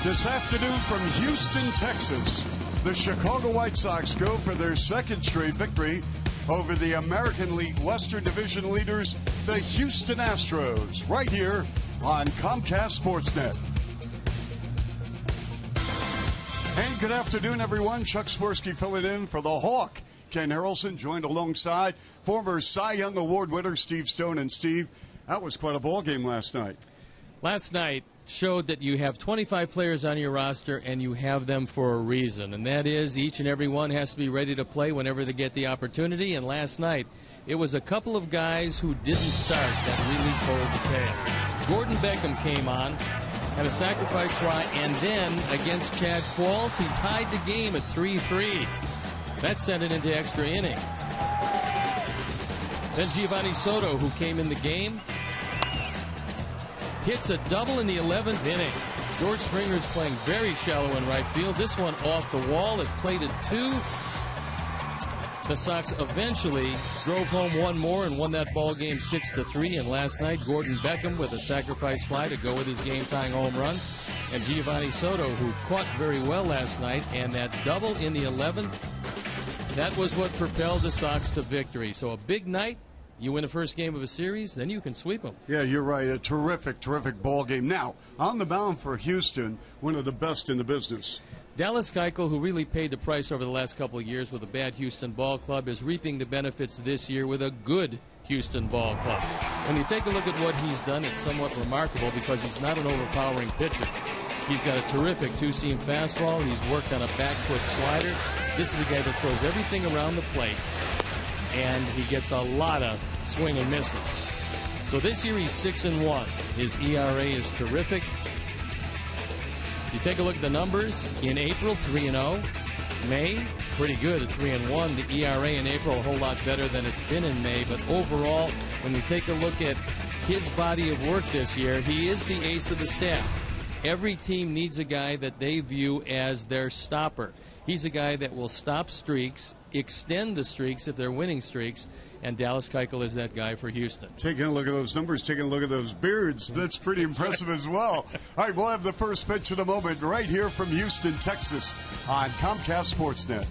This afternoon from Houston, Texas, the Chicago White Sox go for their second straight victory over the American League Western Division leaders, the Houston Astros, right here on Comcast Sportsnet. And good afternoon, everyone. Chuck Swirsky filling in for the Hawk. Ken Harrelson joined alongside former Cy Young Award winner Steve Stone. And Steve, that was quite a ball game last night. Last night showed that you have 25 players on your roster and you have them for a reason, and that is each and every one has to be ready to play whenever they get the opportunity. And last night it was a couple of guys who didn't start that really told the tale. Gordon Beckham came on, had a sacrifice fly, and then against Chad Qualls he tied the game at 3-3. That sent it into extra innings. Then Giovanni Soto, who came in the game, hits a double in the 11th inning. George Springer's playing very shallow in right field. This one off the wall. It plated 2. The Sox eventually drove home one more and won that ball game 6-3. And last night, Gordon Beckham with a sacrifice fly to go with his game-tying home run. And Giovanni Soto, who caught very well last night, and that double in the 11th, that was what propelled the Sox to victory. So a big night. You win the first game of a series, then you can sweep them. Yeah, you're right. A terrific, terrific ball game. Now, on the mound for Houston, one of the best in the business. Dallas Keuchel, who really paid the price over the last couple of years with a bad Houston ball club, is reaping the benefits this year with a good Houston ball club. When you take a look at what he's done, it's somewhat remarkable because he's not an overpowering pitcher. He's got a terrific two-seam fastball. He's worked on a back foot slider. This is a guy that throws everything around the plate, and he gets a lot of swing and misses. So this year he's 6-1. His ERA is terrific. You take a look at the numbers. In April, 3-0. May, pretty good at 3-1. The ERA in April a whole lot better than it's been in May. But overall, when you take a look at his body of work this year, he is the ace of the staff. Every team needs a guy that they view as their stopper. He's a guy that will stop streaks, extend the streaks if they're winning streaks, and Dallas Keuchel is that guy for Houston. Taking a look at those numbers, taking a look at those beards, that's pretty impressive as well. All right, we'll have the first pitch of the moment right here from Houston, Texas on Comcast Sportsnet.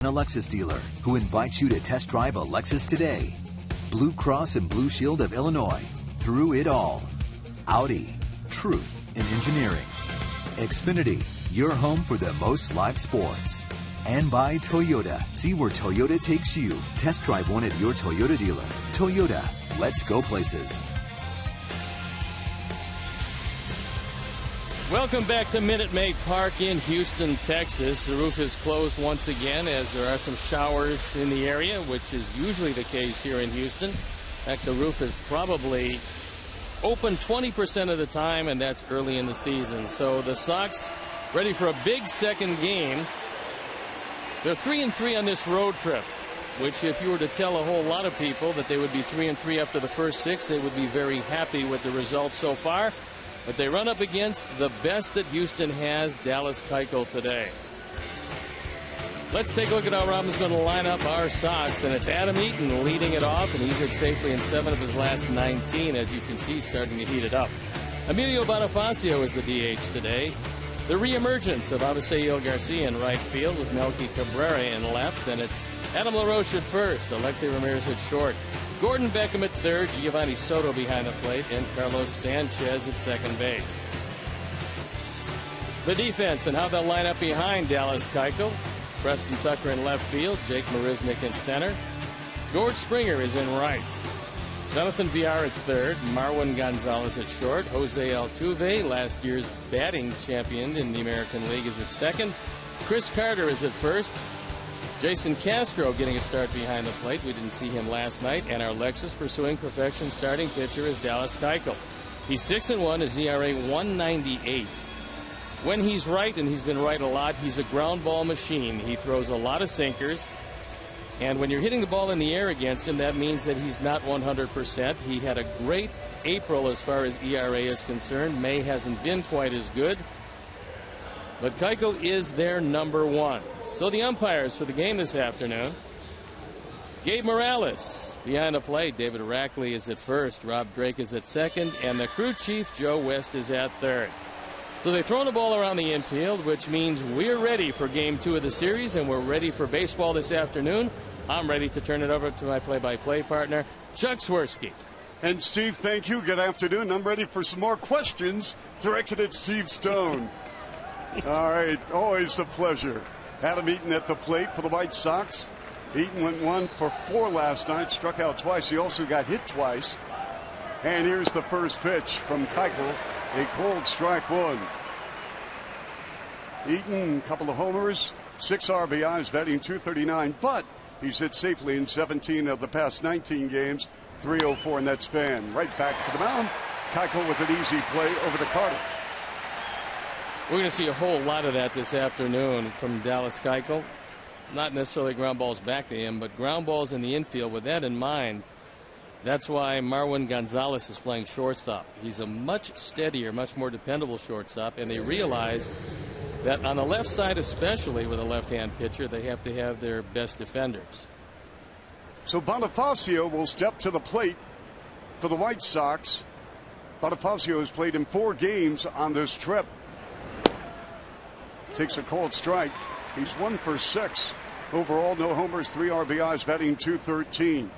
A Lexus dealer who invites you to test drive a Lexus today. Blue Cross and Blue Shield of Illinois. Through it all. Audi. Truth in engineering. Xfinity. Your home for the most live sports. And by Toyota. See where Toyota takes you. Test drive one at your Toyota dealer. Toyota. Let's go places. Welcome back to Minute Maid Park in Houston, Texas. The roof is closed once again as there are some showers in the area, which is usually the case here in Houston. In fact, the roof is probably open 20% of the time, and that's early in the season. So the Sox ready for a big second game. They're 3-3 on this road trip, which if you were to tell a whole lot of people that they would be 3-3 after the first 6, they would be very happy with the results so far. But they run up against the best that Houston has, Dallas Keuchel, today. Let's take a look at how Robin's going to line up our Sox. And it's Adam Eaton leading it off, and he's hit safely in 7 of his last 19. As you can see, starting to heat it up. Emilio Bonifacio is the DH today. The reemergence of Avisail Garcia in right field with Melky Cabrera in left. And it's Adam LaRoche at first, Alexei Ramirez at short. Gordon Beckham at third, Giovanni Soto behind the plate, and Carlos Sanchez at second base. The defense and how they'll line up behind Dallas Keuchel. Preston Tucker in left field, Jake Marisnick in center. George Springer is in right. Jonathan Villar at third, Marwin Gonzalez at short. Jose Altuve, last year's batting champion in the American League, is at second. Chris Carter is at first. Jason Castro getting a start behind the plate. We didn't see him last night. And our Lexus pursuing perfection starting pitcher is Dallas Keuchel. He's 6-1, his ERA 1.98. When he's right, and he's been right a lot, he's a ground ball machine. He throws a lot of sinkers. And when you're hitting the ball in the air against him, that means that he's not 100%. He had a great April as far as ERA is concerned. May hasn't been quite as good. But Keuchel is their number one. So the umpires for the game this afternoon. Gabe Morales behind the plate. David Rackley is at first. Rob Drake is at second. And the crew chief, Joe West, is at third. So they've thrown the ball around the infield, which means we're ready for Game 2 of the series, and we're ready for baseball this afternoon. I'm ready to turn it over to my play-by-play partner, Chuck Swirsky. And Steve, thank you. Good afternoon. I'm ready for some more questions directed at Steve Stone. All right, always a pleasure. Adam Eaton at the plate for the White Sox. Eaton went 1 for 4 last night, struck out twice. He also got hit twice. And here's the first pitch from Keuchel, a cold strike one. Eaton, a couple of homers, 6 RBIs, batting .239, but he's hit safely in 17 of the past 19 games, .304 in that span. Right back to the mound. Keuchel with an easy play over to Carter. We're going to see a whole lot of that this afternoon from Dallas Keuchel. Not necessarily ground balls back to him, but ground balls in the infield. With that in mind, that's why Marwin Gonzalez is playing shortstop. He's a much steadier, much more dependable shortstop, and they realize that on the left side, especially with a left-hand pitcher, they have to have their best defenders. So Bonifacio will step to the plate for the White Sox. Bonifacio has played in 4 games on this trip. Takes a cold strike. He's 1 for 6. Overall, no homers, 3 RBIs, batting .213.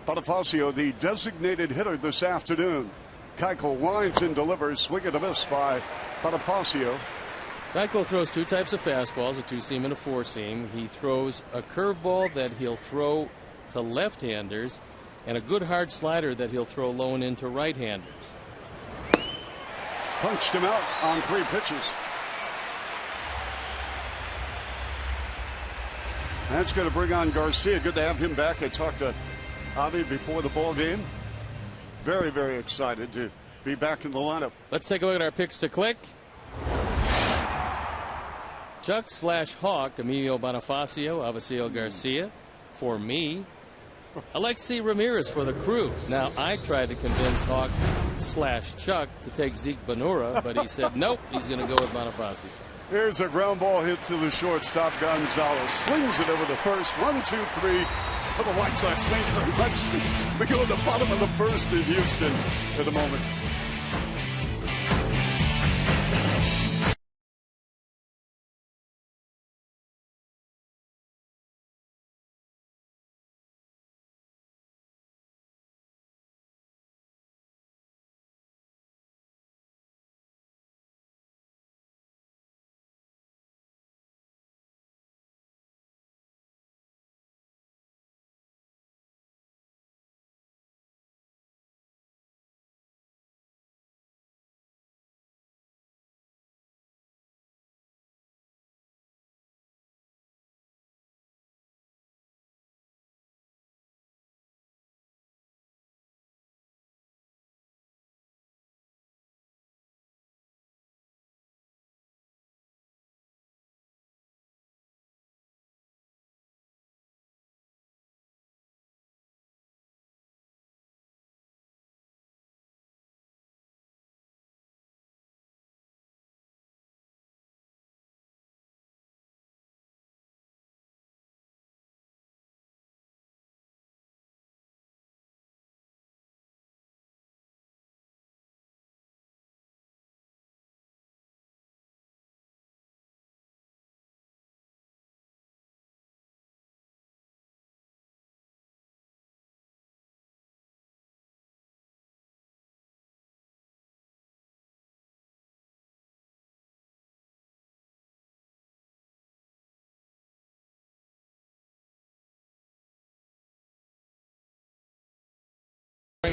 Bonifacio, the designated hitter this afternoon. Keuchel winds and delivers. Swing and a miss by Bonifacio. Keuchel throws 2 types of fastballs, a 2-seam and a 4-seam. He throws a curveball that he'll throw to left-handers and a good hard slider that he'll throw low and into right-handers. Punched him out on 3 pitches. That's going to bring on Garcia. Good to have him back. I talked to Avi before the ball game. Very, very excited to be back in the lineup. Let's take a look at our picks to click. Chuck/Hawk, Emilio Bonifacio, Avisail Garcia. For me, Alexei Ramirez for the crew. Now, I tried to convince Hawk/Chuck to take Zeke Bonura, but he said nope, he's going to go with Bonifacio. Here's a ground ball hit to the shortstop. Gonzalez slings it over the first. 1, 2, 3 for the White Sox. Thank you very much. We go to the bottom of the first in Houston at the moment.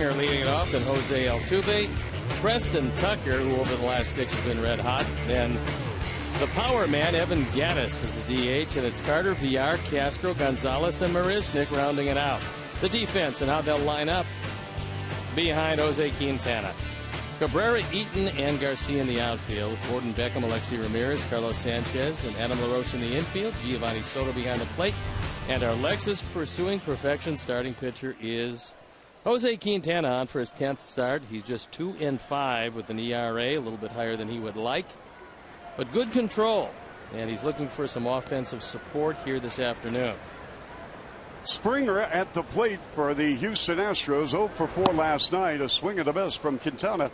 Springer leading it off, then Jose Altuve, Preston Tucker, who over the last 6 has been red hot, then the power man, Evan Gattis, is the DH, and it's Carter, Villar, Castro, Gonzalez, and Marisnik rounding it out. The defense and how they'll line up behind Jose Quintana. Cabrera, Eaton, and Garcia in the outfield. Gordon Beckham, Alexi Ramirez, Carlos Sanchez, and Adam LaRoche in the infield. Giovanni Soto behind the plate. And our Lexus pursuing perfection starting pitcher is Jose Quintana on for his 10th start. He's just 2-5 with an ERA, a little bit higher than he would like. But good control, and he's looking for some offensive support here this afternoon. Springer at the plate for the Houston Astros. 0 for 4 last night. A swing and a miss from Quintana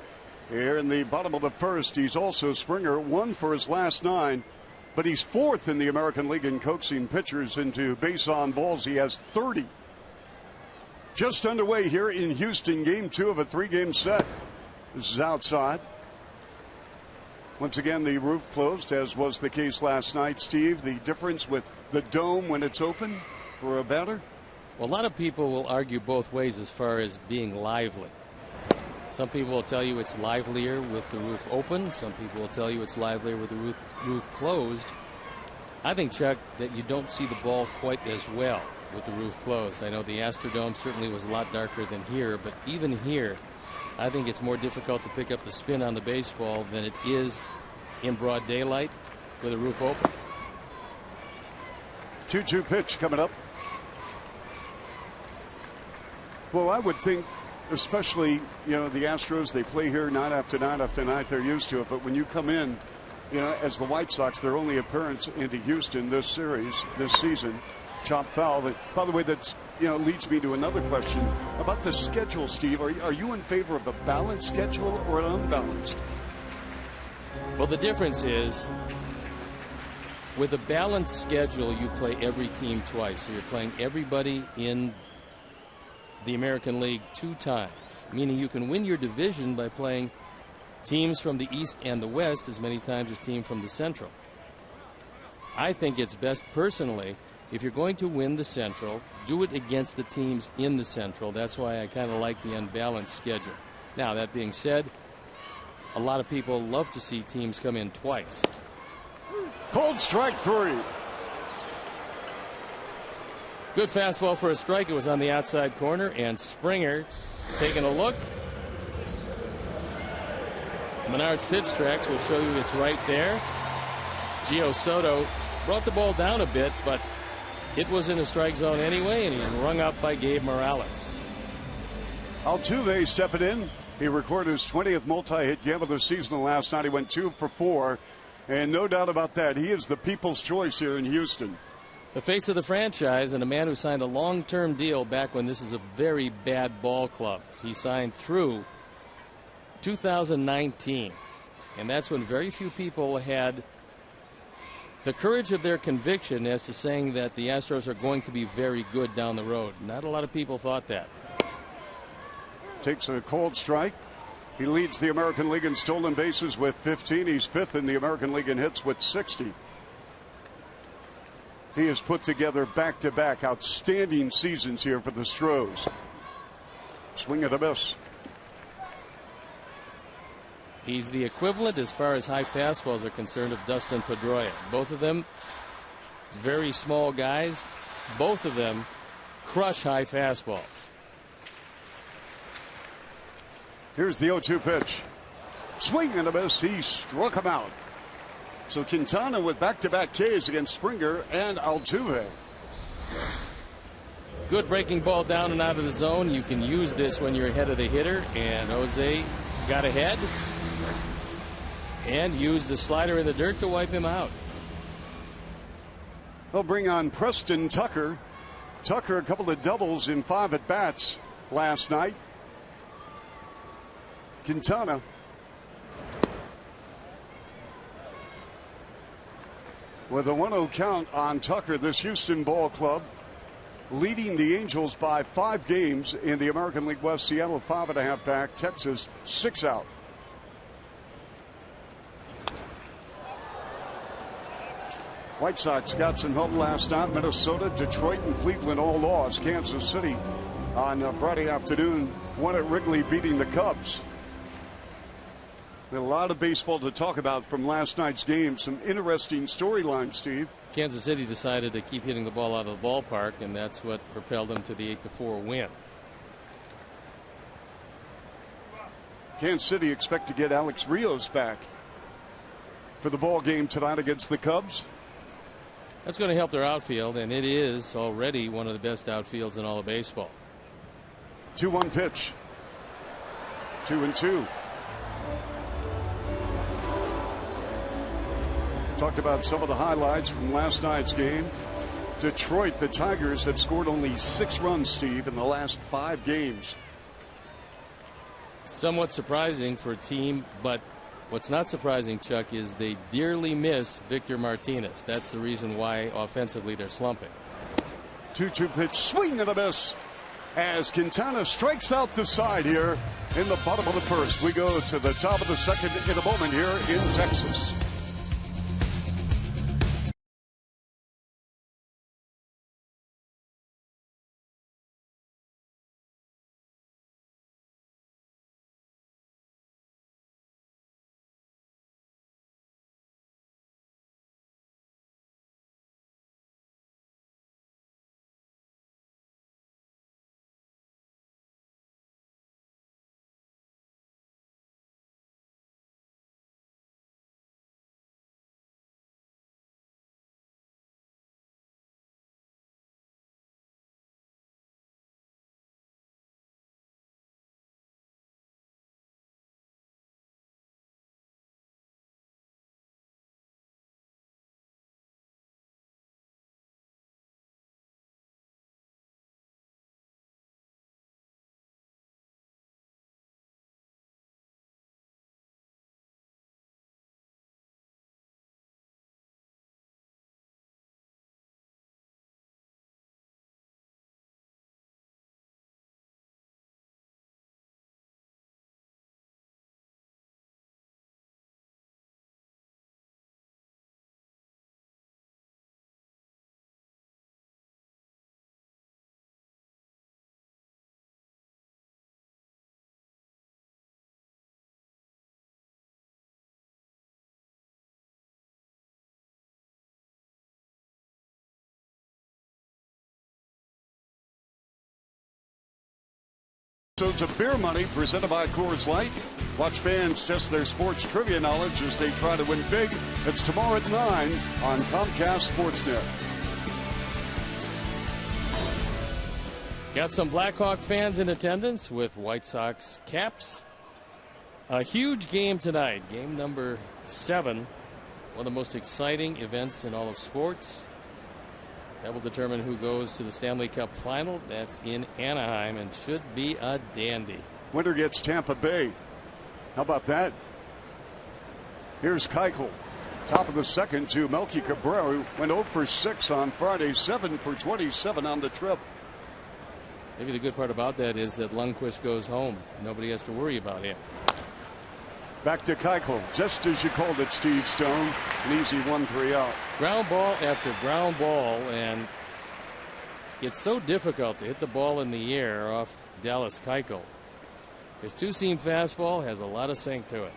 here in the bottom of the first. He's also Springer 1 for his last 9, but he's 4th in the American League in coaxing pitchers into base on balls. He has 30. Just underway here in Houston, game 2 of a 3-game set. This is outside. Once again, the roof closed, as was the case last night. Steve, the difference with the dome when it's open for a batter? Well, a lot of people will argue both ways as far as being lively. Some people will tell you it's livelier with the roof open. Some people will tell you it's livelier with the roof closed. I think, Chuck, that you don't see the ball quite as well with the roof closed. I know the Astrodome certainly was a lot darker than here, but even here, I think it's more difficult to pick up the spin on the baseball than it is in broad daylight with a roof open. 2-2 pitch coming up. Well, I would think, especially, the Astros, they play here night after night after night. They're used to it. But when you come in, as the White Sox, their only appearance into Houston this season, chop foul. But, by the way, that's leads me to another question about the schedule, Steve. Are you in favor of a balanced schedule or an unbalanced? Well, the difference is with a balanced schedule, you play every team twice. So you're playing everybody in the American League 2 times, meaning you can win your division by playing teams from the East and the West as many times as teams from the Central. I think it's best personally, if you're going to win the Central, do it against the teams in the Central. That's why I kind of like the unbalanced schedule. Now, that being said, a lot of people love to see teams come in twice. Cold strike 3. Good fastball for a strike. It was on the outside corner, and Springer taking a look. Menard's pitch tracks will show you it's right there. Gio Soto brought the ball down a bit, but it was in the strike zone anyway, and he's rung up by Gabe Morales. Altuve stepping in. He recorded his 20th multi-hit game of the season last night. He went 2 for 4, and no doubt about that, he is the people's choice here in Houston. The face of the franchise, and a man who signed a long-term deal back when this is a very bad ball club. He signed through 2019, and that's when very few people had the courage of their conviction as to saying that the Astros are going to be very good down the road. Not a lot of people thought that. Takes a cold strike. He leads the American League in stolen bases with 15. He's 5th in the American League in hits with 60. He has put together back-to-back outstanding seasons here for the Astros. Swing and a miss. He's the equivalent as far as high fastballs are concerned of Dustin Pedroia. Both of them very small guys. Both of them crush high fastballs. Here's the 0-2 pitch. Swing and a miss. He struck him out. So Quintana with back-to-back Ks against Springer and Altuve. Good breaking ball down and out of the zone. You can use this when you're ahead of the hitter, and Jose got ahead and used the slider in the dirt to wipe him out. They'll bring on Preston Tucker. Tucker, a couple of doubles in 5 at-bats last night. Quintana. With a 1-0 count on Tucker, this Houston ball club leading the Angels by 5 games in the American League West. Seattle 5.5 back. Texas 6 out. White Sox got some help last night. Minnesota, Detroit, and Cleveland all lost. Kansas City on Friday afternoon. One at Wrigley beating the Cubs. A lot of baseball to talk about from last night's game. Some interesting storylines, Steve. Kansas City decided to keep hitting the ball out of the ballpark, and that's what propelled them to the 8-4 win. Kansas City expect to get Alex Rios back for the ball game tonight against the Cubs. That's going to help their outfield, and it is already one of the best outfields in all of baseball. 2-1 pitch. 2-2. Talked about some of the highlights from last night's game. Detroit, the Tigers, have scored only 6 runs, Steve, in the last 5 games. Somewhat surprising for a team, but what's not surprising, Chuck, is they dearly miss Victor Martinez. That's the reason why offensively they're slumping. 2-2 pitch, swing and a miss as Quintana strikes out the side here in the bottom of the first. We go to the top of the second in a moment here in Texas. So it's a beer money presented by Coors Light. Watch fans test their sports trivia knowledge as they try to win big. It's tomorrow at 9 on Comcast Sportsnet. Got some Blackhawk fans in attendance with White Sox caps. A huge game tonight. Game number 7. One of the most exciting events in all of sports. That will determine who goes to the Stanley Cup final. That's in Anaheim and should be a dandy. Winner gets Tampa Bay. How about that? Here's Keuchel. Top of the second to Melky Cabrera. Went 0 for 6 on Friday. 7 for 27 on the trip. Maybe the good part about that is that Lundqvist goes home. Nobody has to worry about him. Back to Keuchel, just as you called it, Steve Stone. An easy 1-3 out. Ground ball after ground ball, and it's so difficult to hit the ball in the air off Dallas Keuchel. His two-seam fastball has a lot of sink to it.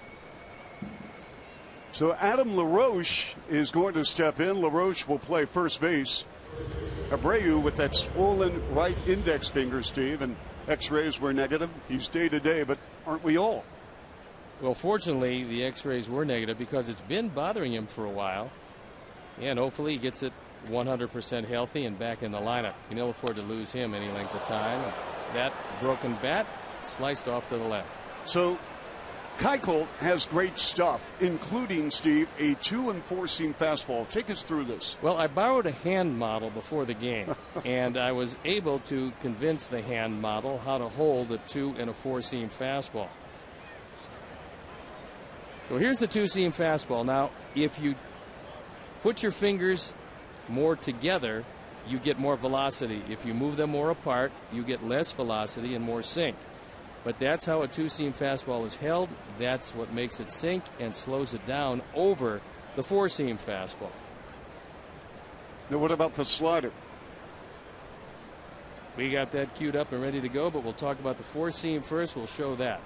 So Adam LaRoche is going to step in. LaRoche will play first base. Abreu with that swollen right index finger, Steve, and x-rays were negative. He's day-to-day, but aren't we all? Well, fortunately, the x-rays were negative because it's been bothering him for a while. And hopefully he gets it 100% healthy and back in the lineup. You can ill afford to lose him any length of time. That broken bat sliced off to the left. So Keuchel has great stuff, including, Steve, a 2- and 4-seam fastball. Take us through this. Well, I borrowed a hand model before the game, and I was able to convince the hand model how to hold a 2- and a 4-seam fastball. So here's the 2-seam fastball. Now, if you put your fingers more together, you get more velocity. If you move them more apart, you get less velocity and more sink. But that's how a 2-seam fastball is held. That's what makes it sink and slows it down over the 4-seam fastball. Now, what about the slider? We got that queued up and ready to go, but we'll talk about the four-seam first. We'll show that.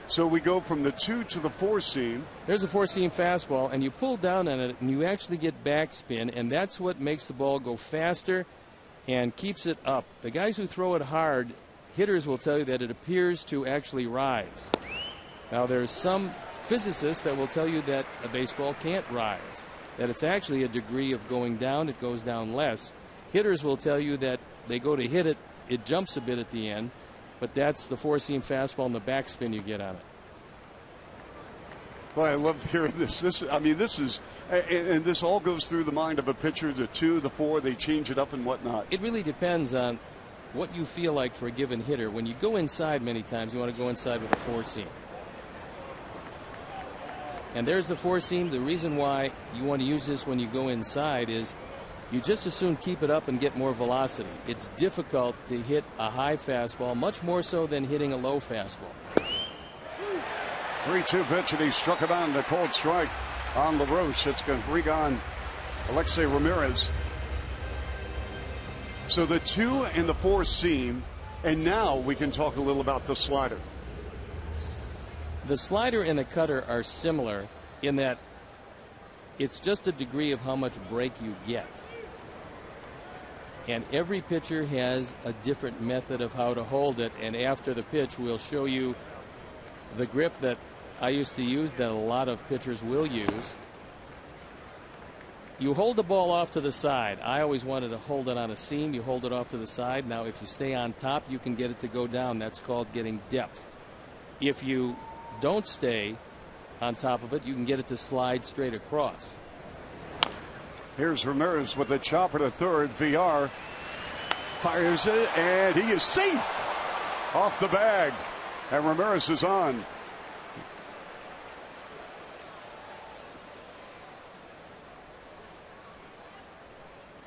So we go from the 2 to the 4-seam. There's a four-seam fastball, and you pull down on it, and you actually get backspin, and that's what makes the ball go faster and keeps it up. The guys who throw it hard, hitters will tell you that it appears to actually rise. Now, there's some physicists that will tell you that a baseball can't rise, that it's actually a degree of going down, it goes down less. Hitters will tell you that they go to hit it, it jumps a bit at the end, but that's the four-seam fastball and the backspin you get on it. Well, I love hearing this. This is, and this all goes through the mind of a pitcher. The 2, the 4, they change it up and whatnot. It really depends on what you feel like for a given hitter. When you go inside many times, you want to go inside with a four-seam. And there's the four-seam. The reason why you want to use this when you go inside is you just as soon keep it up and get more velocity. It's difficult to hit a high fastball, much more so than hitting a low fastball. 3-2 pitch, and he struck him on the cold strike on LaRoche. It's going to bring on Alexei Ramirez. So the 2 and the 4-seam, and now we can talk a little about the slider. The slider and the cutter are similar in that it's just a degree of how much break you get. And every pitcher has a different method of how to hold it. And after the pitch, we'll show you the grip that I used to use, that a lot of pitchers will use. You hold the ball off to the side. I always wanted to hold it on a seam. You hold it off to the side. Now, if you stay on top, you can get it to go down. That's called getting depth. If you don't stay on top of it, you can get it to slide straight across. Here's Ramirez with a chopper to third. VR fires it, and he is safe off the bag. And Ramirez is on.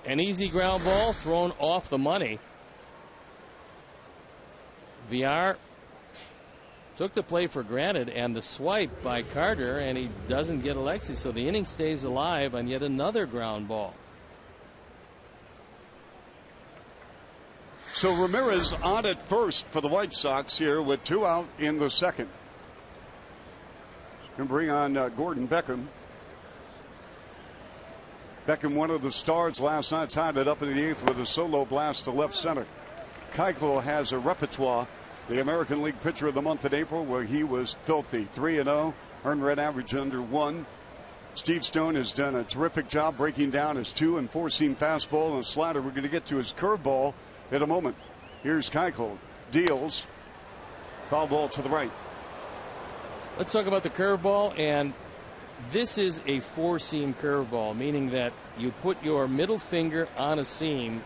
An easy ground ball thrown off the money. VR took the play for granted, and the swipe by Carter, and he doesn't get Alexi, so the inning stays alive on yet another ground ball. So Ramirez on at first for the White Sox here with 2 out in the second. Going to bring on Gordon Beckham. Beckham, one of the stars last night, tied it up in the 8th with a solo blast to left center. Keuchel has a repertoire. The American League Pitcher of the Month in April, where he was filthy. 3-0, earned run average under 1. Steve Stone has done a terrific job breaking down his 2 and 4-seam fastball and slider. We're going to get to his curveball in a moment. Here's Keuchel. Deals. Foul ball to the right. Let's talk about the curveball, and this is a 4-seam curveball, meaning that you put your middle finger on a seam.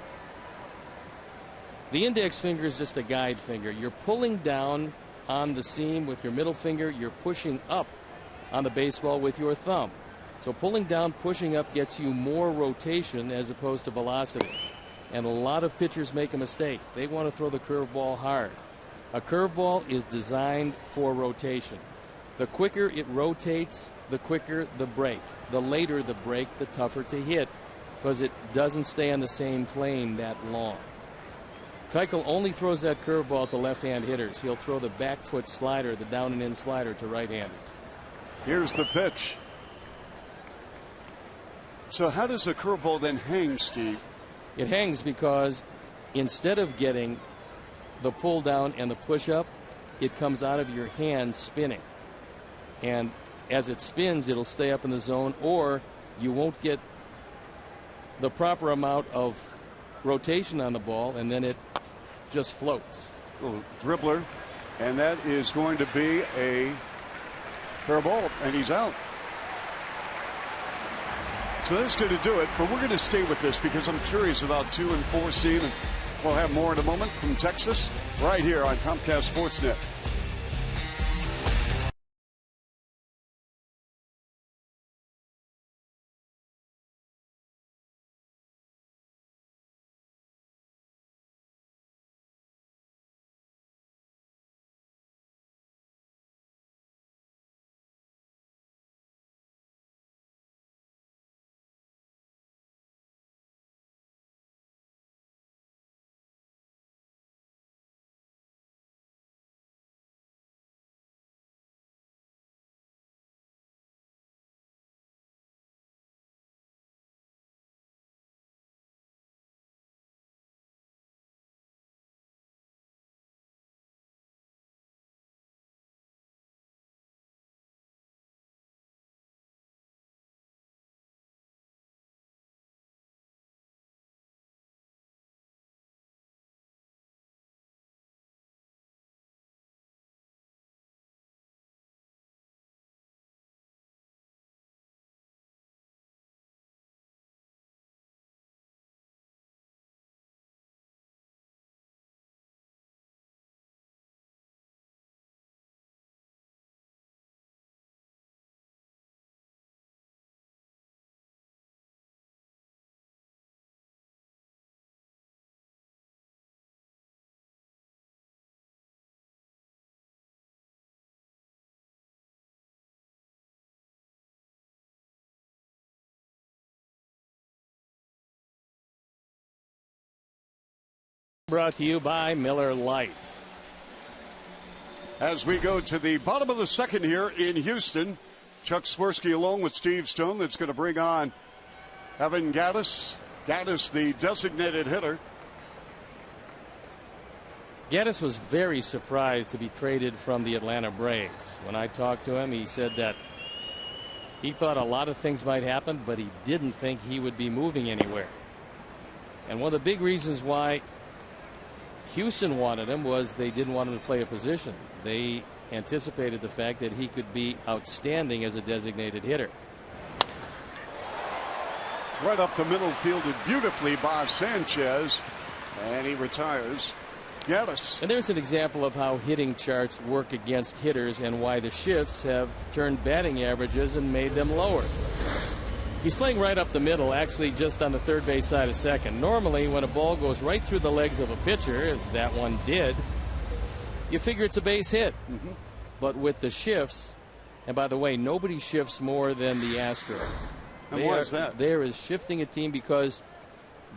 The index finger is just a guide finger. You're pulling down on the seam with your middle finger. You're pushing up on the baseball with your thumb. So pulling down, pushing up gets you more rotation as opposed to velocity. And a lot of pitchers make a mistake. They want to throw the curveball hard. A curveball is designed for rotation. The quicker it rotates, the quicker the break. The later the break, the tougher to hit, because it doesn't stay on the same plane that long. Keuchel only throws that curveball to left-hand hitters. He'll throw the back foot slider, the down and in slider, to right-handers. Here's the pitch. So how does a curveball then hang, Steve? It hangs because instead of getting the pull down and the push up, it comes out of your hand spinning. And as it spins, it'll stay up in the zone, or you won't get the proper amount of rotation on the ball, and then it just floats. Little dribbler, and that is going to be a fair ball, and he's out. So that's going to do it, but we're going to stay with this because I'm curious about 2 and 4-seam, and we'll have more in a moment from Texas right here on Comcast Sportsnet. Brought to you by Miller Lite. As we go to the bottom of the second here in Houston, Chuck Swirsky along with Steve Stone. That's going to bring on Evan Gattis. Gattis, the designated hitter. Gattis was very surprised to be traded from the Atlanta Braves. When I talked to him, he said that he thought a lot of things might happen, but he didn't think he would be moving anywhere. And one of the big reasons why Houston wanted him was they didn't want him to play a position. They anticipated the fact that he could be outstanding as a designated hitter. Right up the middle, fielded beautifully by Sanchez, and he retires. Gattis. And there's an example of how hitting charts work against hitters and why the shifts have turned batting averages and made them lower. He's playing right up the middle, actually just on the third base side of second. Normally, when a ball goes right through the legs of a pitcher, as that one did, you figure it's a base hit. But with the shifts, and by the way, nobody shifts more than the Astros. And why is that? There is shifting a team because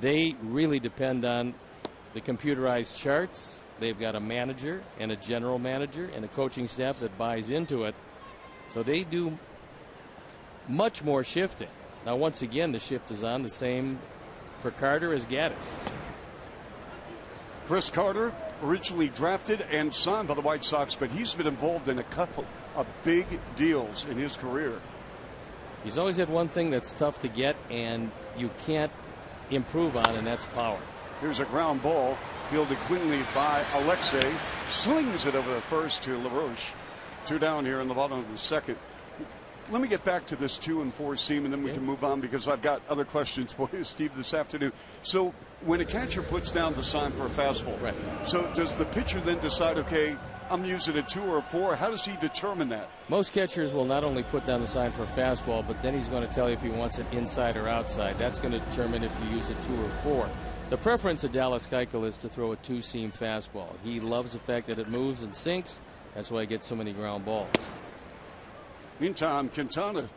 they really depend on the computerized charts. They've got a manager and a general manager and a coaching staff that buys into it. So they do much more shifting. Now, once again, the shift is on the same for Carter as Gattis. Chris Carter, originally drafted and signed by the White Sox, but he's been involved in a couple of big deals in his career. He's always had one thing that's tough to get and you can't improve on, and that's power. Here's a ground ball fielded cleanly by Alexei. Slings it over the first to LaRoche. 2 down here in the bottom of the second. Let me get back to this 2 and 4 seam, and then we can move on because I've got other questions for you, Steve, this afternoon. So when a catcher puts down the sign for a fastball, right, so does the pitcher then decide, okay, I'm using a 2 or a 4? How does he determine that? Most catchers will not only put down the sign for a fastball, but then he's going to tell you if he wants it inside or outside. That's going to determine if you use a 2 or 4. The preference of Dallas Keuchel is to throw a 2-seam fastball. He loves the fact that it moves and sinks. That's why he gets so many ground balls. Meantime, Quintana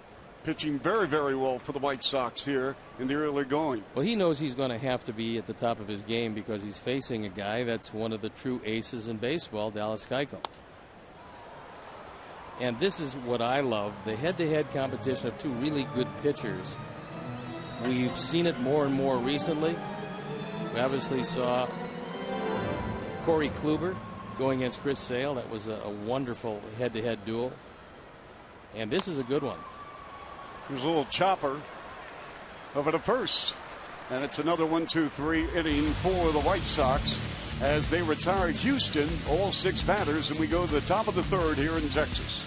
pitching very, very well for the White Sox here in the early going. Well, he knows he's going to have to be at the top of his game because he's facing a guy that's one of the true aces in baseball, Dallas Keuchel. And this is what I love, the head-to-head competition of two really good pitchers. We've seen it more and more recently. We obviously saw Corey Kluber going against Chris Sale. That was a wonderful head-to-head duel. And this is a good one. There's a little chopper over to first. And it's another 1-2-3 inning for the White Sox as they retire Houston, all 6 batters, and we go to the top of the third here in Texas.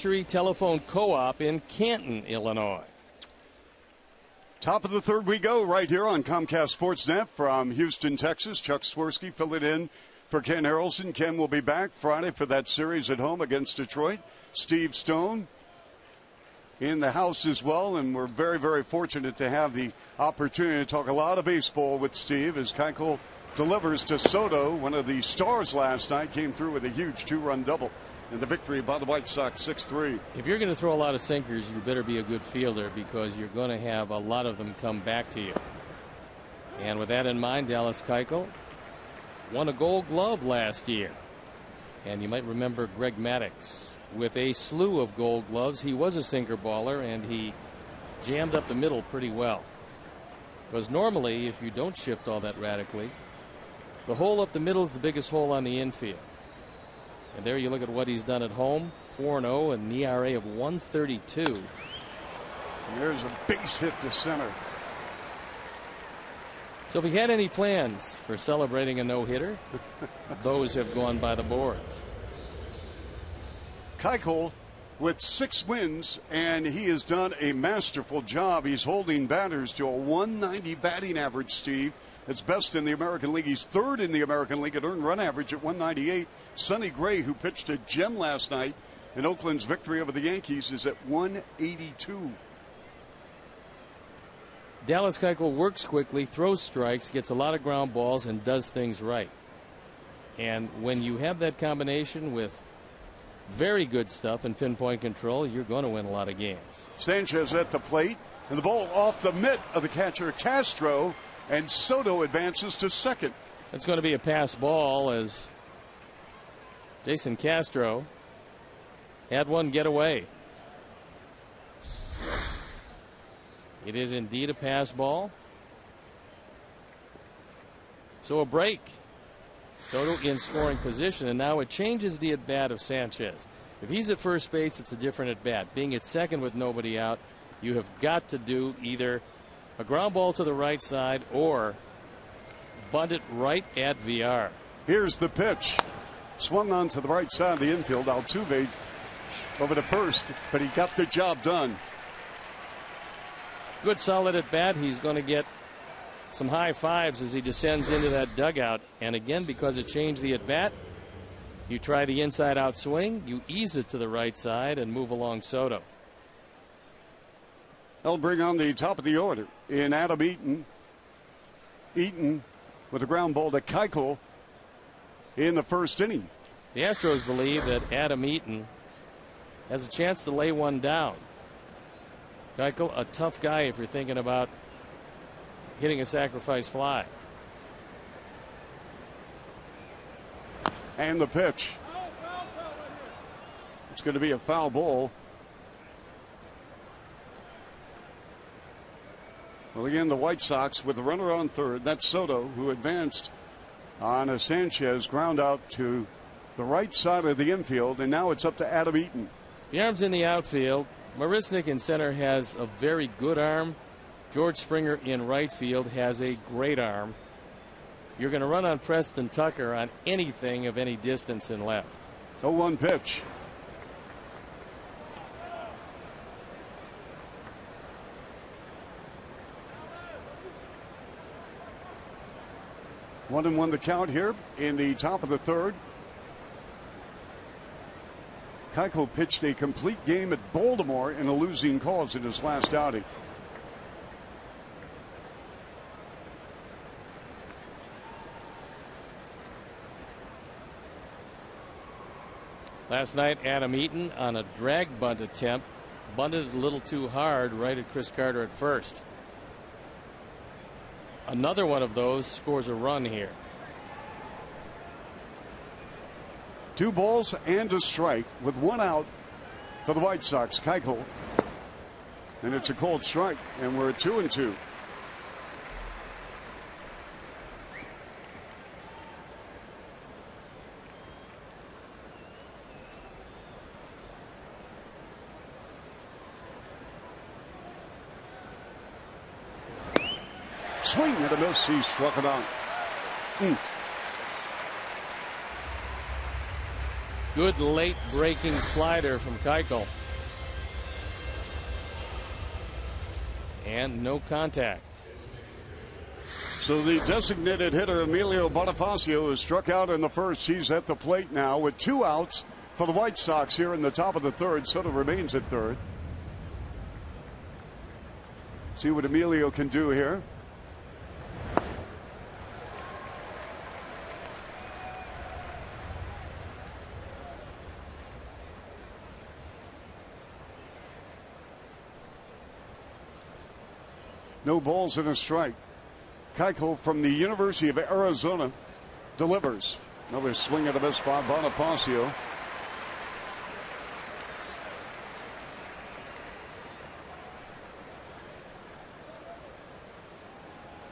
History Telephone Co-op in Canton, Illinois. Top of the third we go right here on Comcast Sportsnet from Houston, Texas. Chuck Swirsky filling in for Ken Harrelson. Ken will be back Friday for that series at home against Detroit. Steve Stone in the house as well, and we're very, very fortunate to have the opportunity to talk a lot of baseball with Steve as Keuchel delivers to Soto. One of the stars last night came through with a huge 2-run double in the victory by the White Sox 6-3. If you're going to throw a lot of sinkers, you better be a good fielder because you're going to have a lot of them come back to you. And with that in mind, Dallas Keuchel won a Gold Glove last year. And you might remember Greg Maddux with a slew of Gold Gloves. He was a sinker baller, and he jammed up the middle pretty well. Because normally, if you don't shift all that radically, the hole up the middle is the biggest hole on the infield. And there you look at what he's done at home, 4-0 and an ERA of 132. And there's a base hit to center. So if he had any plans for celebrating a no-hitter, those have gone by the boards. Keuchel with 6 wins, and he has done a masterful job. He's holding batters to a 190 batting average, Steve. It's best in the American League. He's third in the American League at earned run average at 198. Sonny Gray, who pitched a gem last night in Oakland's victory over the Yankees, is at 182. Dallas Keuchel works quickly, throws strikes, gets a lot of ground balls, and does things right. And when you have that combination with very good stuff and pinpoint control, you're going to win a lot of games. Sanchez at the plate, and the ball off the mitt of the catcher Castro, and Soto advances to second. It's going to be a pass ball as Jason Castro had one get away. It is indeed a pass ball. So a break. Soto in scoring position, and now it changes the at-bat of Sanchez. If he's at first base, it's a different at-bat. Being at second with nobody out, you have got to do either a ground ball to the right side or bunt it right at VR. Here's the pitch. Swung on to the right side of the infield. Altuve over to first, but he got the job done. Good solid at bat. He's going to get some high fives as he descends into that dugout. And again, because it changed the at bat, you try the inside out swing, you ease it to the right side and move along Soto. They'll bring on the top of the order in Adam Eaton. Eaton with a ground ball to Keuchel in the first inning. The Astros believe that Adam Eaton has a chance to lay one down. Keuchel, a tough guy if you're thinking about hitting a sacrifice fly. And the pitch. It's going to be a foul ball. Well, again, the White Sox with the runner on third. That's Soto, who advanced on a Sanchez ground out to the right side of the infield, and now it's up to Adam Eaton. The arm's in the outfield. Marisnik in center has a very good arm. George Springer in right field has a great arm. You're going to run on Preston Tucker on anything of any distance in left. 0-1 pitch. One and one to count here in the top of the third. Keuchel pitched a complete game at Baltimore in a losing cause in his last outing. Last night, Adam Eaton on a drag bunt attempt bunted it a little too hard right at Chris Carter at first. Another one of those scores a run here. 2 balls and a strike with 1 out for the White Sox. Keuchel, and it's a cold strike, and we're at 2-2. Swing and a miss. He struck it out. Good late breaking slider from Keuchel. And no contact. So the designated hitter Emilio Bonifacio is struck out in the first. He's at the plate now with 2 outs for the White Sox here in the top of the third. Soto remains at third. See what Emilio can do here. No balls and a strike. Keuchel from the University of Arizona delivers. Another swing at the miss by Bonifacio.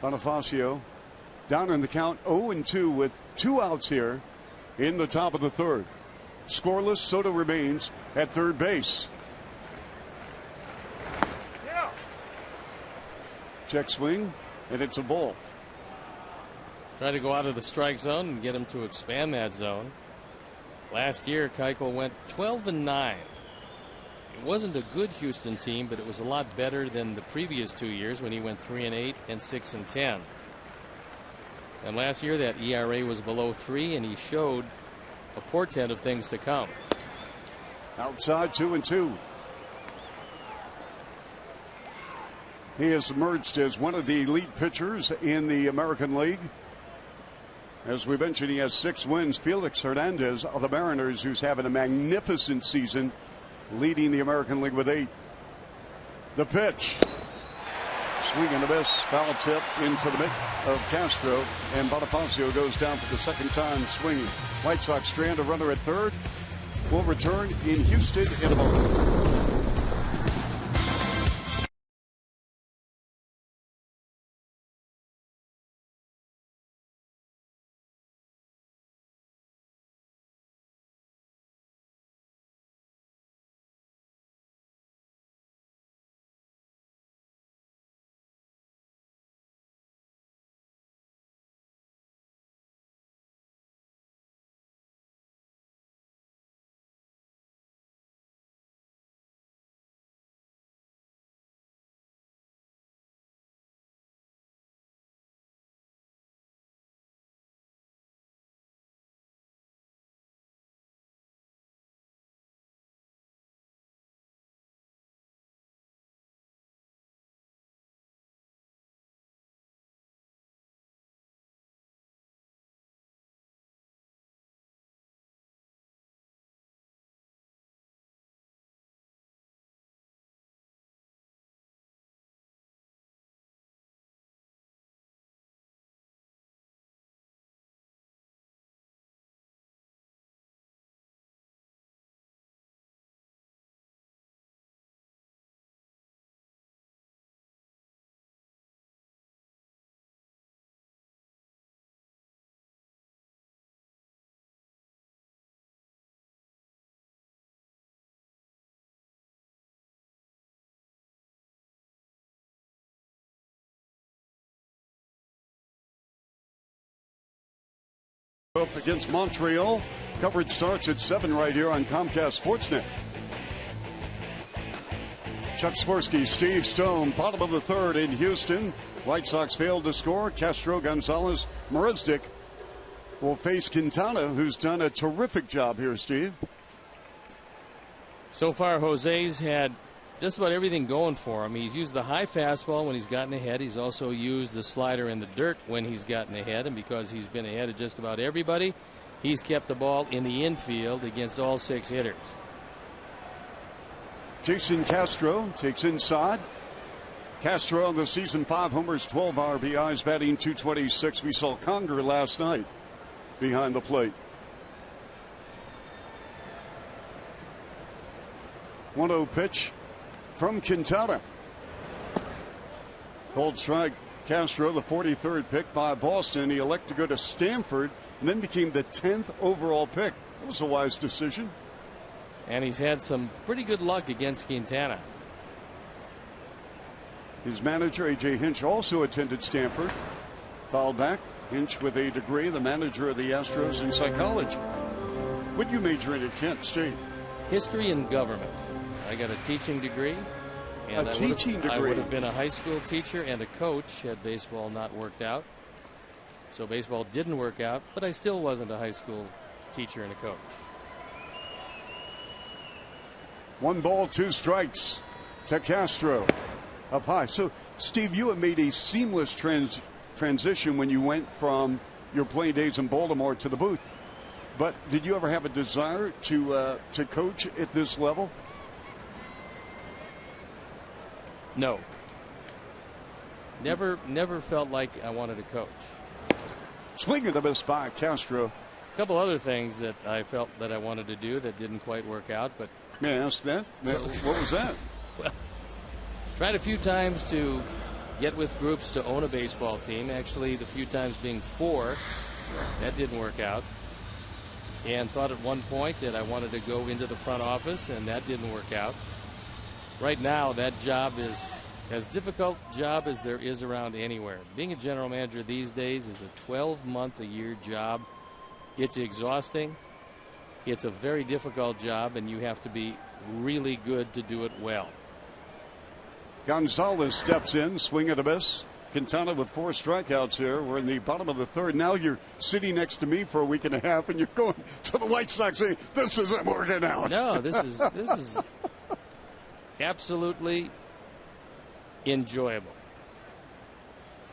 Bonifacio down in the count 0-2 with 2 outs here in the top of the third. Scoreless, Soto remains at third base. Check swing, and it's a ball. Try to go out of the strike zone and get him to expand that zone. Last year, Keuchel went 12-9. It wasn't a good Houston team, but it was a lot better than the previous 2 years when he went 3-8 and 6-10. And last year, that ERA was below 3, and he showed a portent of things to come. Outside 2-2. He has emerged as one of the elite pitchers in the American League. As we mentioned, he has 6 wins. Felix Hernandez of the Mariners, who's having a magnificent season, leading the American League with 8. The pitch. Swing and a miss. Foul tip into the mitt of Castro. And Bonifacio goes down for the second time swinging. White Sox strand a runner at third. Will return in Houston in a moment. Up against Montreal. Coverage starts at 7 right here on Comcast Sportsnet. Chuck Swirsky, Steve Stone, bottom of the third in Houston. White Sox failed to score. Castro, Gonzalez, Maristic will face Quintana, who's done a terrific job here, Steve. So far, Jose's had just about everything going for him. He's used the high fastball when he's gotten ahead. He's also used the slider in the dirt when he's gotten ahead. And because he's been ahead of just about everybody, he's kept the ball in the infield against all 6 hitters. Jason Castro takes inside. Castro on the season 5 homers, 12 RBIs, batting .226. We saw Conger last night behind the plate. 1-0 pitch from Quintana. Cold strike. Castro, the 43rd pick by Boston. He elected to go to Stanford and then became the 10th overall pick. That was a wise decision. And he's had some pretty good luck against Quintana. His manager, A.J. Hinch, also attended Stanford. Fouled back. Hinch with a degree, the manager of the Astros in psychology. What did you major in at Kent State? History and government. I got a teaching degree. And I would have been a high school teacher and a coach had baseball not worked out. So baseball didn't work out, but I still wasn't a high school teacher and a coach. 1 ball, 2 strikes to Castro. Up high. So, Steve, you have made a seamless transition when you went from your playing days in Baltimore to the booth. But did you ever have a desire to coach at this level? No. Never felt like I wanted to coach. Swing and a miss by Castro. A couple other things that I felt that I wanted to do that didn't quite work out, but. May I ask that? What was that? Well, tried a few times to get with groups to own a baseball team. Actually, the few times being 4, that didn't work out. And thought at one point that I wanted to go into the front office, and that didn't work out. Right now, that job is as difficult job as there is around anywhere. Being a general manager these days is a 12-month-a-year job. It's exhausting. It's a very difficult job, and you have to be really good to do it well. Gonzalez steps in, swing and a miss. Quintana with 4 strikeouts here. We're in the bottom of the 3rd. Now you're sitting next to me for a week and a half, and you're going to the White Sox saying, this isn't working out. No, this is absolutely enjoyable.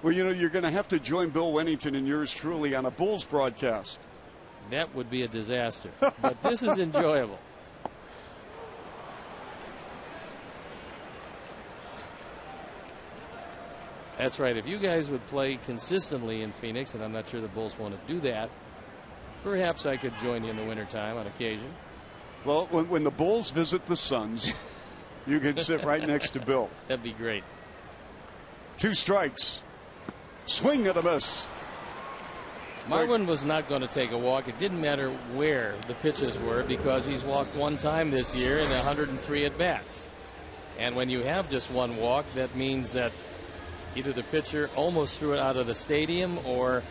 Well, you know, you're going to have to join Bill Wennington and yours truly on a Bulls broadcast. That would be a disaster. But this is enjoyable. That's right. If you guys would play consistently in Phoenix, and I'm not sure the Bulls want to do that, perhaps I could join you in the wintertime on occasion. Well, when the Bulls visit the Suns, you can sit right next to Bill. That'd be great. 2 strikes. Swing and a miss. Marwin was not going to take a walk. It didn't matter where the pitches were because he's walked 1 time this year in 103 at-bats. And when you have just 1 walk, that means that either the pitcher almost threw it out of the stadium or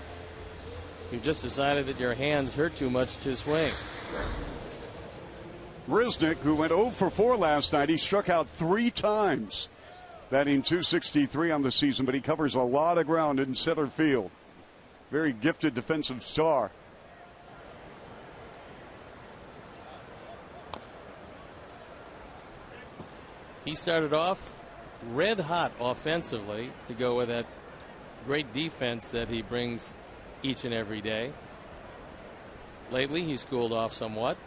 you just decided that your hands hurt too much to swing. Risnick, who went 0 for 4 last night, he struck out 3 times, batting .263 on the season, but he covers a lot of ground in center field. Very gifted defensive star. He started off red hot offensively to go with that great defense that he brings each and every day. Lately, he's cooled off somewhat.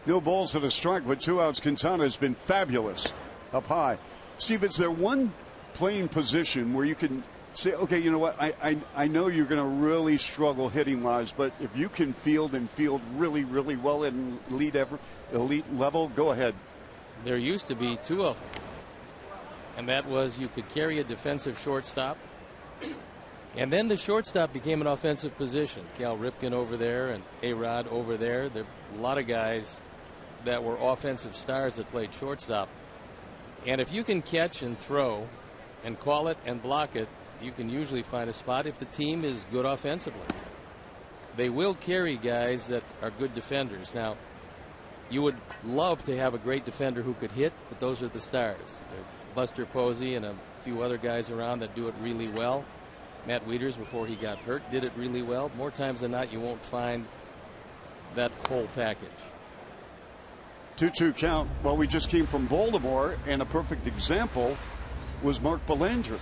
No balls and a strike with 2 outs. Quintana has been fabulous up high. Steve, is there one playing position where you can say, okay, you know what, I know you're going to really struggle hitting wise, but if you can field and field really, really well at elite level, go ahead. There used to be 2 of them. And that was you could carry a defensive shortstop. And then the shortstop became an offensive position. Cal Ripken over there and A-Rod over there. There are a lot of guys that were offensive stars that played shortstop. And if you can catch and throw and call it and block it, you can usually find a spot if the team is good offensively. They will carry guys that are good defenders. Now, you would love to have a great defender who could hit, but those are the stars. They're Buster Posey and a few other guys around that do it really well. Matt Wieters, before he got hurt, did it really well. More times than not, you won't find that whole package. 2-2 count. Well, we just came from Baltimore, and a perfect example was Mark Belanger.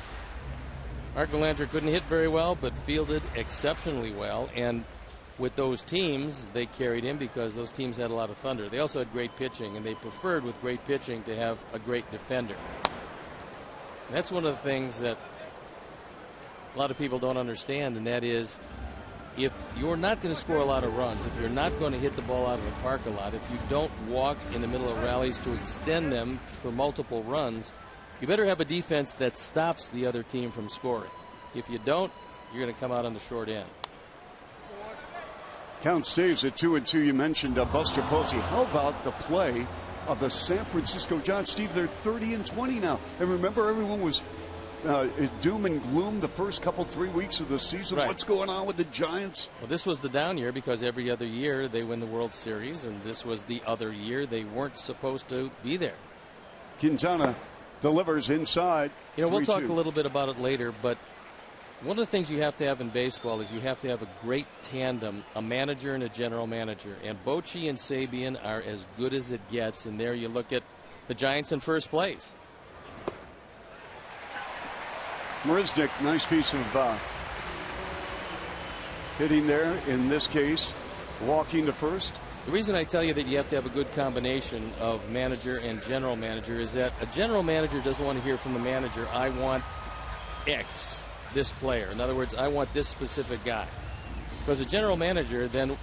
Mark Belanger couldn't hit very well, but fielded exceptionally well. And with those teams, they carried him because those teams had a lot of thunder. They also had great pitching, and they preferred with great pitching to have a great defender. And that's one of the things that a lot of people don't understand, and that is if you're not going to score a lot of runs, if you're not going to hit the ball out of the park a lot, if you don't walk in the middle of rallies to extend them for multiple runs, you better have a defense that stops the other team from scoring. If you don't, you're going to come out on the short end. Count stays at 2-2. You mentioned Buster Posey. How about the play of the San Francisco Giants? Steve, they're 30-20 now. And remember, everyone was doom and gloom the first couple 3 weeks of the season? Right. What's going on with the Giants? Well, this was the down year because every other year they win the World Series, and this was the other year they weren't supposed to be there. Quintana delivers inside. You know, we'll 3-2. talk a little bit about it later, but one of the things you have to have in baseball is you have to have a great tandem, a manager and a general manager. And Bochy and Sabian are as good as it gets, and there you look at the Giants in first place. Marisnick, nice piece of hitting there. In this case, walking to first. The reason I tell you that you have to have a good combination of manager and general manager is that a general manager doesn't want to hear from the manager, I want X, this player. In other words, I want this specific guy. Because a general manager then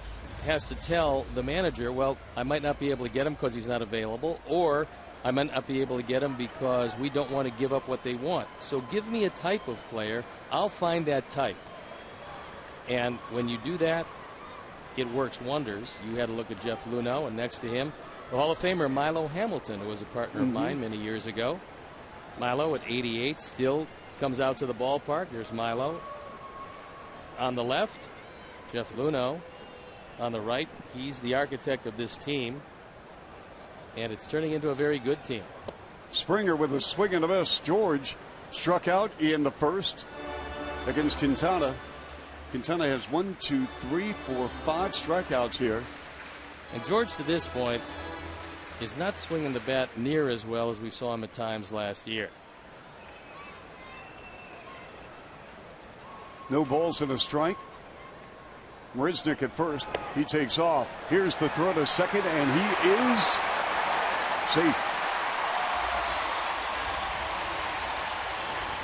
has to tell the manager, well, I might not be able to get him because he's not available, or I might not be able to get him because we don't want to give up what they want. So give me a type of player. I'll find that type. And when you do that, it works wonders. You had a look at Jeff Luhnow, and next to him, the Hall of Famer Milo Hamilton, who was a partner of mine many years ago. Milo at 88 still comes out to the ballpark. There's Milo. On the left, Jeff Luhnow. On the right, he's the architect of this team. And it's turning into a very good team. Springer with a swing and a miss. George struck out in the first against Quintana. Quintana has 5 strikeouts here. And George, to this point, is not swinging the bat near as well as we saw him at times last year. No balls and a strike. Marisnick at first. He takes off. Here's the throw to second, and he is safe.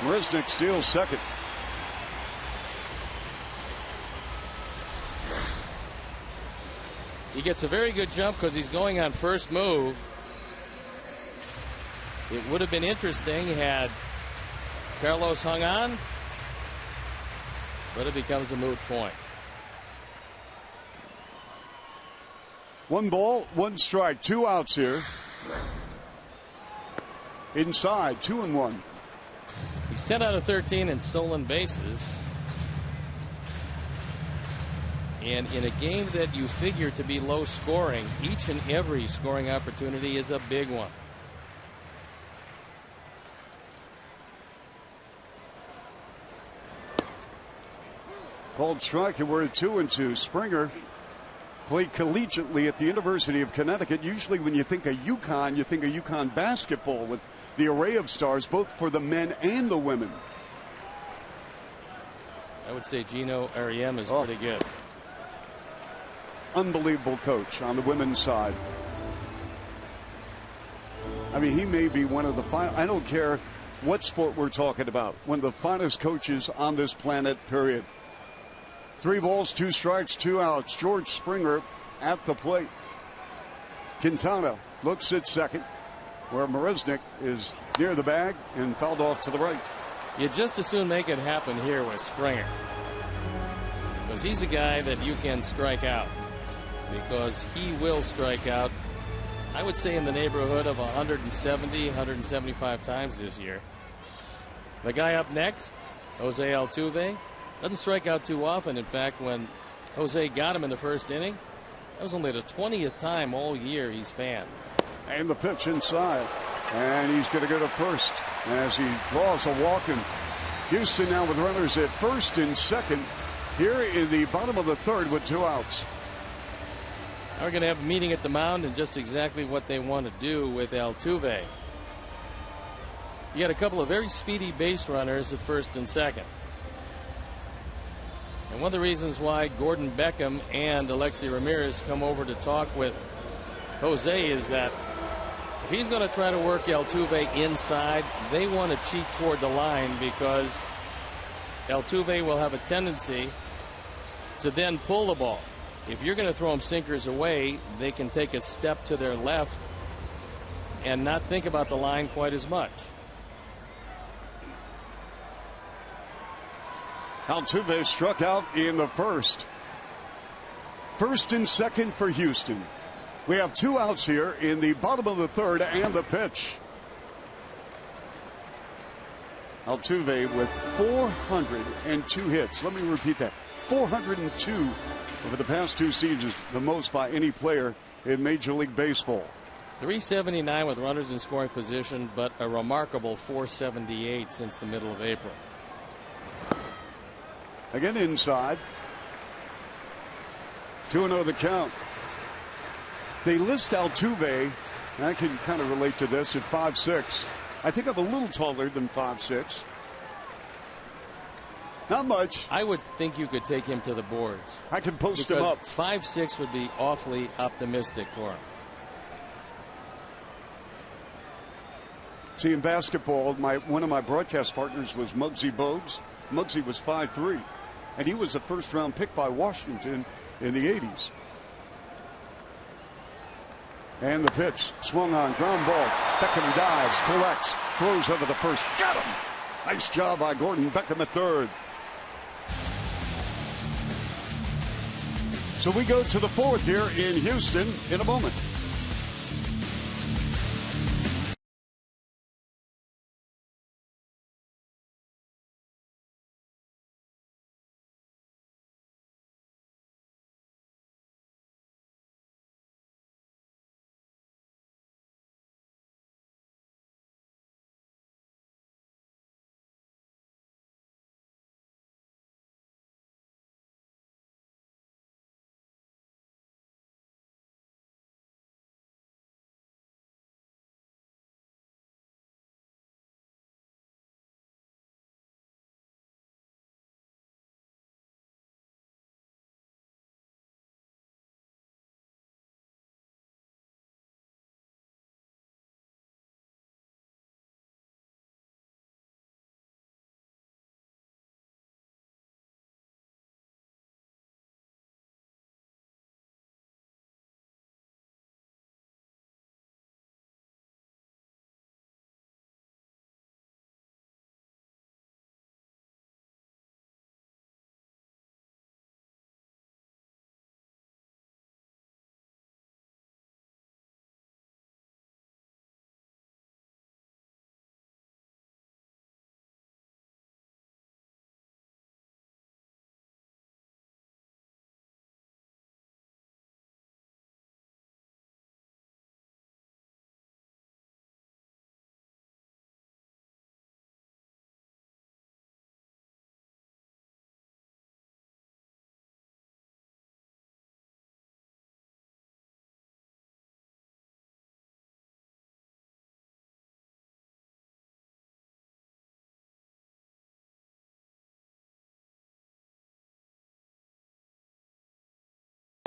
Marisnick steals second. He gets a very good jump because he's going on first move. It would have been interesting had Carlos hung on, but it becomes a moot point. 1 ball, 1 strike, 2 outs here. Inside, 2-1. He's 10 out of 13 in stolen bases. And in a game that you figure to be low scoring, each and every scoring opportunity is a big one. Called strike, and we're at 2-2. Springer played collegiately at the University of Connecticut. Usually when you think of UConn, you think of UConn basketball with the array of stars, both for the men and the women. I would say Gino Ariem is pretty good. Unbelievable coach on the women's side. I mean, he may be one of the finest. I don't care what sport we're talking about. One of the finest coaches on this planet, period. 3 balls, 2 strikes, 2 outs. George Springer at the plate. Quintana looks at second, where Marisnick is near the bag and fouled off to the right. You just as soon make it happen here with Springer, because he's a guy that you can strike out, because he will strike out, I would say, in the neighborhood of 170, 175 times this year. The guy up next, Jose Altuve, doesn't strike out too often. In fact, when Jose got him in the first inning, that was only the 20th time all year he's fanned. And the pitch inside. And he's going to go to first as he draws a walk. And Houston now with runners at first and second here in the bottom of the third with 2 outs. Now we're going to have a meeting at the mound and just exactly what they want to do with Altuve. You got a couple of very speedy base runners at first and second. And one of the reasons why Gordon Beckham and Alexi Ramirez come over to talk with Jose is that if he's going to try to work Altuve inside, they want to cheat toward the line, because Altuve will have a tendency to then pull the ball. If you're going to throw him sinkers away, they can take a step to their left and not think about the line quite as much. Altuve struck out in the first. First and second for Houston. We have 2 outs here in the bottom of the third, and the pitch. Altuve with 402 hits. Let me repeat that. 402 over the past 2 seasons, the most by any player in Major League Baseball. 379 with runners in scoring position, but a remarkable 478 since the middle of April. Again inside. 2-0 the count. They list Altuve, and I can kind of relate to this, at 5'6". I think I'm a little taller than 5'6". Not much. I would think you could take him to the boards. I can post him up. 5'6" would be awfully optimistic for him. See, in basketball, one of my broadcast partners was Muggsy Bogues. Muggsy was 5'3", and he was a first-round pick by Washington in the 80s. And the pitch, swung on, ground ball. Beckham dives, collects, throws over the first. Got him! Nice job by Gordon Beckham at third. So we go to the 4th here in Houston in a moment.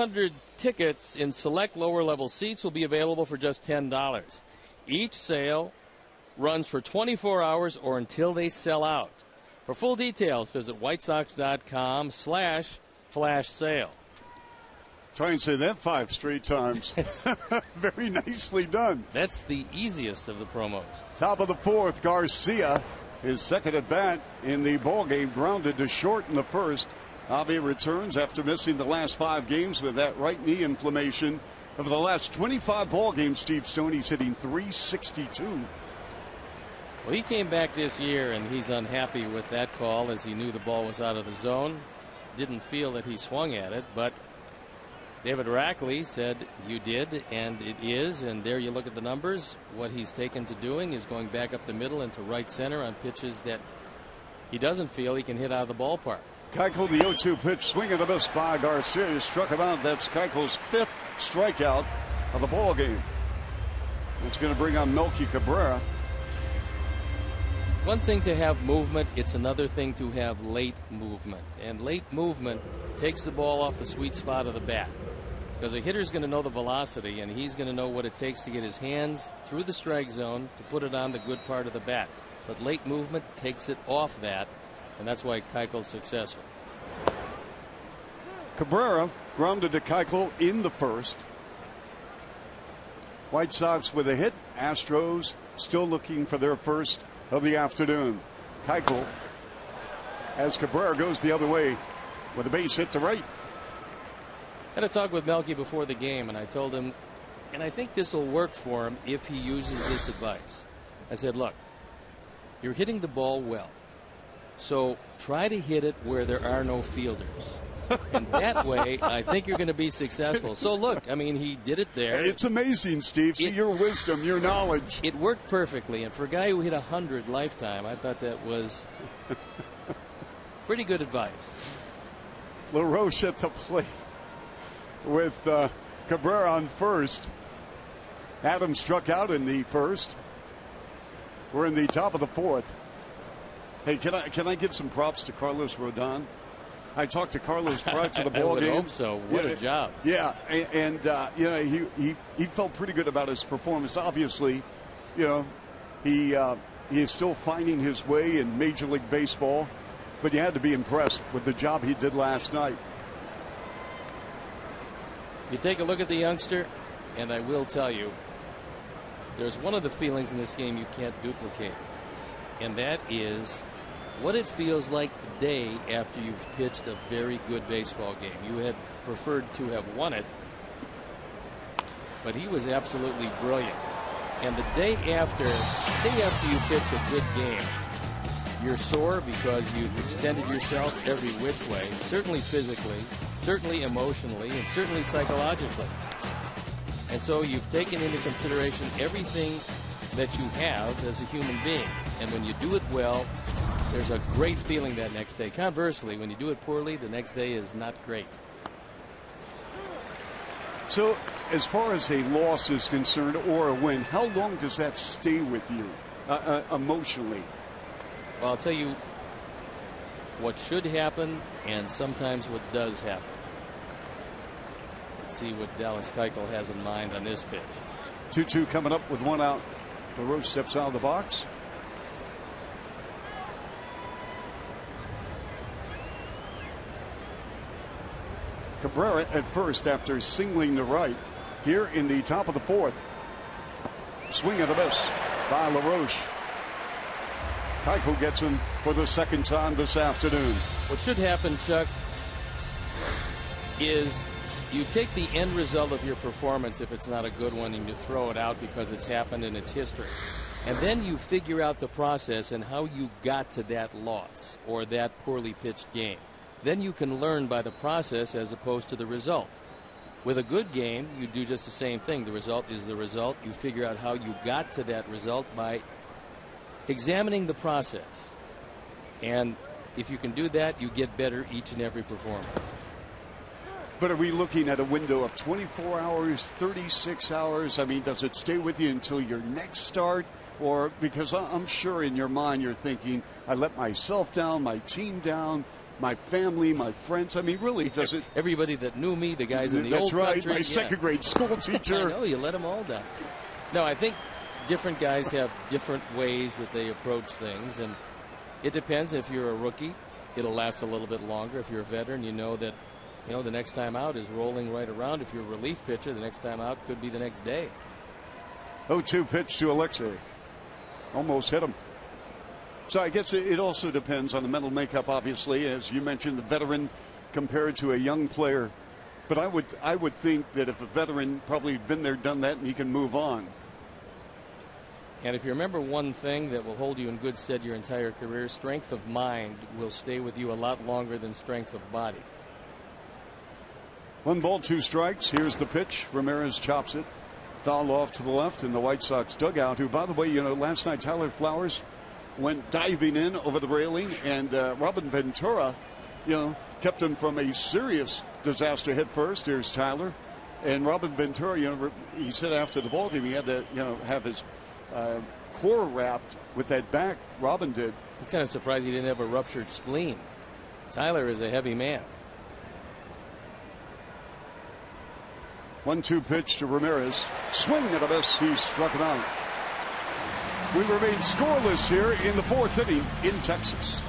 $100 tickets in select lower level seats will be available for just $10. Each sale runs for 24 hours or until they sell out. For full details, visit whitesox.com/flash sale. Try and say that 5 straight times. Very nicely done. That's the easiest of the promos. Top of the 4th, Garcia, his second at bat in the ballgame, grounded to short in the first. Javi returns after missing the last 5 games with that right knee inflammation. Over the last 25 ball games, Steve Stoney's hitting .362. Well, he came back this year, and he's unhappy with that call as he knew the ball was out of the zone. Didn't feel that he swung at it, but David Rackley said you did, and it is. And there you look at the numbers. What he's taken to doing is going back up the middle into right center on pitches that he doesn't feel he can hit out of the ballpark. Keuchel, the 0-2 pitch, swing and a miss by Garcia. Struck him out. That's Keuchel's 5th strikeout of the ball game. It's going to bring on Melky Cabrera. One thing to have movement, it's another thing to have late movement. And late movement takes the ball off the sweet spot of the bat. Because a hitter's going to know the velocity, and he's going to know what it takes to get his hands through the strike zone to put it on the good part of the bat. But late movement takes it off that. And that's why Keuchel's successful. Cabrera grounded to Keuchel in the first. White Sox with a hit. Astros still looking for their first of the afternoon. Keuchel, as Cabrera goes the other way with a base hit to right. I had a talk with Melky before the game, and I told him, and I think this will work for him if he uses this advice. I said, look, You're hitting the ball well. So try to hit it where there are no fielders. And that way, I think you're going to be successful. So look, I mean, he did it there. It's amazing, Steve. See your wisdom, your knowledge. It worked perfectly. And for a guy who hit 100 lifetime, I thought that was pretty good advice. LaRoche at the plate with Cabrera on first. Adams struck out in the first. We're in the top of the fourth. Hey, can I give some props to Carlos Rodon? I talked to Carlos prior to the ball I would game. hope so. What a job! Yeah, and you know, he felt pretty good about his performance. Obviously, you know, he is still finding his way in Major League Baseball, but you had to be impressed with the job he did last night. You take a look at the youngster, and I will tell you, there's one of the feelings in this game you can't duplicate, and that is what it feels like the day after you've pitched a very good baseball game. You had preferred to have won it, but he was absolutely brilliant. And the day after you pitch a good game, you're sore because you've extended yourself every which way, certainly physically, certainly emotionally, and certainly psychologically. And so you've taken into consideration everything that you have as a human being. And when you do it well, there's a great feeling that next day. Conversely, when you do it poorly, the next day is not great. So, as far as a loss is concerned or a win, how long does that stay with you emotionally? Well, I'll tell you what should happen and sometimes what does happen. Let's see what Dallas Keuchel has in mind on this pitch. 2-2 coming up with one out. LaRoche steps out of the box. Cabrera at first after singling to right. Here in the top of the fourth. Swing and a miss by LaRoche. Keuchel gets him for the second time this afternoon. What should happen, Chuck, is you take the end result of your performance, if it's not a good one, and you throw it out because it's happened in its history. And then you figure out the process and how you got to that loss or that poorly pitched game. Then you can learn by the process as opposed to the result. With a good game, you do just the same thing. The result is the result. You figure out how you got to that result by examining the process. And if you can do that, you get better each and every performance. But are we looking at a window of 24 hours, 36 hours? I mean, does it stay with you until your next start? Or because I'm sure in your mind you're thinking, I let myself down, my team down, my family, my friends. I mean, really, does it? Everybody that knew me, the guys in the That's old right, country. my second grade school teacher. I know, you let them all down. No, I think different guys have different ways that they approach things, and it depends. If you're a rookie, it'll last a little bit longer. If you're a veteran, you know that the next time out is rolling right around. If you're a relief pitcher, the next time out could be the next day. 0-2 pitch to Alexei. Almost hit him. So I guess it also depends on the mental makeup, obviously, as you mentioned, the veteran compared to a young player. But I would think that if a veteran probably been there, done that, and he can move on. And if you remember one thing that will hold you in good stead your entire career, strength of mind will stay with you a lot longer than strength of body. 1 ball, 2 strikes. Here's the pitch. Ramirez chops it. Foul off to the left in the White Sox dugout, who, by the way, last night Tyler Flowers went diving in over the railing, and Robin Ventura, kept him from a serious disaster head first. Here's Tyler. And Robin Ventura, he said after the ball game he had to, have his core wrapped with that back. Robin did. I'm kind of surprised he didn't have a ruptured spleen. Tyler is a heavy man. 1-2 pitch to Ramirez. Swing and a miss. He struck him out. We remain scoreless here in the fourth inning in Texas.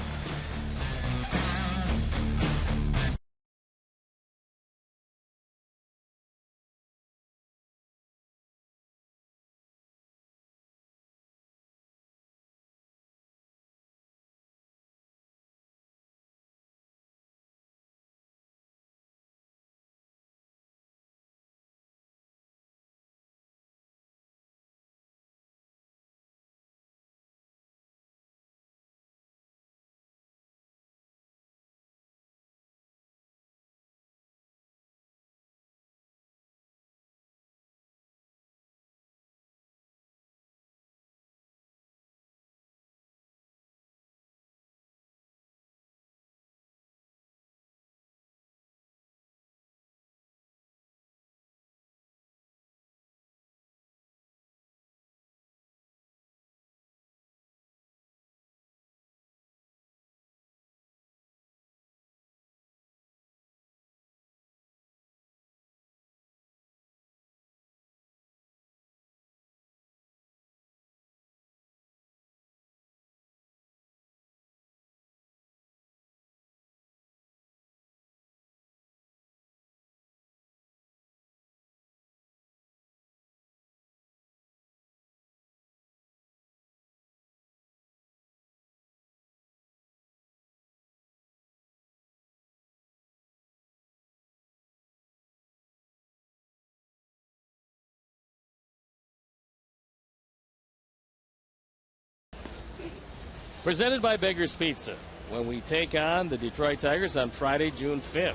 Presented by Beggar's Pizza, when we take on the Detroit Tigers on Friday, June 5th.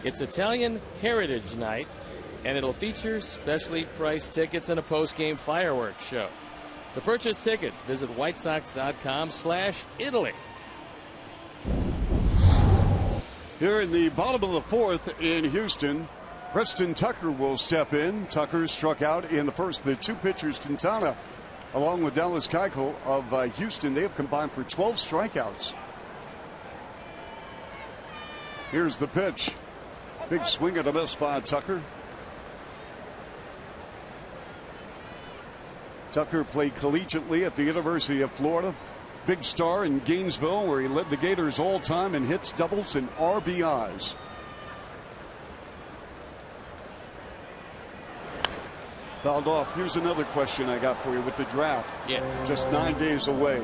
It's Italian Heritage Night, and it'll feature specially priced tickets and a post-game fireworks show. To purchase tickets, visit whitesox.com/Italy. Here in the bottom of the fourth in Houston, Preston Tucker will step in. Tucker struck out in the first. The two pitchers, Quintana, along with Dallas Keuchel of Houston, they have combined for 12 strikeouts. Here's the pitch. Big swing at a miss by Tucker. Tucker played collegiately at the University of Florida. Big star in Gainesville, where he led the Gators all time in hits, doubles, and RBIs. Fouled off. Here's another question I got for you with the draft. Yes. Just 9 days away.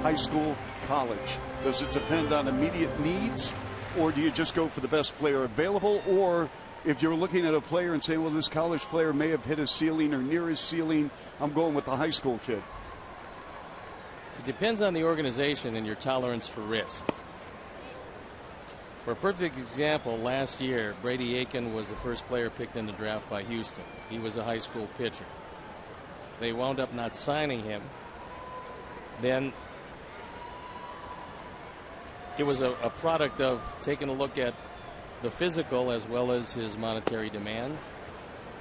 High school, college. Does it depend on immediate needs, or do you just go for the best player available? Or if you're looking at a player and saying, well, this college player may have hit his ceiling or near his ceiling, I'm going with the high school kid. It depends on the organization and your tolerance for risk. For a perfect example, last year, Brady Aiken was the first player picked in the draft by Houston. He was a high school pitcher. They wound up not signing him. Then it was a product of taking a look at the physical as well as his monetary demands.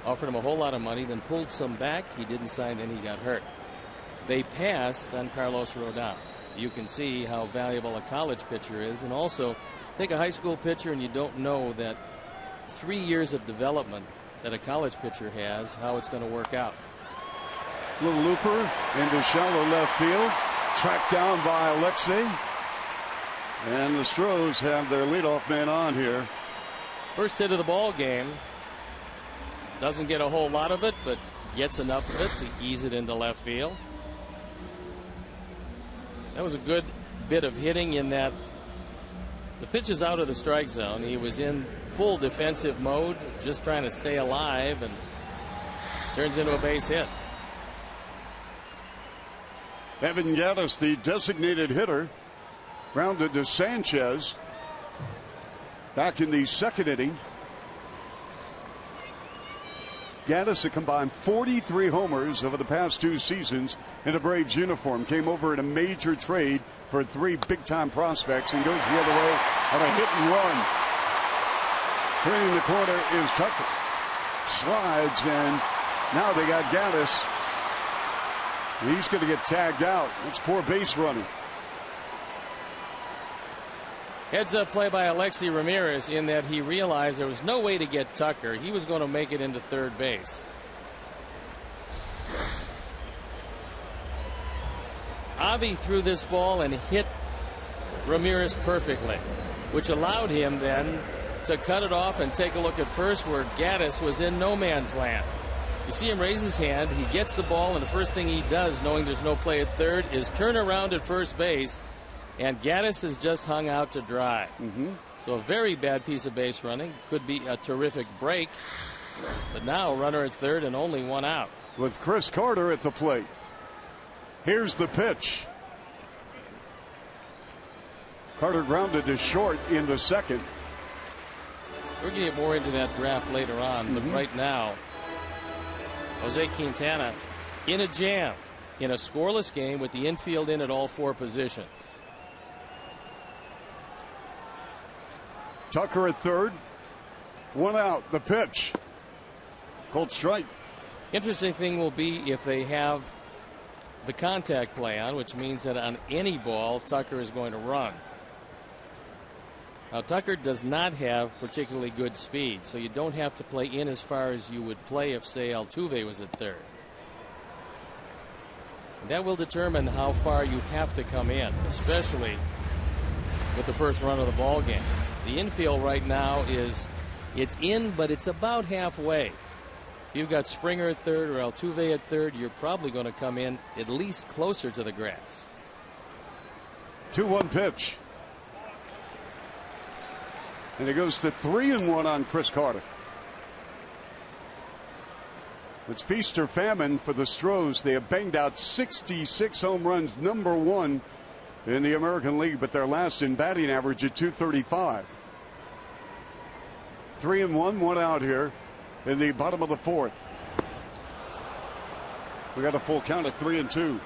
Offered him a whole lot of money, then pulled some back. He didn't sign, then he got hurt. They passed on Carlos Rodon. You can see how valuable a college pitcher is, and also take a high school pitcher and you don't know that 3 years of development that a college pitcher has, how it's going to work out. Little looper into shallow left field, tracked down by Alexei, and the Astros have their leadoff man on here. First hit of the ball game. Doesn't get a whole lot of it, but gets enough of it to ease it into left field. That was a good bit of hitting in that the pitch is out of the strike zone. He was in full defensive mode, just trying to stay alive, and turns into a base hit. Evan Gattis, the designated hitter, rounded to Sanchez back in the second inning. Gattis had combined 43 homers over the past 2 seasons in a Braves uniform. Came over in a major trade for 3 big-time prospects and goes the other way on a hit and run. Turning the corner is Tucker. Slides, and now they got Gattis. He's going to get tagged out. It's poor base running. Heads-up play by Alexei Ramirez in that he realized there was no way to get Tucker. He was going to make it into third base. Avi threw this ball and hit Ramirez perfectly, which allowed him then to cut it off and take a look at first, where Gattis was in no man's land. You see him raise his hand. He gets the ball, and the first thing he does, knowing there's no play at third, is turn around at first base. And Gattis has just hung out to dry. So a very bad piece of base running. Could be a terrific break. But now a runner at third and only 1 out. With Chris Carter at the plate. Here's the pitch. Carter grounded to short in the second. We're going to get more into that draft later on. But right now, Jose Quintana in a jam in a scoreless game with the infield in at all 4 positions. Tucker at third. 1 out. The pitch. Called strike. Interesting thing will be if they have the contact play on, which means that on any ball, Tucker is going to run. Now, Tucker does not have particularly good speed, so you don't have to play in as far as you would play if, say, Altuve was at third. And that will determine how far you have to come in, especially with the first run of the ball game. The infield right now it's in, but it's about halfway. If you've got Springer at third or Altuve at third, you're probably going to come in at least closer to the grass. 2-1 pitch. And it goes to 3-1 on Chris Carter. It's feast or famine for the Astros. They have banged out 66 home runs, #1 in the American League, but they're last in batting average at .235. 3-1, one out here in the bottom of the fourth. We got a full count at 3-2.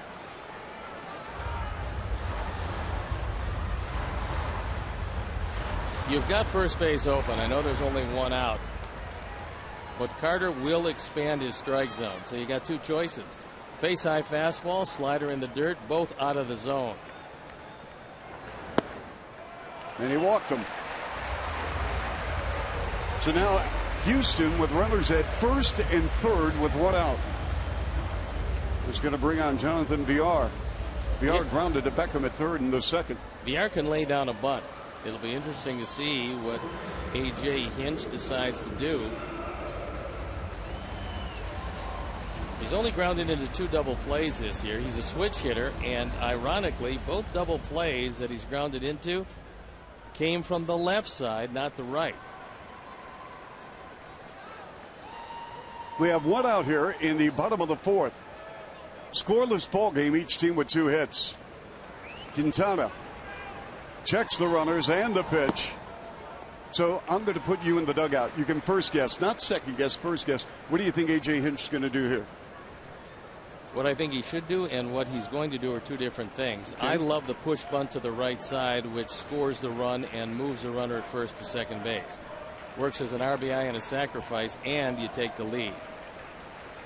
You've got first base open. I know there's only one out, but Carter will expand his strike zone. So you got two choices: face high fastball, slider in the dirt, both out of the zone. And he walked him. So now Houston with runners at first and third with one out is going to bring on Jonathan Villar. Villar grounded to Beckham at third in the second. Villar can lay down a bunt. It'll be interesting to see what A.J. Hinch decides to do. He's only grounded into 2 double plays this year. He's a switch hitter, and ironically, both double plays that he's grounded into came from the left side, not the right. We have one out here in the bottom of the fourth. Scoreless ball game, each team with 2 hits. Quintana checks the runners and the pitch. So I'm going to put you in the dugout. You can first guess, not second guess, first guess. What do you think A.J. Hinch is going to do here? What I think he should do and what he's going to do are two different things. Okay. I love the push bunt to the right side, which scores the run and moves the runner at first to second base. Works as an RBI and a sacrifice, and you take the lead,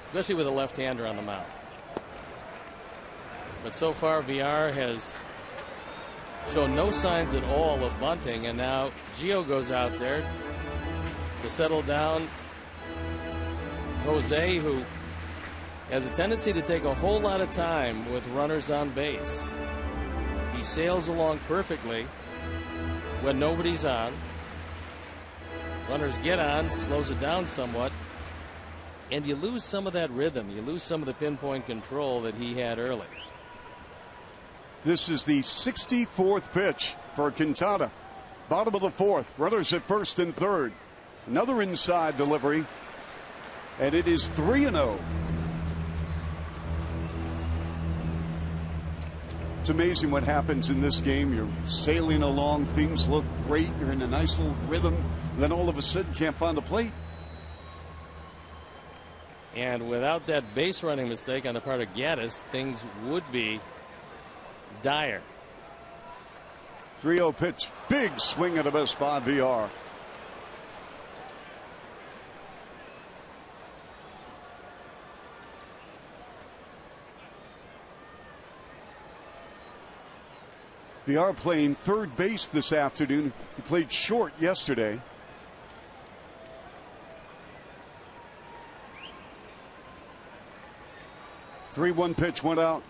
especially with a left-hander on the mound. But so far, Villar has shown no signs at all of bunting, and now Gio goes out there to settle down Jose, who has a tendency to take a whole lot of time with runners on base. He sails along perfectly when nobody's on. Runners get on, slows it down somewhat, and you lose some of that rhythm. You lose some of the pinpoint control that he had early. This is the 64th pitch for Quintana. Bottom of the fourth. Runners at first and third. Another inside delivery. And it is 3-0. It's amazing what happens in this game. You're sailing along. Things look great. You're in a nice little rhythm. And then all of a sudden can't find the plate. And without that base running mistake on the part of Gaddis, things would be dire. 3-0 pitch. Big swing at the best by Villar. Villar playing third base this afternoon. He played short yesterday. Three-one pitch went out.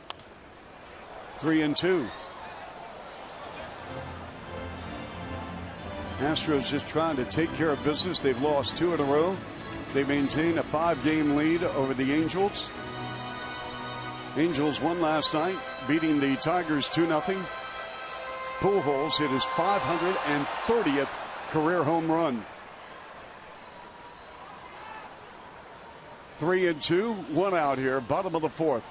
3-2. Astros just trying to take care of business. They've lost 2 in a row. They maintain a 5-game lead over the Angels. Angels won last night, beating the Tigers 2-0. Pujols hit his 530th career home run. 3-2, one out here, bottom of the fourth.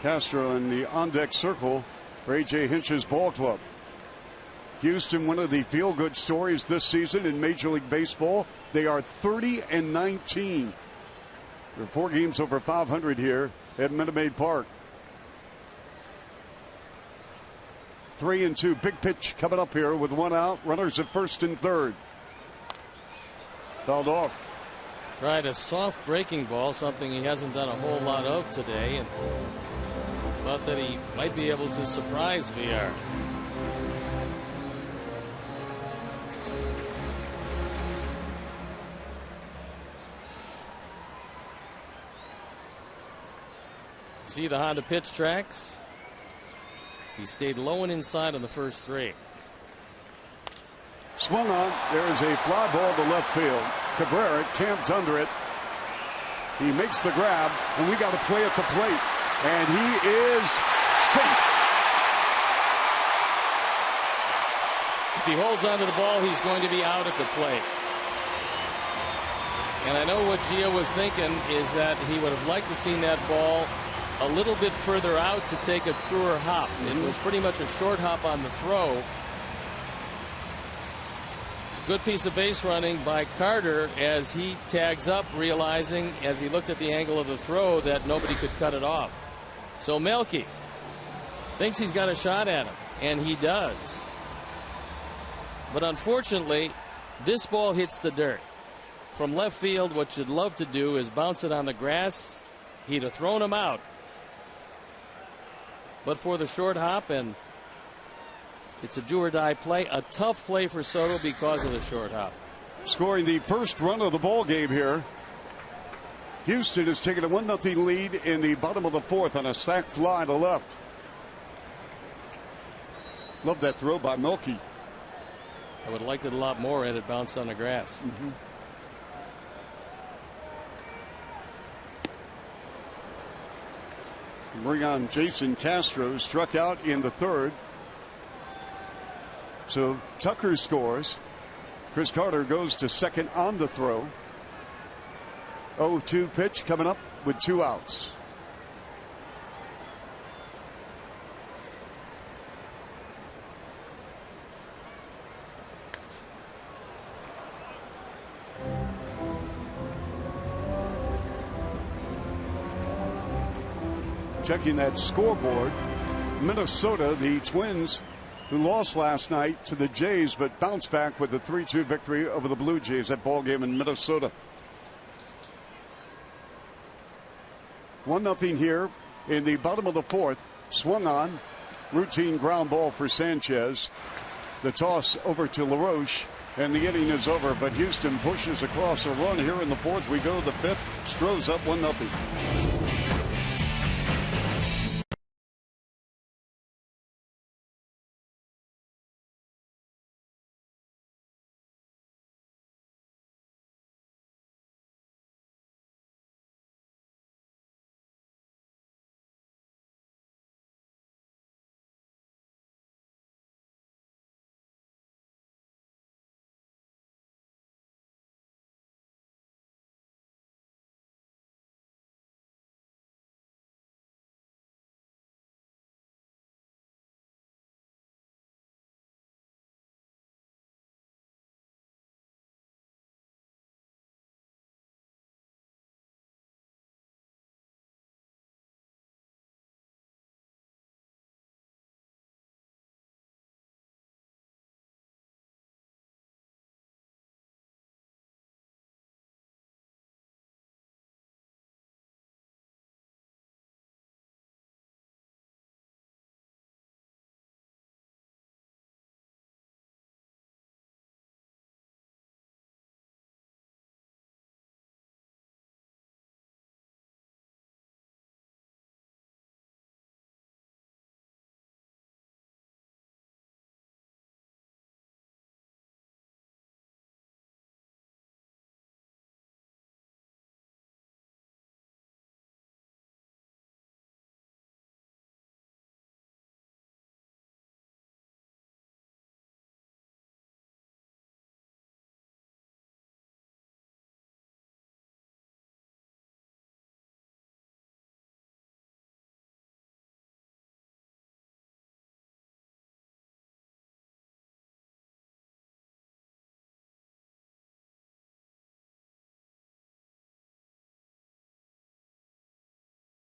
Castro in the on-deck circle for A.J. Hinch's ball club. Houston, one of the feel-good stories this season in Major League Baseball. They are 30-19. There are 4 games over 500 here at Minute Maid Park. 3-2. Big pitch coming up here with one out. Runners at first and third. Fouled off. Tried a soft breaking ball, something he hasn't done a whole lot of today, and thought that he might be able to surprise Villar. See the Honda pitch tracks. He stayed low and inside on the first 3. Swung on. There is a fly ball to left field. Cabrera camped under it. He makes the grab, and we got to play at the plate. And he is safe. If he holds onto the ball, he's going to be out at the plate. And I know what Gio was thinking is that he would have liked to seen that ball a little bit further out to take a truer hop. It was pretty much a short hop on the throw. Good piece of base running by Carter as he tags up, realizing as he looked at the angle of the throw that nobody could cut it off. So Melky thinks he's got a shot at him, and he does. But unfortunately, this ball hits the dirt. From left field, what you'd love to do is bounce it on the grass. He'd have thrown him out. But for the short hop, and it's a do or die play, a tough play for Soto because of the short hop. Scoring the first run of the ball game here. Houston has taken a 1-0 lead in the bottom of the fourth on a sac fly to left. Love that throw by Melky. I would have liked it a lot more had it bounced on the grass. Bring on Jason Castro, struck out in the third. So Tucker scores. Chris Carter goes to second on the throw. 0-2 pitch coming up with 2 outs. Checking that scoreboard, Minnesota, the Twins, who lost last night to the Jays but bounced back with a 3-2 victory over the Blue Jays. That ball game in Minnesota. 1-0 here in the bottom of the fourth. Swung on, routine ground ball for Sanchez. The toss over to LaRoche, and the inning is over. But Houston pushes across a run here in the fourth. We go to the fifth. Stros up 1-0.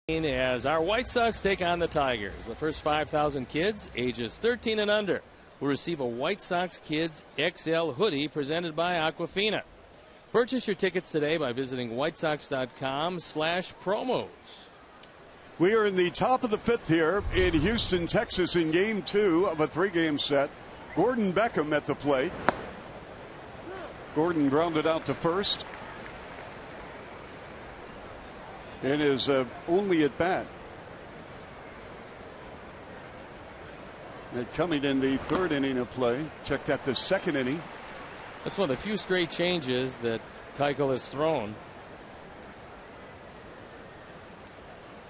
As our White Sox take on the Tigers, the first 5,000 kids ages 13 and under will receive a White Sox Kids XL hoodie presented by Aquafina. Purchase your tickets today by visiting whitesox.com/promos. We are in the top of the fifth here in Houston, Texas, in game 2 of a 3-game set. Gordon Beckham at the plate. Gordon grounded out to first. It is only at bat. And coming in the third inning of play. Check that, the second inning. That's one of the few straight changes that Keuchel has thrown.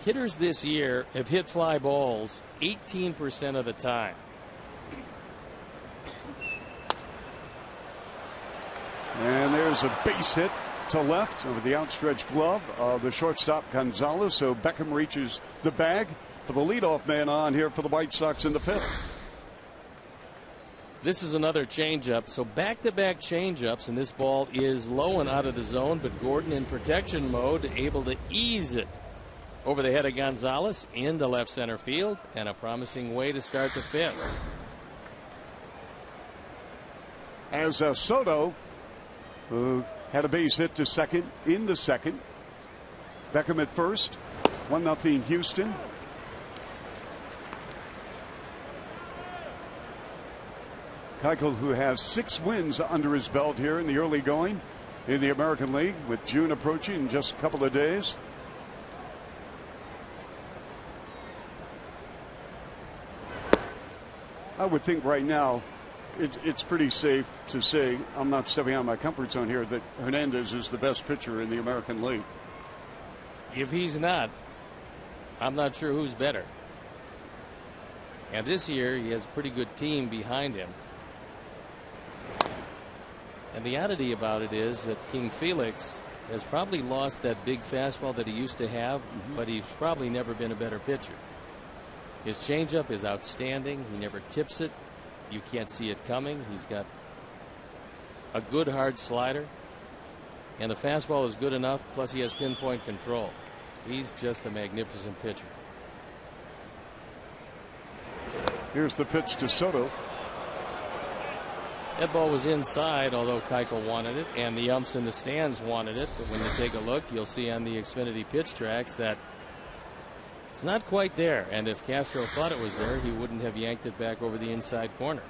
Hitters this year have hit fly balls 18% of the time. And there's a base hit to left over the outstretched glove of the shortstop Gonzalez. So Beckham reaches the bag for the leadoff man on here for the White Sox in the 5th. This is another changeup. So back-to-back changeups, and this ball is low and out of the zone, but Gordon in protection mode, able to ease it over the head of Gonzalez into left center field, and a promising way to start the 5th. As Soto, who had a base hit to second, in the second. Beckham at first. 1-0 Houston. Keuchel, who has 6 wins under his belt here in the early going in the American League, with June approaching in just a couple of days. I would think right now it's pretty safe to say, I'm not stepping out of my comfort zone here, that Hernandez is the best pitcher in the American League. If he's not, I'm not sure who's better. And this year he has a pretty good team behind him. And the oddity about it is that King Felix has probably lost that big fastball that he used to have, but he's probably never been a better pitcher. His changeup is outstanding. He never tips it. You can't see it coming. He's got a good hard slider, and the fastball is good enough, plus he has pinpoint control. He's just a magnificent pitcher. Here's the pitch to Soto. That ball was inside, although Keuchel wanted it, and the umps in the stands wanted it. But when you take a look, you'll see on the Xfinity pitch tracks that it's not quite there. And if Castro thought it was there, he wouldn't have yanked it back over the inside corner.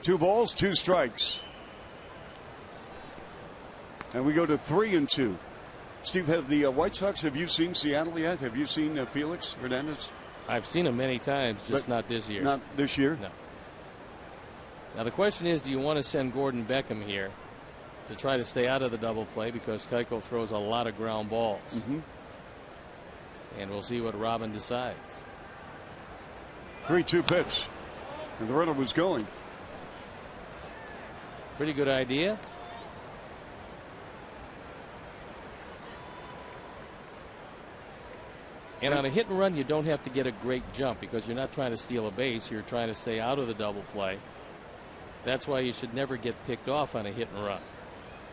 2 balls, 2 strikes. And we go to 3-2. Steve, have the White Sox, have you seen Seattle yet? Have you seen Felix Hernandez? I've seen him many times, just not this year. Not this year? No. Now the question is, do you want to send Gordon Beckham here to try to stay out of the double play, because Keuchel throws a lot of ground balls? And we'll see what Robin decides. 3-2 pitch. And the runner was going. Pretty good idea. And on a hit and run, you don't have to get a great jump, because you're not trying to steal a base. You're trying to stay out of the double play. That's why you should never get picked off on a hit and run.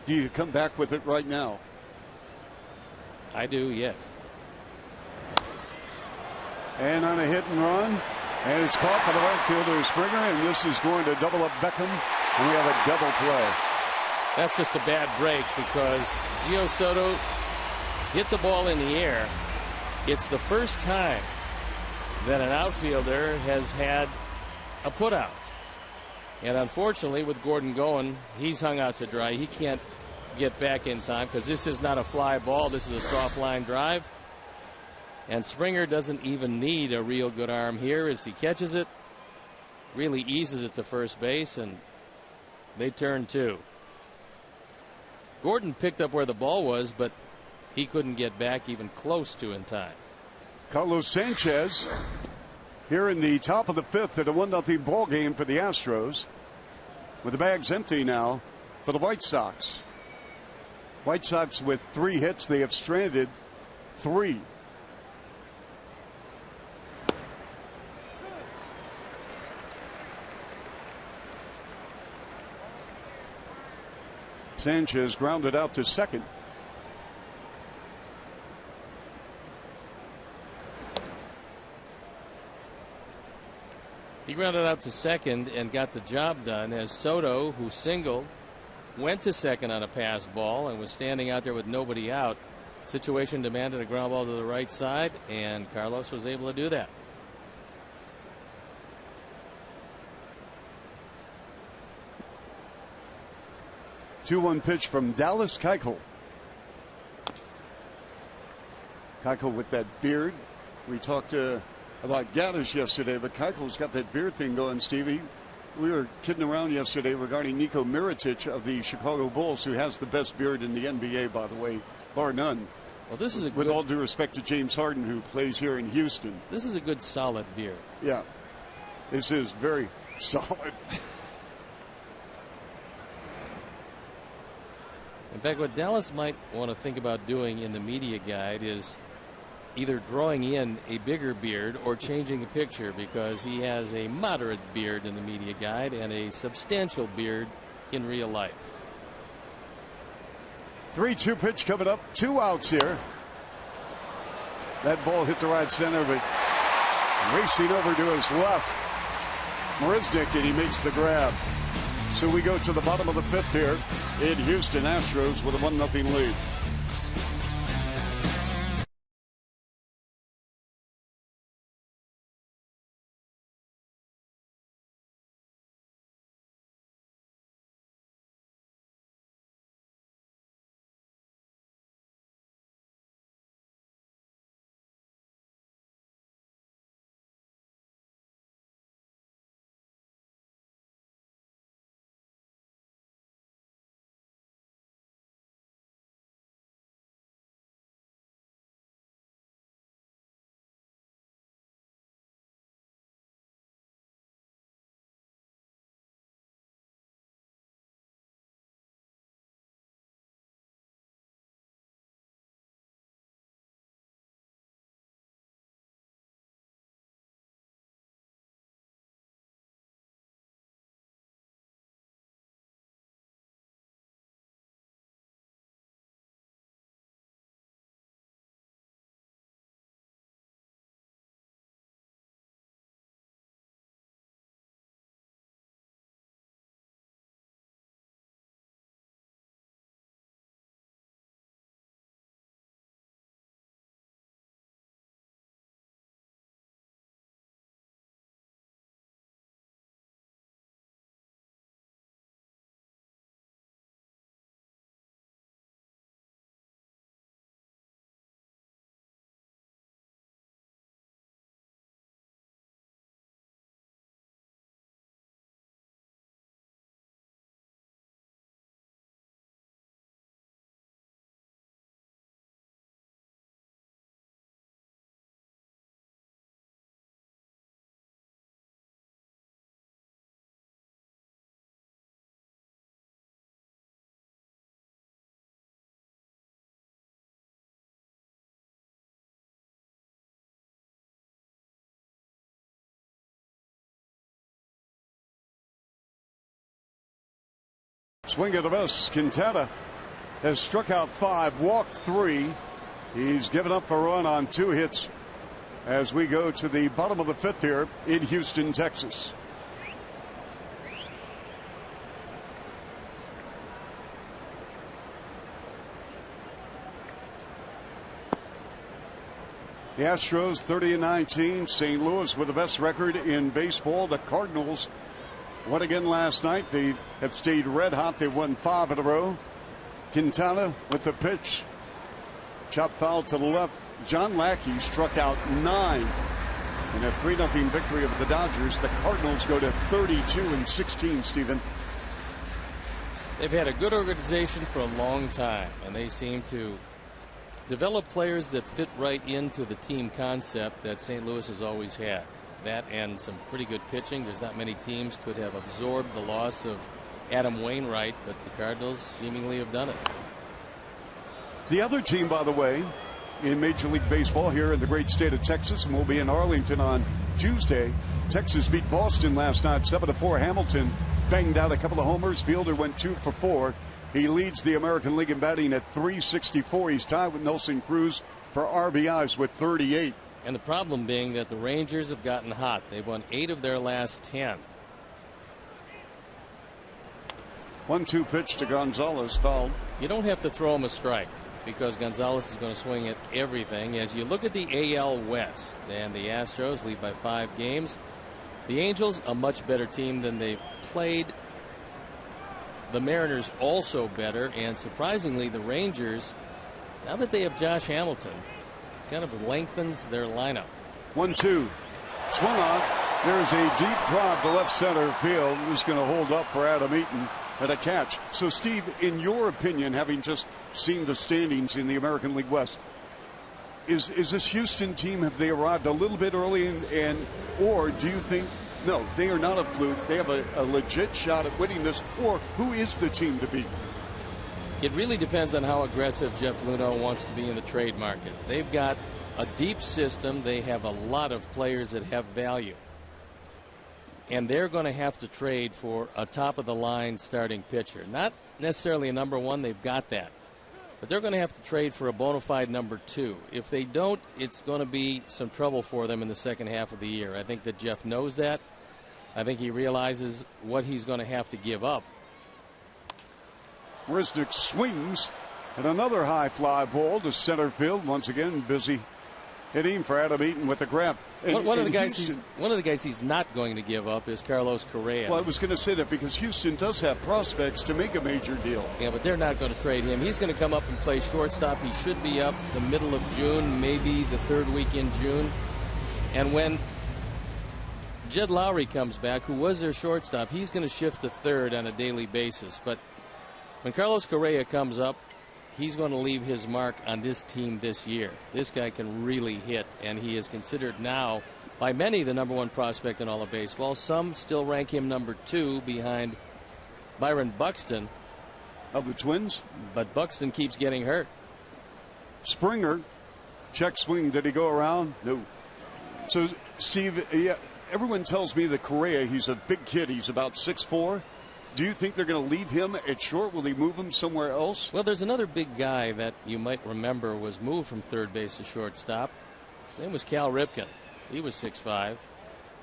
Do you come back with it right now? I do, yes. And on a hit and run, and it's caught by the right fielder Springer, and this is going to double up Beckham, and we have a double play. That's just a bad break, because Gio Soto hit the ball in the air. It's the first time that an outfielder has had a putout. And unfortunately, with Gordon going, he's hung out to dry. He can't get back in time, because this is not a fly ball. This is a soft line drive. And Springer doesn't even need a real good arm here as he catches it. Really eases it to first base, and they turn 2. Gordon picked up where the ball was, but he couldn't get back even close to in time. Carlos Sanchez here in the top of the 5th at a 1-0 ball game for the Astros, with the bags empty now for the White Sox. White Sox with 3 hits. They have stranded 3. Sanchez grounded out to second. He grounded out to second and got the job done, as Soto, who singled, went to second on a pass ball and was standing out there with nobody out. Situation demanded a ground ball to the right side, and Carlos was able to do that. Two-one pitch from Dallas Keuchel. Keuchel with that beard. We talked about Gaddis yesterday, but Keuchel's got that beard thing going, Stevie. We were kidding around yesterday regarding Nico Mirotic of the Chicago Bulls, who has the best beard in the NBA, by the way, bar none. Well, this is with all due respect to James Harden, who plays here in Houston. This is a good, solid beard. Yeah, this is very solid. fact, what Dallas might want to think about doing in the media guide is either drawing in a bigger beard or changing the picture, because he has a moderate beard in the media guide and a substantial beard in real life. 3-2 pitch coming up. 2 outs here. That ball hit the right center, but racing over to his left, Marisnik, and he makes the grab. So we go to the bottom of the 5th here in Houston. Astros with a 1-0 lead. Swing of the miss. Quintana has struck out 5, walked 3. He's given up a run on 2 hits as we go to the bottom of the 5th here in Houston, Texas. The Astros 30-19. St. Louis with the best record in baseball. The Cardinals won again last night. They have stayed red hot. They've won 5 in a row. Quintana with the pitch. Chop foul to the left. John Lackey struck out 9 in a 3-0 victory over the Dodgers. The Cardinals go to 32-16, Stephen. They've had a good organization for a long time, and they seem to develop players that fit right into the team concept that St. Louis has always had. That and some pretty good pitching. There's not many teams could have absorbed the loss of Adam Wainwright, but the Cardinals seemingly have done it. The other team, by the way, in Major League Baseball here in the great state of Texas, and will be in Arlington on Tuesday. Texas beat Boston last night 7-4. Hamilton banged out a couple of homers. Fielder went 2 for 4. He leads the American League in batting at .364. He's tied with Nelson Cruz for RBIs with 38. And the problem being that the Rangers have gotten hot. They've won 8 of their last 10. 1-2 pitch to Gonzalez, fouled. You don't have to throw him a strike, because Gonzalez is going to swing at everything. As you look at the AL West, and the Astros lead by 5 games. The Angels, a much better team than they've played. The Mariners also better, and surprisingly the Rangers, now that they have Josh Hamilton, kind of lengthens their lineup. 1-2. Swung on. There's a deep drive to left center field. Who's going to hold up for Adam Eaton at a catch. So Steve, in your opinion, having just seen the standings in the American League West, is this Houston team, have they arrived a little bit early, or do you think no, they are not a fluke, they have a legit shot at winning this, or who is the team to beat? It really depends on how aggressive Jeff Luhnow wants to be in the trade market. They've got a deep system. They have a lot of players that have value. And they're going to have to trade for a top-of-the-line starting pitcher. Not necessarily a number one. They've got that. But they're going to have to trade for a bona fide number two. If they don't, it's going to be some trouble for them in the second half of the year. I think that Jeff knows that. I think he realizes what he's going to have to give up. Risnick swings, and another high fly ball to center field. Once again, busy hitting for Adam Eaton with the grab. One of the guys he's not going to give up is Carlos Correa. Well, I was going to say that because Houston does have prospects to make a major deal. Yeah, but they're not going to trade him. He's going to come up and play shortstop. He should be up the middle of June, maybe the third week in June. And when Jed Lowry comes back, who was their shortstop, he's going to shift to third on a daily basis. But when Carlos Correa comes up, he's going to leave his mark on this team this year. This guy can really hit, and he is considered now by many the number one prospect in all of baseball. Some still rank him number two behind Byron Buxton. Of the Twins? But Buxton keeps getting hurt. Springer, check swing. Did he go around? No. So, Steve, yeah, everyone tells me that Correa, he's a big kid. He's about 6'4". Do you think they're going to leave him at short? Will they move him somewhere else? Well, there's another big guy that you might remember was moved from third base to shortstop. His name was Cal Ripken. He was 6'5".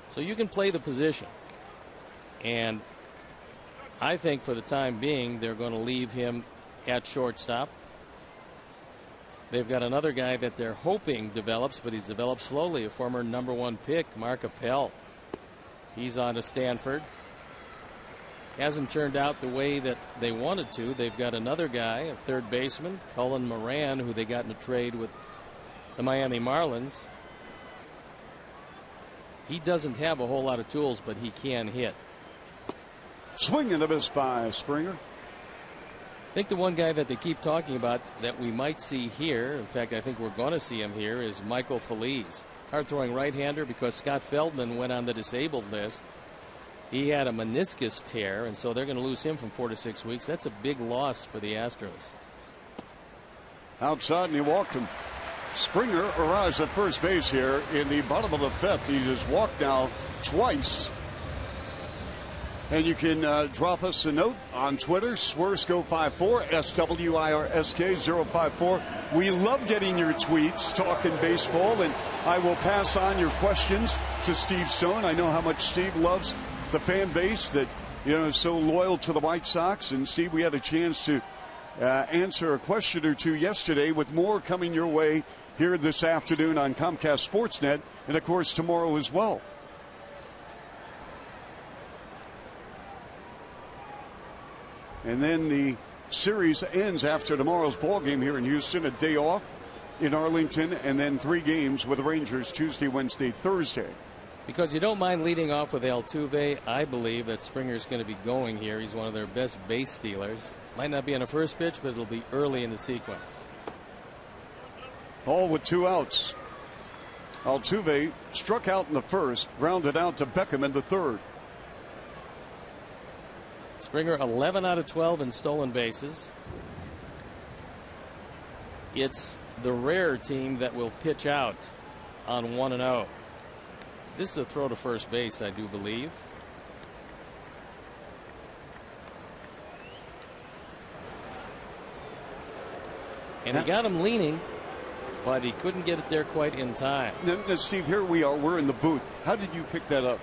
So you can play the position. And I think for the time being, they're going to leave him at shortstop. They've got another guy that they're hoping develops, but he's developed slowly, a former number one pick, Mark Appel. He's on to Stanford. Hasn't turned out the way that they wanted to. They've got another guy, a third baseman, Cullen Moran, who they got in a trade with the Miami Marlins. He doesn't have a whole lot of tools, but he can hit. Swing and a miss by Springer. I think the one guy that they keep talking about that we might see here, in fact, I think we're going to see him here, is Michael Feliz. Hard-throwing right-hander because Scott Feldman went on the disabled list. He had a meniscus tear, and so they're going to lose him from 4 to 6 weeks. That's a big loss for the Astros. Outside, and he walked him. Springer arrives at first base here in the bottom of the fifth. He has walked now twice. And you can drop us a note on Twitter, Swersko54, SWIRSK054. We love getting your tweets, talking baseball, and I will pass on your questions to Steve Stone. I know how much Steve loves the fan base that, you know, is so loyal to the White Sox. And Steve, we had a chance to answer a question or two yesterday, with more coming your way here this afternoon on Comcast Sportsnet, and of course tomorrow as well. And then the series ends after tomorrow's ball game here in Houston, a day off in Arlington, and then 3 games with the Rangers Tuesday, Wednesday, Thursday. Because you don't mind leading off with Altuve, I believe that Springer's going to be going here. He's one of their best base stealers. Might not be on a first pitch, but it'll be early in the sequence. All with 2 outs. Altuve struck out in the first, grounded out to Beckham in the third. Springer 11 out of 12 in stolen bases. It's the rare team that will pitch out on 1-0. This is a throw to first base, I do believe. And he got him leaning, but he couldn't get it there quite in time. Now, Steve, here we are. We're in the booth. How did you pick that up?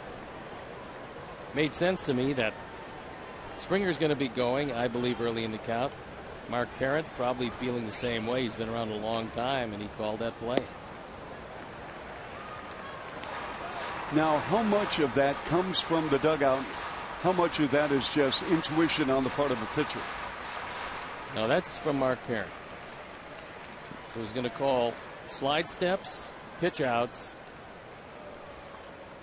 Made sense to me that Springer's going to be going, I believe, early in the count. Mark Parent probably feeling the same way. He's been around a long time, and he called that play. Now, how much of that comes from the dugout? How much of that is just intuition on the part of the pitcher? No, that's from Mark Parent, who's going to call slide steps, pitch outs,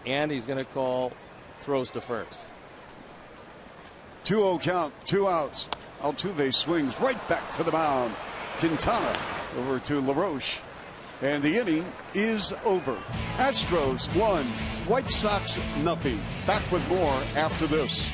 and he's going to call throws to first. 2-0 count, 2 outs. Altuve swings right back to the mound. Quintana over to LaRoche. And the inning is over. Astros 1, White Sox nothing. Back with more after this.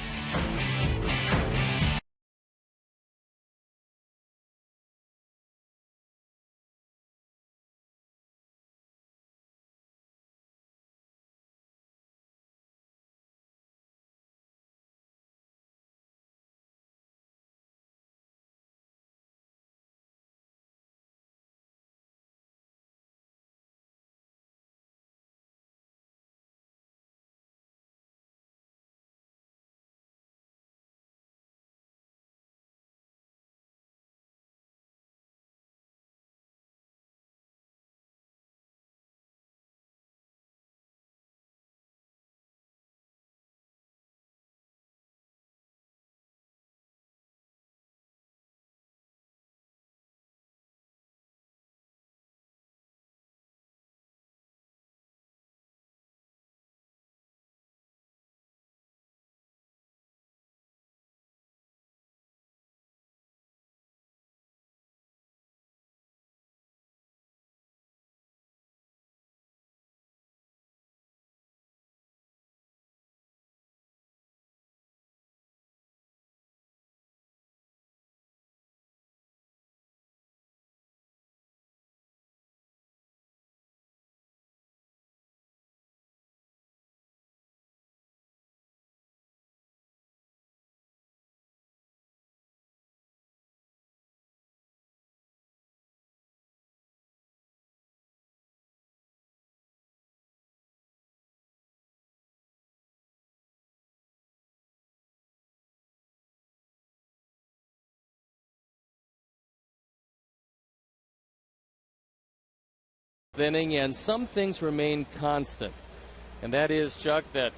inning, and some things remain constant. And that is, Chuck, that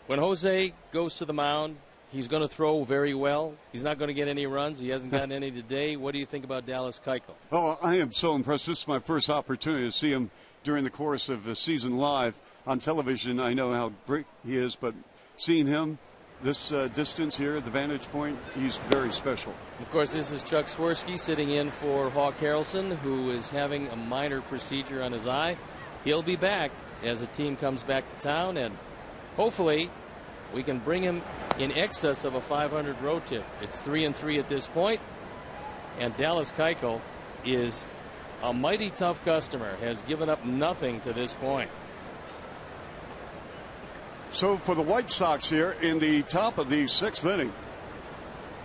when Jose goes to the mound, he's going to throw very well. He's not going to get any runs. He hasn't gotten any today. What do you think about Dallas Keuchel? Oh, I am so impressed. This is my first opportunity to see him during the course of the season live on television. I know how great he is, but seeing him this distance here at the vantage point, he's very special. Of course, this is Chuck Swirsky sitting in for Hawk Harrelson, who is having a minor procedure on his eye. He'll be back as the team comes back to town, and hopefully we can bring him in excess of a 500 road tip. It's 3-3 at this point, and Dallas Keuchel is a mighty tough customer, has given up nothing to this point. So for the White Sox here in the top of the 6th inning,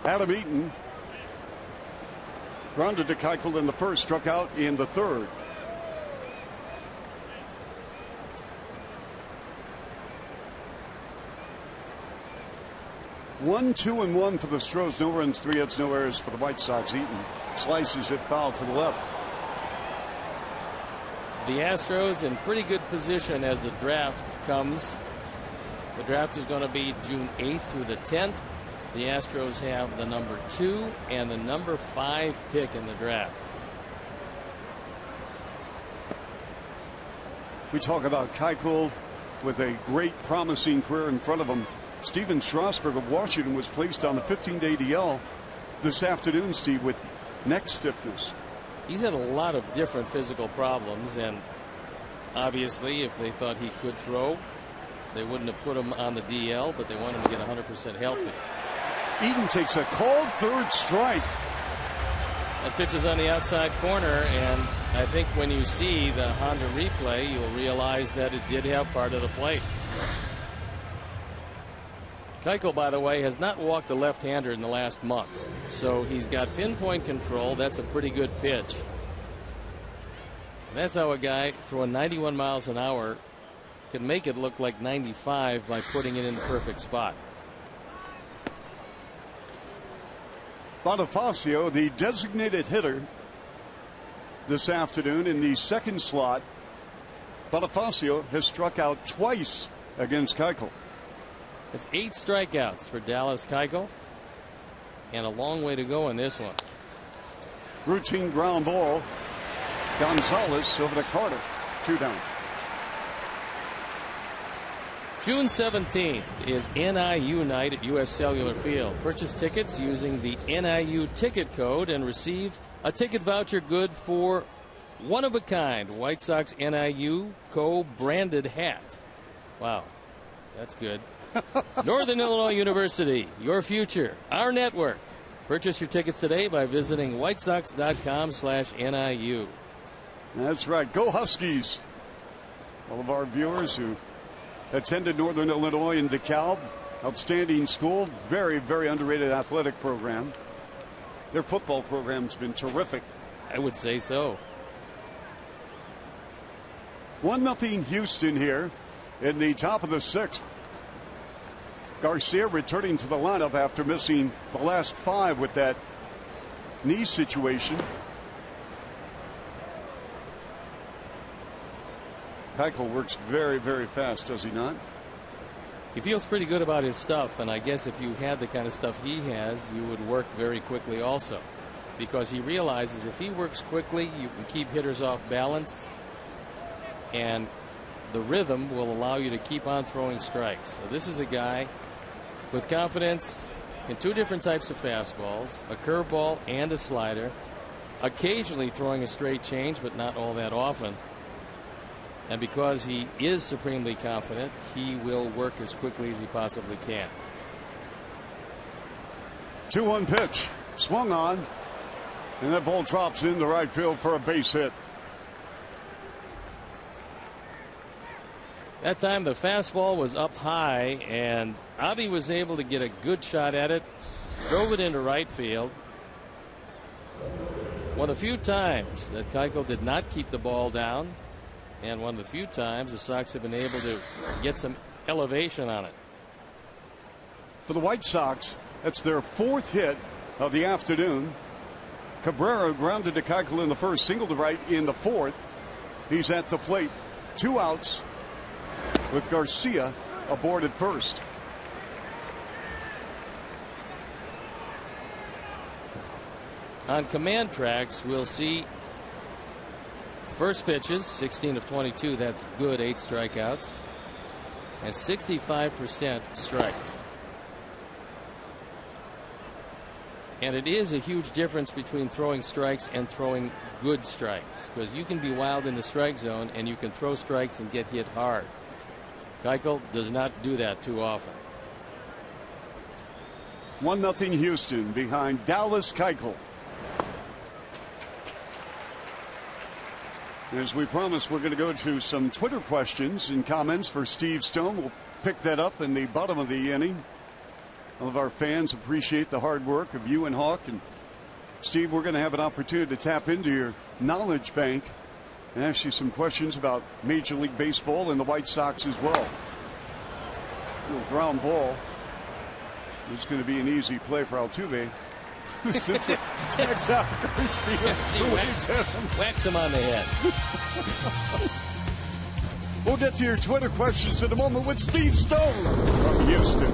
Adam Eaton grounded to Keuchel in the first, struck out in the third. One, 2, and 1 for the Astros. No runs, 3 hits, no errors for the White Sox. Eaton slices it foul to the left. The Astros in pretty good position as the draft comes. The draft is going to be June 8th through the 10th. The Astros have the number 2 and the number 5 pick in the draft. We talk about Keuchel with a great promising career in front of him. Steven Strasburg of Washington was placed on the 15-day DL this afternoon, Steve, with neck stiffness. He's had a lot of different physical problems, and obviously if they thought he could throw, they wouldn't have put him on the DL, but they want him to get 100% healthy. Eaton takes a called third strike. That pitch is on the outside corner, and I think when you see the Honda replay, you'll realize that it did have part of the plate. Keuchel, by the way, has not walked a left-hander in the last month, so he's got pinpoint control. That's a pretty good pitch. And that's how a guy throwing 91 miles an hour can make it look like 95 by putting it in the perfect spot. Bonifacio, the designated hitter this afternoon in the second slot. Bonifacio has struck out twice against Keuchel. It's 8 strikeouts for Dallas Keuchel, and a long way to go in this one. Routine ground ball. Gonzalez over to Carter. 2 down. June 17th is NIU night at U.S. Cellular Field. Purchase tickets using the NIU ticket code and receive a ticket voucher good for one-of-a-kind White Sox NIU co-branded hat. Wow, that's good. Northern Illinois University, your future, our network. Purchase your tickets today by visiting whitesox.com/NIU. That's right. Go Huskies. All of our viewers who attended Northern Illinois in DeKalb, outstanding school, very, very underrated athletic program. Their football program's been terrific. I would say so. 1-0 Houston here in the top of the 6th. Garcia returning to the lineup after missing the last 5 with that knee situation. Keuchel works very, very fast, does he not? He feels pretty good about his stuff, and I guess if you had the kind of stuff he has, you would work very quickly also, because he realizes if he works quickly, you can keep hitters off balance, and the rhythm will allow you to keep on throwing strikes. So this is a guy with confidence in 2 different types of fastballs, a curveball and a slider, occasionally throwing a straight change, but not all that often. And because he is supremely confident, he will work as quickly as he possibly can. 2-1 pitch. Swung on. And that ball drops into right field for a base hit. That time the fastball was up high, and Avi was able to get a good shot at it, drove it into right field. One of the few times that Keuchel did not keep the ball down, and one of the few times the Sox have been able to get some elevation on it. For the White Sox, that's their 4th hit of the afternoon. Cabrera grounded to Keuchel in the first, single to right in the fourth. He's at the plate. 2 outs with Garcia aboard at first. On command tracks, we'll see first pitches, 16 of 22. That's good, 8 strikeouts. And 65% strikes. And it is a huge difference between throwing strikes and throwing good strikes, because you can be wild in the strike zone and you can throw strikes and get hit hard. Keuchel does not do that too often. 1-0 Houston behind Dallas. Keuchel. As we promised, we're going to go to some Twitter questions and comments for Steve Stone. We'll pick that up in the bottom of the inning. All of our fans appreciate the hard work of you and Hawk. And Steve, we're going to have an opportunity to tap into your knowledge bank and ask you some questions about Major League Baseball and the White Sox as well. A little ground ball. It's going to be an easy play for Altuve. Tags out Whacks him on the head. We'll get to your Twitter questions in a moment with Steve Stone from Houston.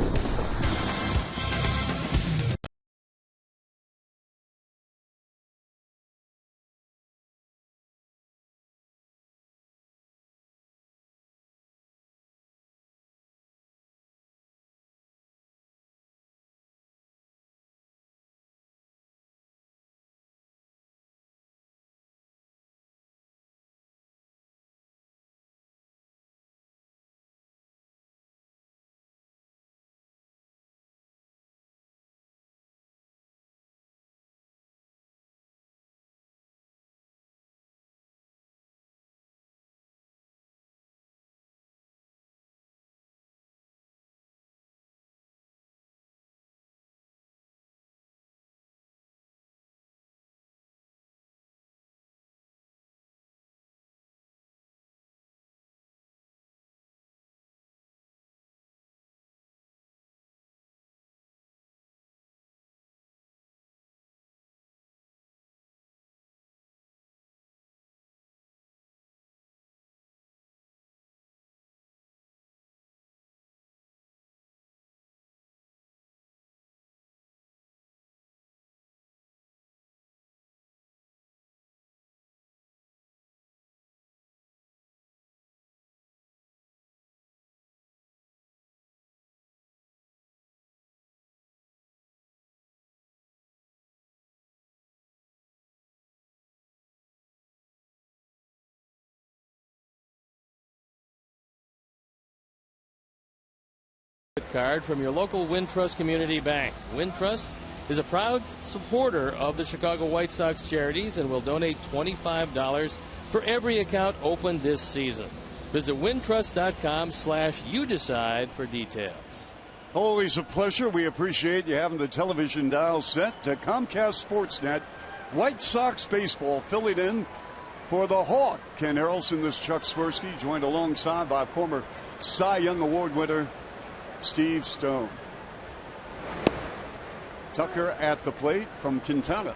Card from your local Wintrust Community Bank. Wintrust is a proud supporter of the Chicago White Sox charities and will donate $25 for every account opened this season. Visit wintrust.com/youdecide for details. Always a pleasure. We appreciate you having the television dial set to Comcast Sportsnet. White Sox baseball filling in for the Hawk. Ken Harrelson, this Chuck Swirsky, joined alongside by former Cy Young Award winner Steve Stone. Tucker at the plate from Quintana.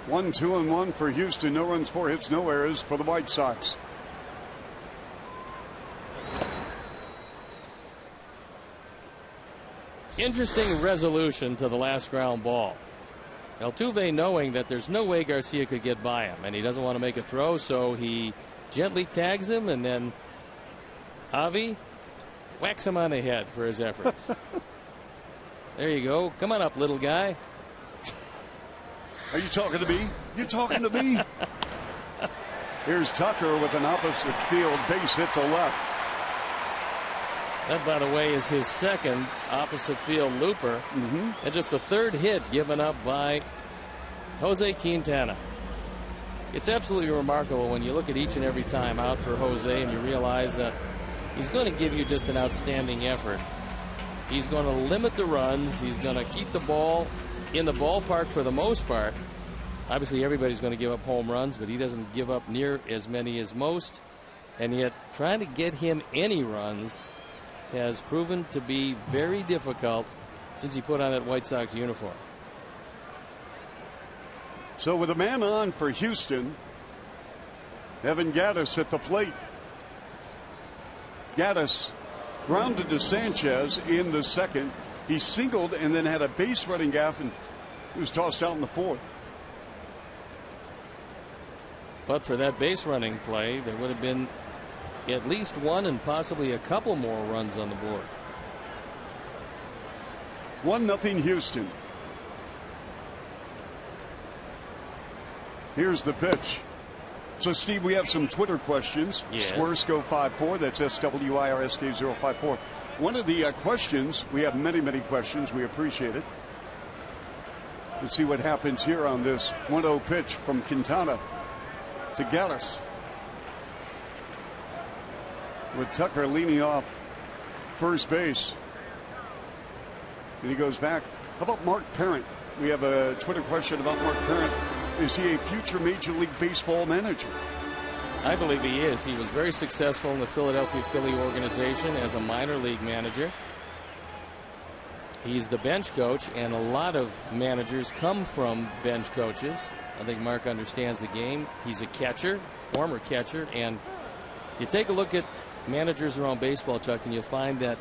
One, 2, and 1 for Houston. No runs, 4 hits, no errors for the White Sox. Interesting resolution to the last ground ball. Altuve knowing that there's no way Garcia could get by him, and he doesn't want to make a throw, so he gently tags him, and then Javi whacks him on the head for his efforts. There you go. Come on up, little guy. Are you talking to me? You're talking to me? Here's Tucker with an opposite field base hit to left. That, by the way, is his second opposite field looper. And just the third hit given up by Jose Quintana. It's absolutely remarkable when you look at each and every time out for Jose and you realize that he's going to give you just an outstanding effort. He's going to limit the runs. He's going to keep the ball in the ballpark for the most part. Obviously, everybody's going to give up home runs, but he doesn't give up near as many as most. And yet, trying to get him any runs has proven to be very difficult since he put on that White Sox uniform. So with a man on for Houston, Evan Gattis at the plate. Gattis grounded to Sanchez in the second. He singled and then had a base running gaff, and he was tossed out in the fourth. But for that base running play, there would have been at least one and possibly a couple more runs on the board. 1-0 Houston. Here's the pitch. So, Steve, we have some Twitter questions. Yes. Swersko54, that's SWIRSK054. One of the questions, we have many, many questions. We appreciate it. Let's see what happens here on this 1-0 pitch from Quintana to Gattis. With Tucker leaning off first base. And he goes back. How about Mark Parent? We have a Twitter question about Mark Parent. Is he a future Major League Baseball manager? I believe he is. He was very successful in the Philadelphia Philly organization as a minor league manager. He's the bench coach, and a lot of managers come from bench coaches. I think Mark understands the game. He's a catcher, former catcher, and you take a look at managers around baseball, Chuck, and you'll find that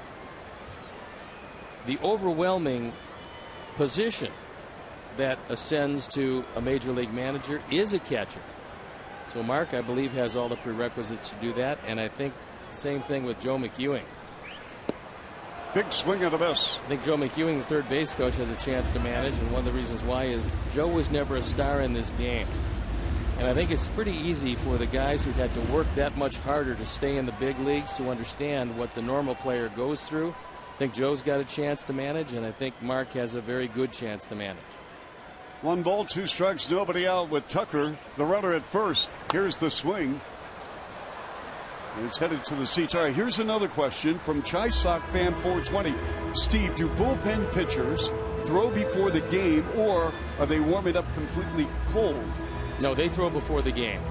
the overwhelming position that ascends to a major league manager is a catcher. So Mark, I believe, has all the prerequisites to do that, and I think same thing with Joe McEwing. Big swing of the miss. I think Joe McEwing, the third base coach, has a chance to manage, and one of the reasons why is Joe was never a star in this game. And I think it's pretty easy for the guys who had to work that much harder to stay in the big leagues to understand what the normal player goes through. I think Joe's got a chance to manage, and I think Mark has a very good chance to manage. 1 ball, 2 strikes, nobody out with Tucker, the runner at first. Here's the swing. It's headed to the seats. All right, here's another question from Chai Sock Fan 420. Steve, do bullpen pitchers throw before the game, or are they warming up completely cold? No, they throw before the game.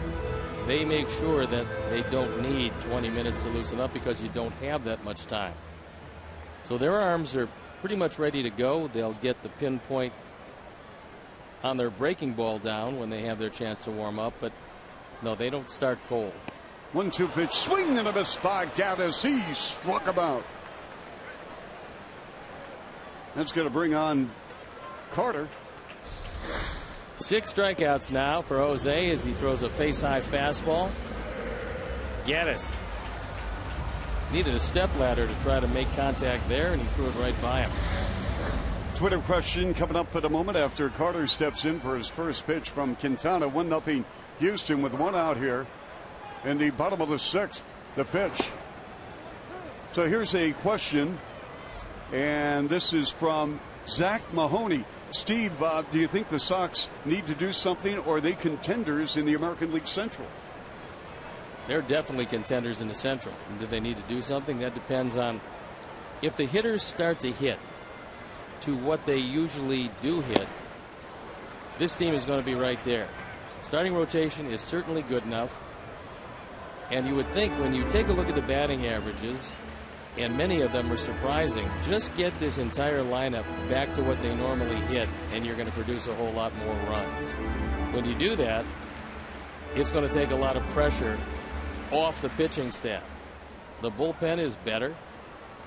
They make sure that they don't need 20 minutes to loosen up because you don't have that much time. So their arms are pretty much ready to go. They'll get the pinpoint on their breaking ball down when they have their chance to warm up, but no, they don't start cold. 1-2 pitch, swing and a miss by Gattis. He struck him out. That's going to bring on Carter. 6 strikeouts now for Jose as he throws a face-high fastball. Gattis needed a step ladder to try to make contact there, and he threw it right by him. Twitter question coming up in a moment after Carter steps in for his first pitch from Quintana. 1-0 Houston with 1 out here in the bottom of the 6th. The pitch. So here's a question, and this is from Zach Mahoney. Steve, do you think the Sox need to do something, or are they contenders in the American League Central? They're definitely contenders in the Central. And do they need to do something? That depends on if the hitters start to hit to what they usually do hit. This team is going to be right there. Starting rotation is certainly good enough. And you would think when you take a look at the batting averages, and many of them are surprising, just get this entire lineup back to what they normally hit, and you're going to produce a whole lot more runs. When you do that, it's going to take a lot of pressure off the pitching staff. The bullpen is better.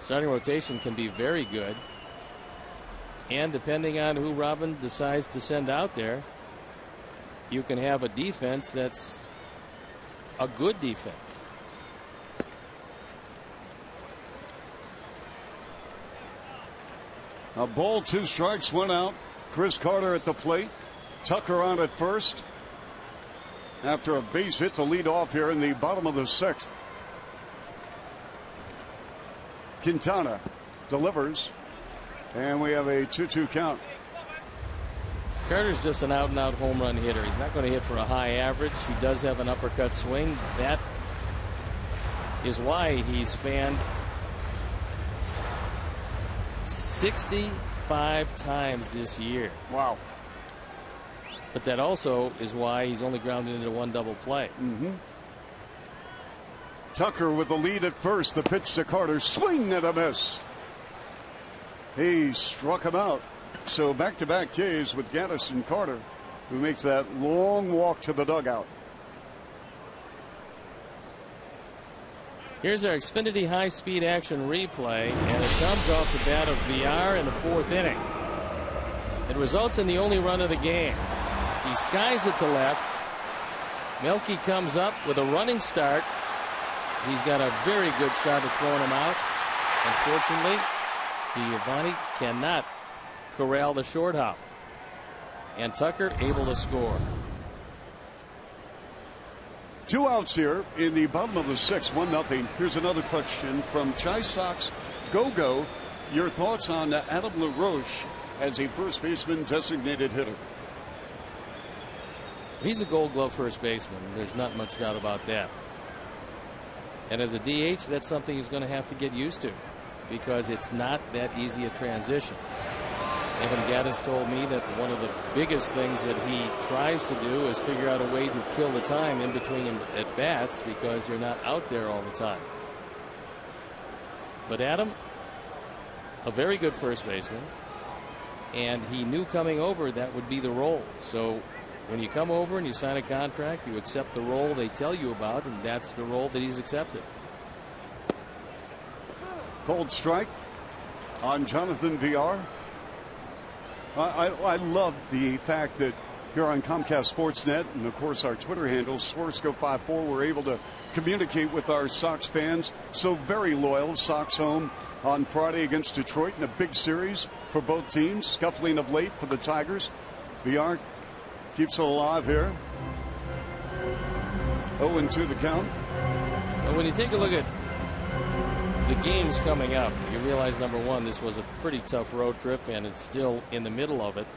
Starting rotation can be very good. And depending on who Robin decides to send out there, you can have a defense that's a good defense. A ball, 2 strikes, 1 out. Chris Carter at the plate. Tucker on at first. After a base hit to lead off here in the bottom of the 6th. Quintana delivers. And we have a 2-2 count. Carter's just an out-and-out home run hitter. He's not going to hit for a high average. He does have an uppercut swing. That is why he's fanned 65 times this year. Wow. But that also is why he's only grounded into 1 double play. Tucker with the lead at first. The pitch to Carter. Swing and a miss. He struck him out. So back-to-back Ks with Gaddis and Carter, who makes that long walk to the dugout. Here's our Xfinity high-speed action replay, and it comes off the bat of VR in the 4th inning. It results in the only run of the game. He skies it to left. Melky comes up with a running start. He's got a very good shot at throwing him out. Unfortunately, Giovanni cannot corral the short hop. And Tucker able to score. 2 outs here in the bottom of the 6th, 1-0. Here's another question from Chai Sox Go-Go. Your thoughts on Adam LaRoche as a first baseman designated hitter? He's a Gold Glove first baseman. There's not much doubt about that. And as a DH, that's something he's going to have to get used to, because it's not that easy a transition. Evan Gaddis told me that one of the biggest things that he tries to do is figure out a way to kill the time in between at bats, because you're not out there all the time. But Adam, a very good first baseman, and he knew coming over that would be the role. So when you come over and you sign a contract, you accept the role they tell you about, and that's the role that he's accepted. Cold strike on Jonathan VR. I love the fact that here on Comcast Sportsnet and of course our Twitter handle Sportsco54, we're able to communicate with our Sox fans. So very loyal. Sox home on Friday against Detroit in a big series for both teams. Scuffling of late for the Tigers. VR keeps it alive here. 0-2 the count. Well, when you take a look at the games coming up, you realize, number one, this was a pretty tough road trip, and it's still in the middle of it.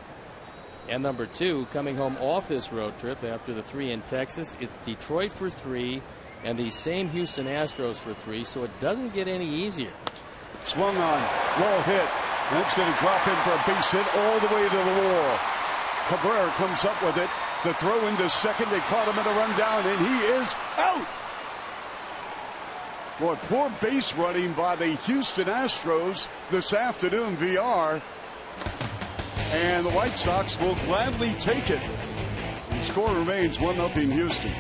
And number two, coming home off this road trip after the 3 in Texas, it's Detroit for 3 and the same Houston Astros for 3, so it doesn't get any easier. Swung on, well hit, and it's going to drop in for a base hit all the way to the wall. Cabrera comes up with it. The throw into second. They caught him in a run down, and he is out. Boy, poor base running by the Houston Astros this afternoon, VR. And the White Sox will gladly take it. The score remains 1-0 Houston.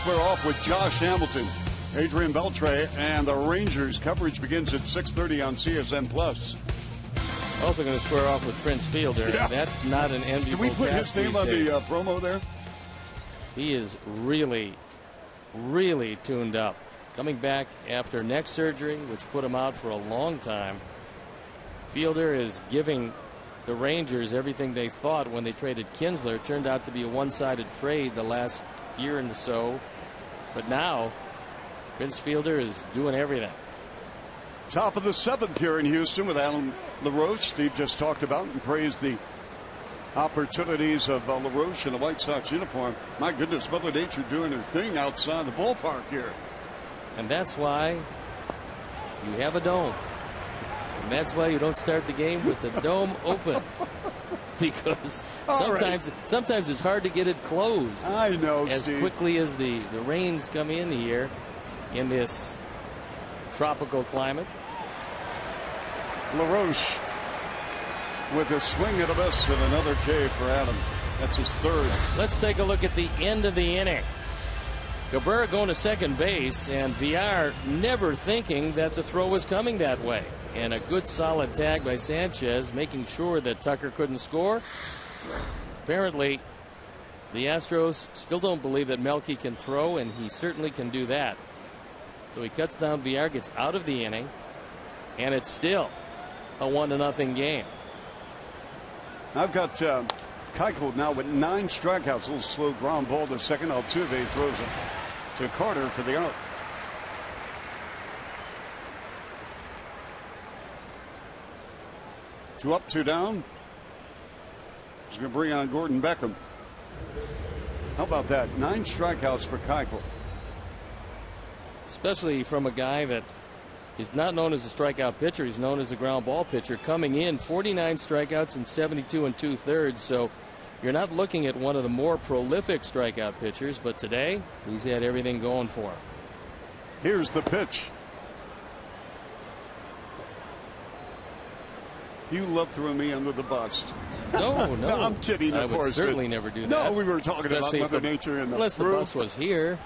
We're off with Josh Hamilton, Adrian Beltre, and the Rangers. Coverage begins at 6:30 on CSN Plus. Also going to square off with Prince Fielder. Yeah. That's not an enviable task. Can we put his name on the promo there? He is really, really tuned up. Coming back after neck surgery, which put him out for a long time. Fielder is giving the Rangers everything they thought when they traded Kinsler. It turned out to be a one-sided trade the last year and so. But now, Prince Fielder is doing everything. Top of the 7th here in Houston with Alan LaRoche. Steve just talked about and praised the opportunities of LaRoche in a White Sox uniform. My goodness, Mother Nature doing her thing outside the ballpark here. And that's why you have a dome. And that's why you don't start the game with the dome open. Because sometimes it's hard to get it closed. I know, as Steve. quickly as the rains come in here in this tropical climate. LaRoche with a swing and a miss and another K for Adam. That's his 3rd. Let's take a look at the end of the inning. Cabrera going to second base, and Villar never thinking that the throw was coming that way. And a good solid tag by Sanchez, making sure that Tucker couldn't score. Apparently, the Astros still don't believe that Melky can throw, and he certainly can do that. So he cuts down Villar, gets out of the inning, and it's still a 1-0 game. I've got Keuchel now with 9 strikeouts. A little slow ground ball to second. Altuve throws it to Carter for the out. Two up, 2 down. He's going to bring on Gordon Beckham. How about that? 9 strikeouts for Keuchel. Especially from a guy that is not known as a strikeout pitcher. He's known as a ground ball pitcher. Coming in 49 strikeouts in 72 2/3. So you're not looking at one of the more prolific strikeout pitchers. But today he's had everything going for him. Here's the pitch. You love throwing me under the bus. No, I'm kidding. I of would course, certainly never do that. No, we were talking Especially about Mother Nature and the unless the bus was here.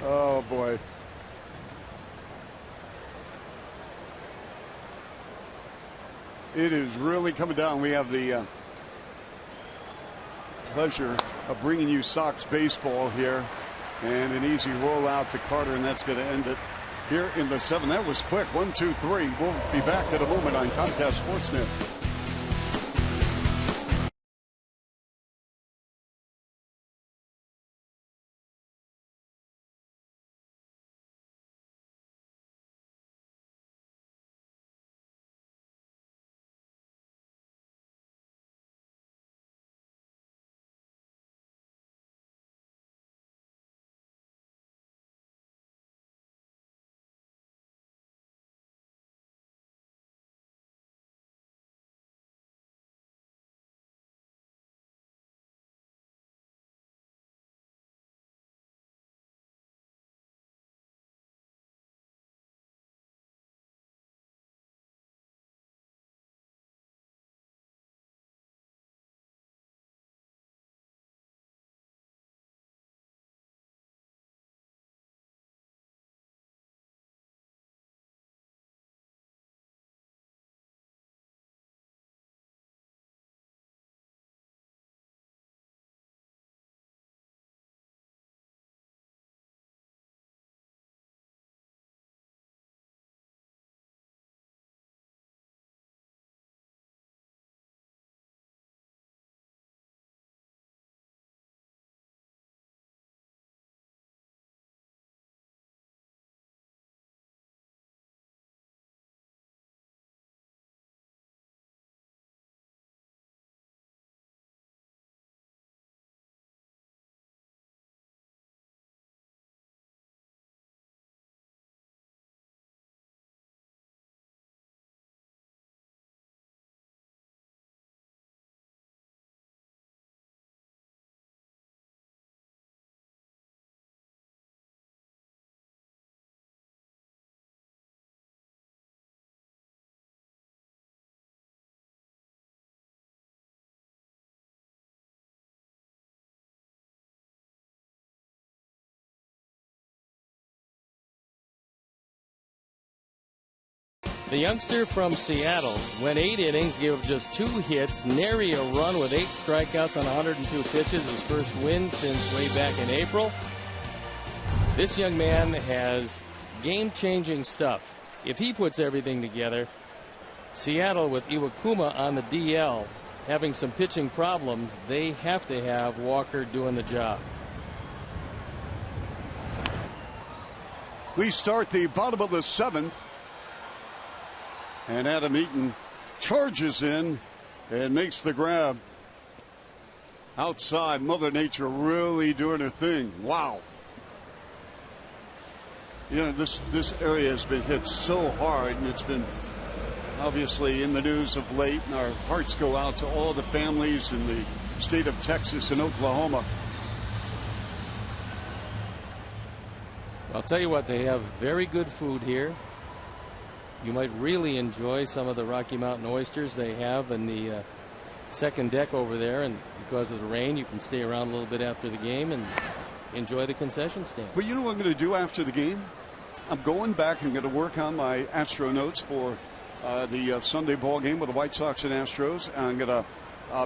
Oh boy. It is really coming down. We have the pleasure of bringing you Sox baseball here, and an easy rollout to Carter, and that's going to end it here in the 7th. That was quick. 1, 2, 3. We'll be back in a moment on Comcast Sportsnet. The youngster from Seattle went 8 innings, gave up just 2 hits, nary a run with 8 strikeouts on 102 pitches. His first win since way back in April. This young man has game-changing stuff. If he puts everything together, Seattle with Iwakuma on the DL having some pitching problems, they have to have Walker doing the job. We start the bottom of the 7th. And Adam Eaton charges in and makes the grab. Outside, Mother Nature really doing her thing. Wow. You know, this area has been hit so hard, and it's been obviously in the news of late, and our hearts go out to all the families in the state of Texas and Oklahoma. I'll tell you what, they have very good food here. You might really enjoy some of the Rocky Mountain oysters they have in the second deck over there, and because of the rain, you can stay around a little bit after the game and enjoy the concession stand. Well, you know what I'm going to do after the game? I'm going back and going to work on my Astro notes for the Sunday ball game with the White Sox and Astros. And I'm going to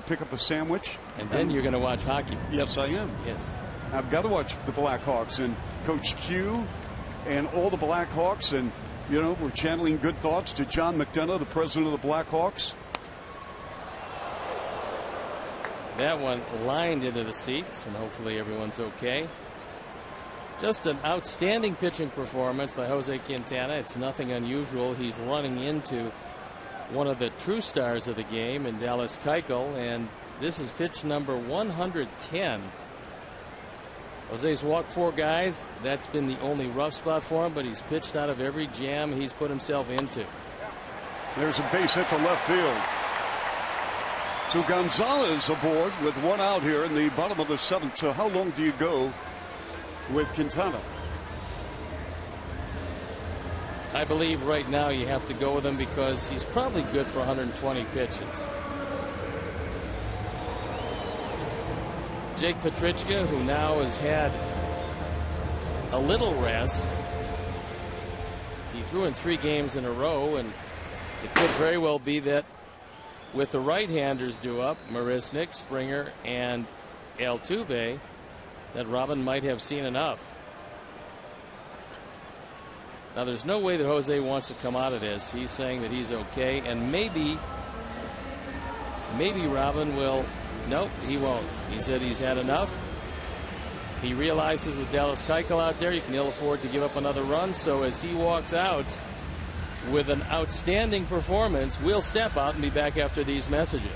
pick up a sandwich. And then you're going to watch hockey. Yes, I am. Yes. I've got to watch the Blackhawks and Coach Q and all the Blackhawks. And, you know, we're channeling good thoughts to John McDonough, the president of the Blackhawks. That one lined into the seats, and hopefully everyone's okay. Just an outstanding pitching performance by Jose Quintana. It's nothing unusual. He's running into one of the true stars of the game in Dallas Keuchel, and this is pitch number 110. Jose's walked 4 guys. That's been the only rough spot for him, but he's pitched out of every jam he's put himself into. There's a base hit to left field. So Gonzalez aboard with 1 out here in the bottom of the 7th. So how long do you go with Quintana? I believe right now you have to go with him because he's probably good for 120 pitches. Jake Petrichka, who now has had a little rest. He threw in 3 games in a row, and it could very well be that with the right-handers due up, Marisnik, Springer, and Altuve, that Robin might have seen enough. Now, there's no way that Jose wants to come out of this. He's saying that he's okay, and maybe Robin will. Nope, he won't. He said he's had enough. He realizes with Dallas Keuchel out there, you can ill afford to give up another run. So as he walks out with an outstanding performance, we'll step out and be back after these messages.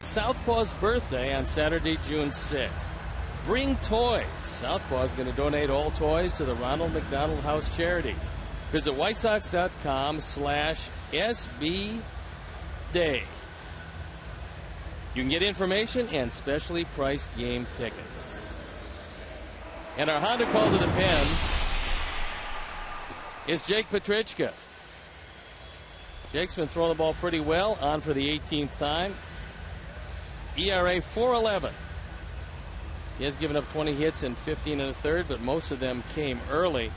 Southpaw's birthday on Saturday, June 6th. Bring toys. Southpaw is going to donate all toys to the Ronald McDonald House Charities. Visit whitesox.com/SB Day. You can get information and specially priced game tickets. And our Honda call to the pen is Jake Petrichka. Jake's been throwing the ball pretty well, on for the 18th time. ERA 4.11. He has given up 20 hits in 15 1/3, but most of them came early.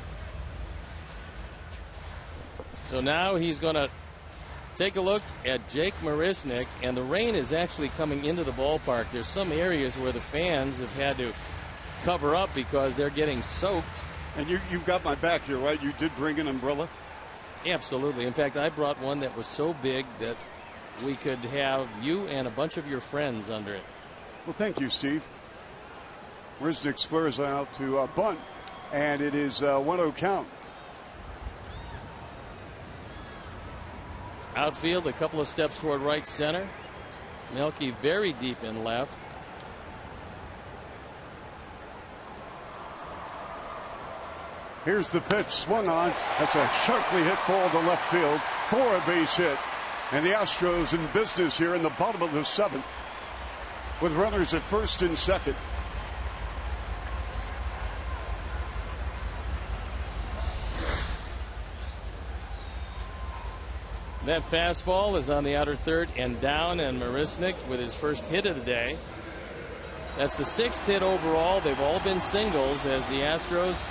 So now he's going to take a look at Jake Marisnick, and the rain is actually coming into the ballpark. There's some areas where the fans have had to cover up because they're getting soaked. And you've got my back here, right? You did bring an umbrella? Absolutely. In fact, I brought one that was so big that we could have you and a bunch of your friends under it. Well, thank you, Steve. Marisnick squares out to bunt, and it is 1-0 count. Outfield, a couple of steps toward right center. Melky very deep in left. Here's the pitch, swung on. That's a sharply hit ball to left field for a base hit. And the Astros in business here in the bottom of the 7th with runners at first and second. That fastball is on the outer third and down, and Marisnick with his first hit of the day. That's the 6th hit overall. They've all been singles as the Astros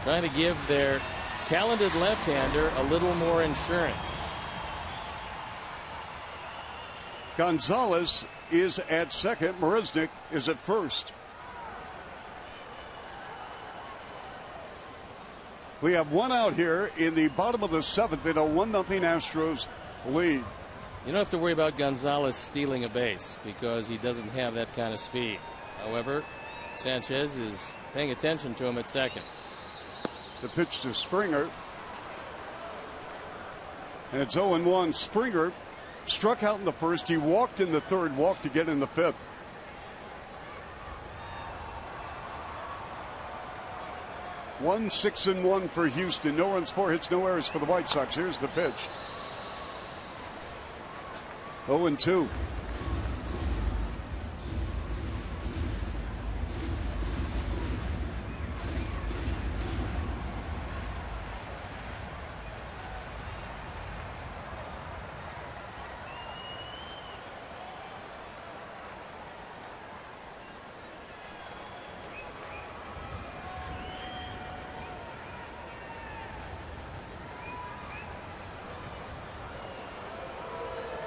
trying to give their talented left-hander a little more insurance. Gonzalez is at second. Marisnick is at first. We have one out here in the bottom of the 7th in a 1-0 Astros lead. You don't have to worry about Gonzalez stealing a base because he doesn't have that kind of speed. However, Sanchez is paying attention to him at second. The pitch to Springer. And it's 0-1. Springer struck out in the first. He walked in the third, walked again in the 5th. One 6-1 for Houston. No runs, 4 hits, no errors for the White Sox. Here's the pitch. 0-2.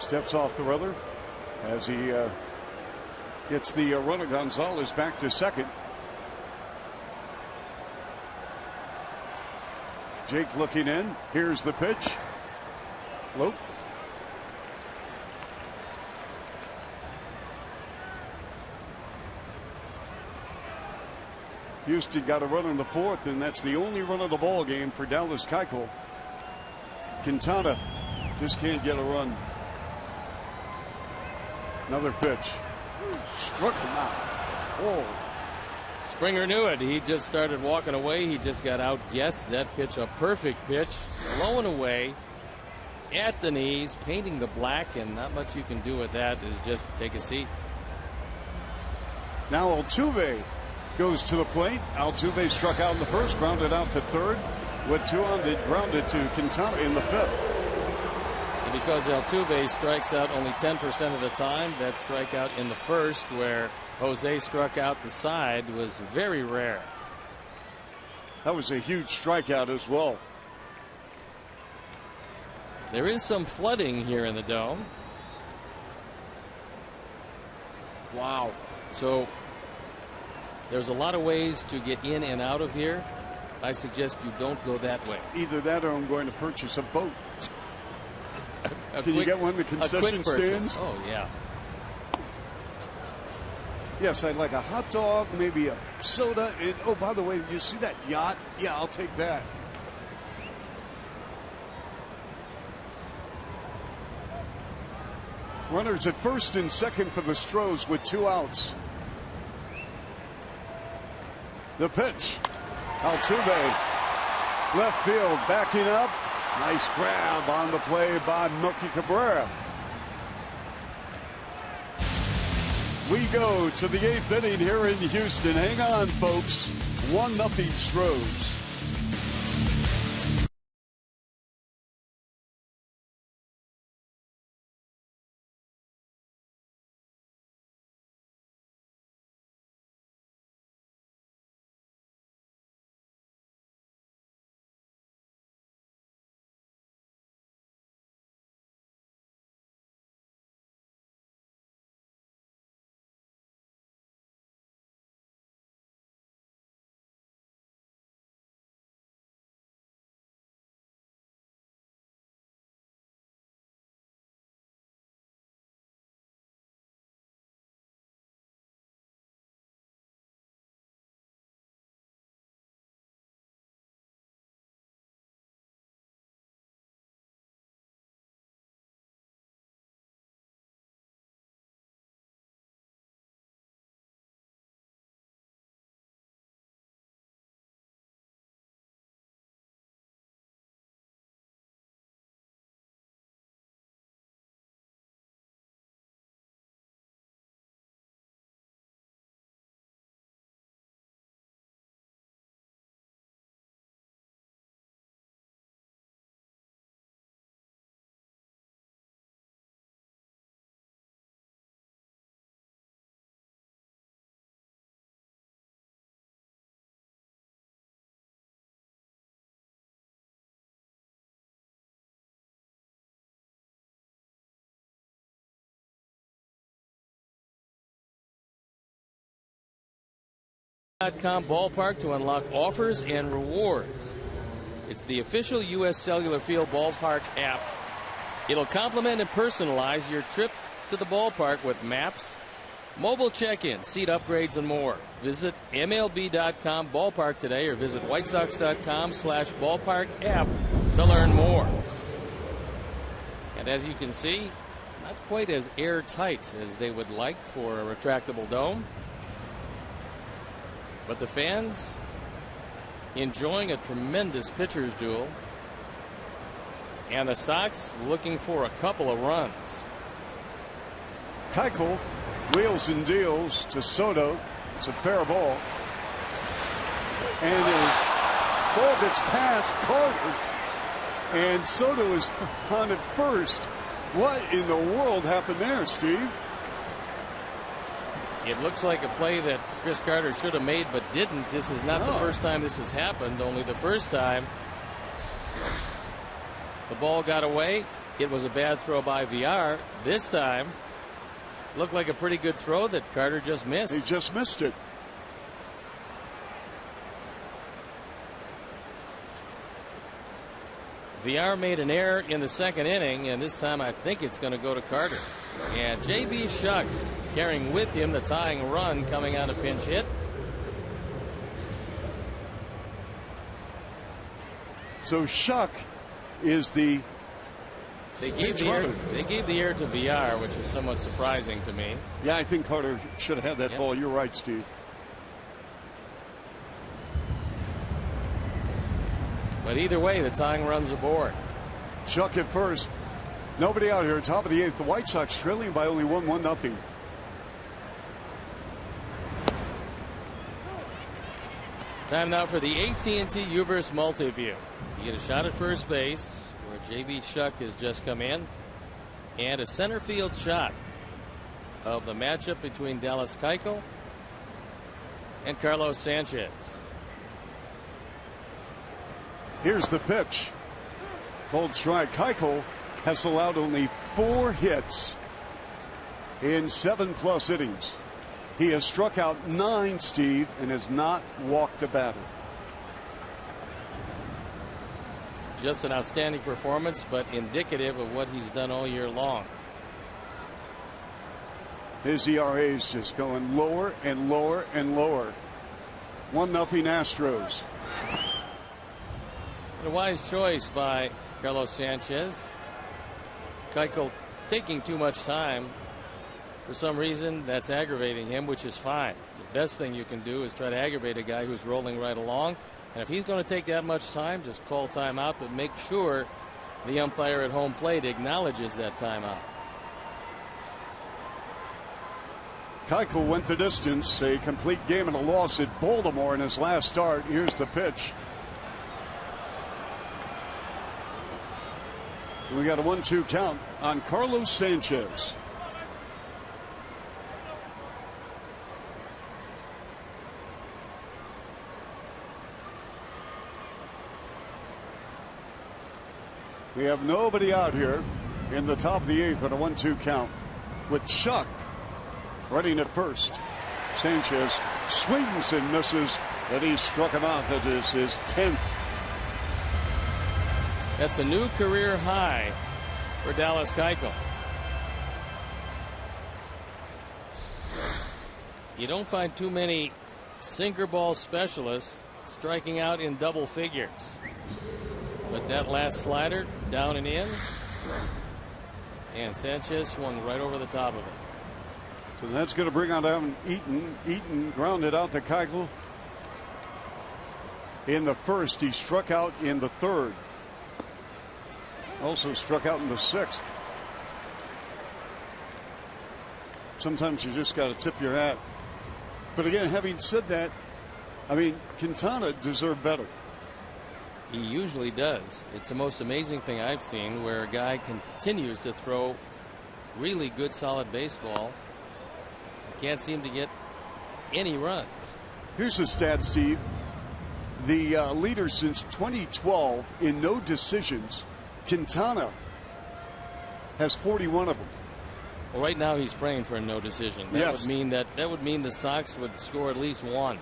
Steps off the runner as he gets the runner Gonzalez back to second. Jake looking in. Here's the pitch. Low. Houston got a run in the 4th, and that's the only run of the ball game for Dallas Keuchel. Quintana just can't get a run. Another pitch. Struck him out. Oh. Springer knew it. He just started walking away. He just got outguessed. That pitch, a perfect pitch. Low and away at the knees, painting the black, and not much you can do with that is just take a seat. Now Altuve goes to the plate. Altuve struck out in the first, grounded out to third. With 2 on, it grounded to Quintana in the 5th. Because Altuve strikes out only 10% of the time, that strikeout in the first where Jose struck out the side was very rare. That was a huge strikeout as well. There is some flooding here in the dome. Wow. So there's a lot of ways to get in and out of here. I suggest you don't go that way. Either that or I'm going to purchase a boat. Can you get one of the concession stands? Oh, yeah. Yes, I'd like a hot dog, maybe a soda. And, oh, by the way, you see that yacht? Yeah, I'll take that. Runners at first and second for the Astros with 2 outs. The pitch. Altuve. Left field backing up. Nice grab on the play by Melky Cabrera. We go to the 8th inning here in Houston. Hang on, folks. 1-0 Astros. .com ballpark to unlock offers and rewards. It's the official U.S. Cellular Field ballpark app. It'll complement and personalize your trip to the ballpark with maps, mobile check-in, seat upgrades, and more. Visit MLB.com ballpark today or visit WhiteSox.com/ballpark app to learn more. And as you can see, not quite as airtight as they would like for a retractable dome. But the fans enjoying a tremendous pitcher's duel. And the Sox looking for a couple of runs. Keuchel wheels and deals to Soto. It's a fair ball. And the ball gets past Carter. And Soto is on at first. What in the world happened there, Steve? It looks like a play that Chris Carter should have made but didn't. This is not the first time this has happened. Only the first time the ball got away. It was a bad throw by VR. This time looked like a pretty good throw that Carter just missed. He just missed it. VR made an error in the second inning, and this time I think it's going to go to Carter. And J.B. Shuck carrying with him the tying run coming on a pinch hit. So Shuck is the They gave the air to VR, which is somewhat surprising to me. Yeah, I think Carter should have had that ball. You're right, Steve. But either way, the tying run's aboard. Shuck at first. Nobody out here. Top of the eighth. The White Sox trailing by only 1-0. Time now for the AT&T Uverse Multiview. You get a shot at first base, where J.B. Shuck has just come in, and a center field shot of the matchup between Dallas Keuchel and Carlos Sanchez. Here's the pitch. Cold strike. Keuchel has allowed only 4 hits in 7+ innings. He has struck out 9, Steve, and has not walked a batter. Just an outstanding performance, but indicative of what he's done all year long. His ERA is just going lower and lower and lower. 1-0 Astros. A wise choice by Carlos Sanchez. Keuchel taking too much time. For some reason, that's aggravating him, which is fine. The best thing you can do is try to aggravate a guy who's rolling right along. And if he's going to take that much time, just call timeout, but make sure the umpire at home plate acknowledges that timeout. Keuchel went the distance. A complete game and a loss at Baltimore in his last start. Here's the pitch. We got a 1-2 count on Carlos Sanchez. We have nobody out here in the top of the 8th on a 1-2 count with Shuck running at first. Sanchez swings and misses, and he struck him out. That is his 10th. That's a new career high for Dallas Keuchel. You don't find too many sinker ball specialists striking out in double figures. But that last slider down and in, and Sanchez swung right over the top of it. So that's going to bring on Eaton. Eaton grounded out to Keuchel in the first. He struck out in the third. Also struck out in the 6th. Sometimes you just got to tip your hat. But again, having said that, I mean, Quintana deserved better. He usually does. It's the most amazing thing I've seen, where a guy continues to throw really good, solid baseball. Can't seem to get any runs. Here's the stat, Steve. The leader since 2012 in no decisions, Quintana, has 41 of them. Well, right now he's praying for a no decision. That would mean the Sox would score at least 1.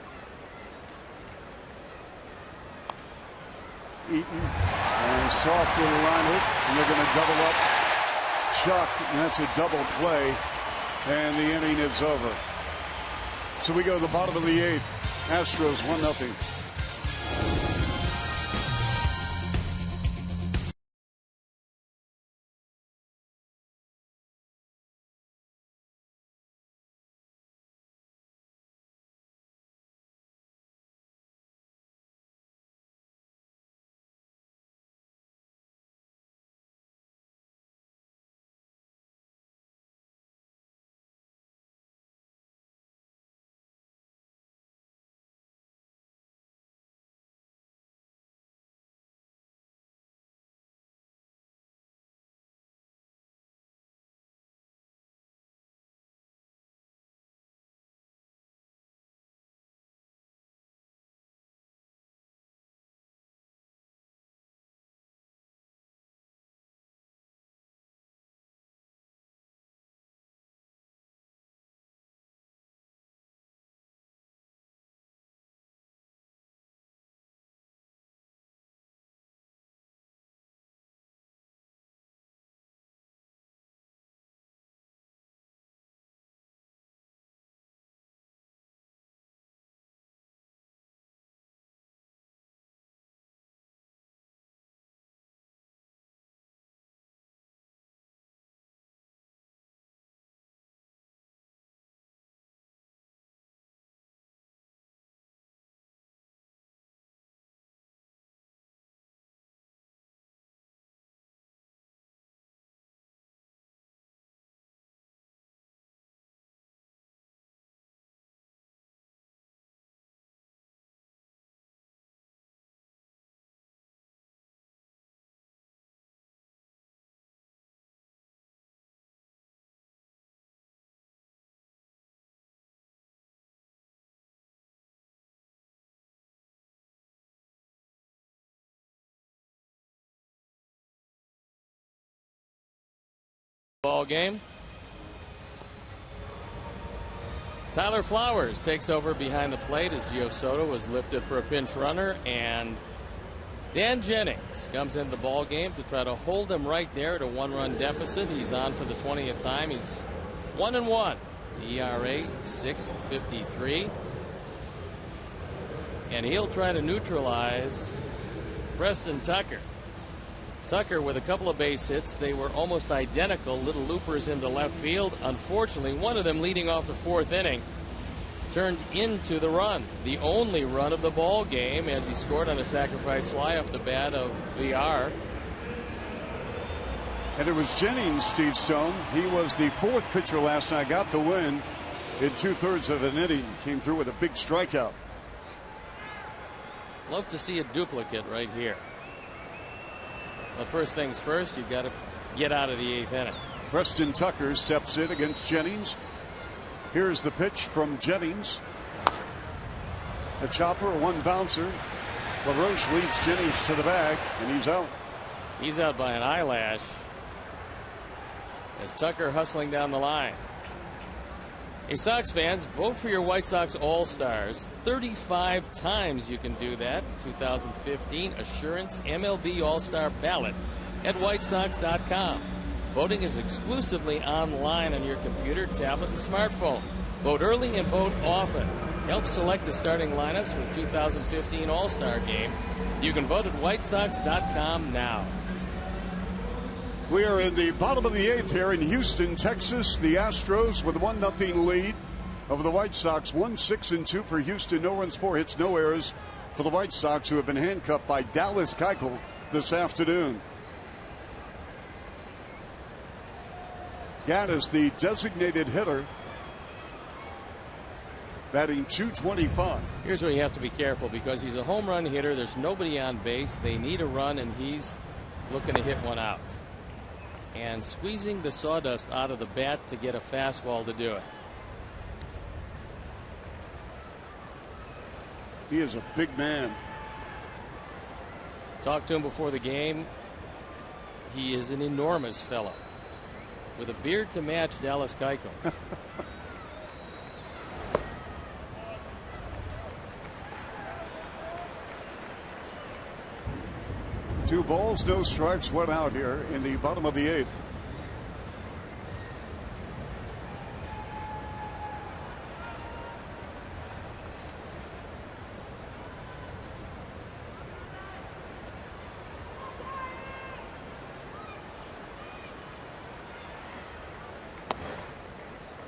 Eaton, and soft little line hook, and they're going to double up Shuck, and that's a double play, and the inning is over. So we go to the bottom of the 8th. Astros 1-0. Ball game. Tyler Flowers takes over behind the plate as Gio Soto was lifted for a pinch runner, and Dan Jennings comes into the ball game to try to hold him right there at a 1-run deficit. He's on for the 20th time. He's 1-1. ERA 6.53, and he'll try to neutralize Preston Tucker. Tucker with a couple of base hits. They were almost identical, little loopers into left field. Unfortunately, one of them leading off the 4th inning turned into the run, the only run of the ball game, as he scored on a sacrifice fly off the bat of VR. And it was Jennings, Steve Stone. He was the 4th pitcher last night, got the win in 2/3 of an inning, came through with a big strikeout. Love to see a duplicate right here. But first things first, you've got to get out of the 8th inning. Preston Tucker steps in against Jennings. Here's the pitch from Jennings. A chopper, one bouncer. LaRoche leads Jennings to the bag, and he's out. He's out by an eyelash as Tucker hustling down the line. Hey, Sox fans, vote for your White Sox All-Stars. 35 times you can do that. 2015 Assurance MLB All-Star Ballot at whitesox.com. Voting is exclusively online on your computer, tablet, and smartphone. Vote early and vote often. Help select the starting lineups for the 2015 All-Star Game. You can vote at whitesox.com now. We are in the bottom of the 8th here in Houston, Texas. The Astros with a 1-0 lead over the White Sox. 1-6-2 for Houston. No runs, 4 hits, no errors for the White Sox, who have been handcuffed by Dallas Keuchel this afternoon. Gaddis, the designated hitter, batting .225. Here's where you have to be careful, because he's a home run hitter. There's nobody on base. They need a run, and he's looking to hit one out. And squeezing the sawdust out of the bat to get a fastball to do it. He is a big man. Talked to him before the game. He is an enormous fellow with a beard to match Dallas Keuchel's. 2 balls, no strikes, 1 out here in the bottom of the 8th.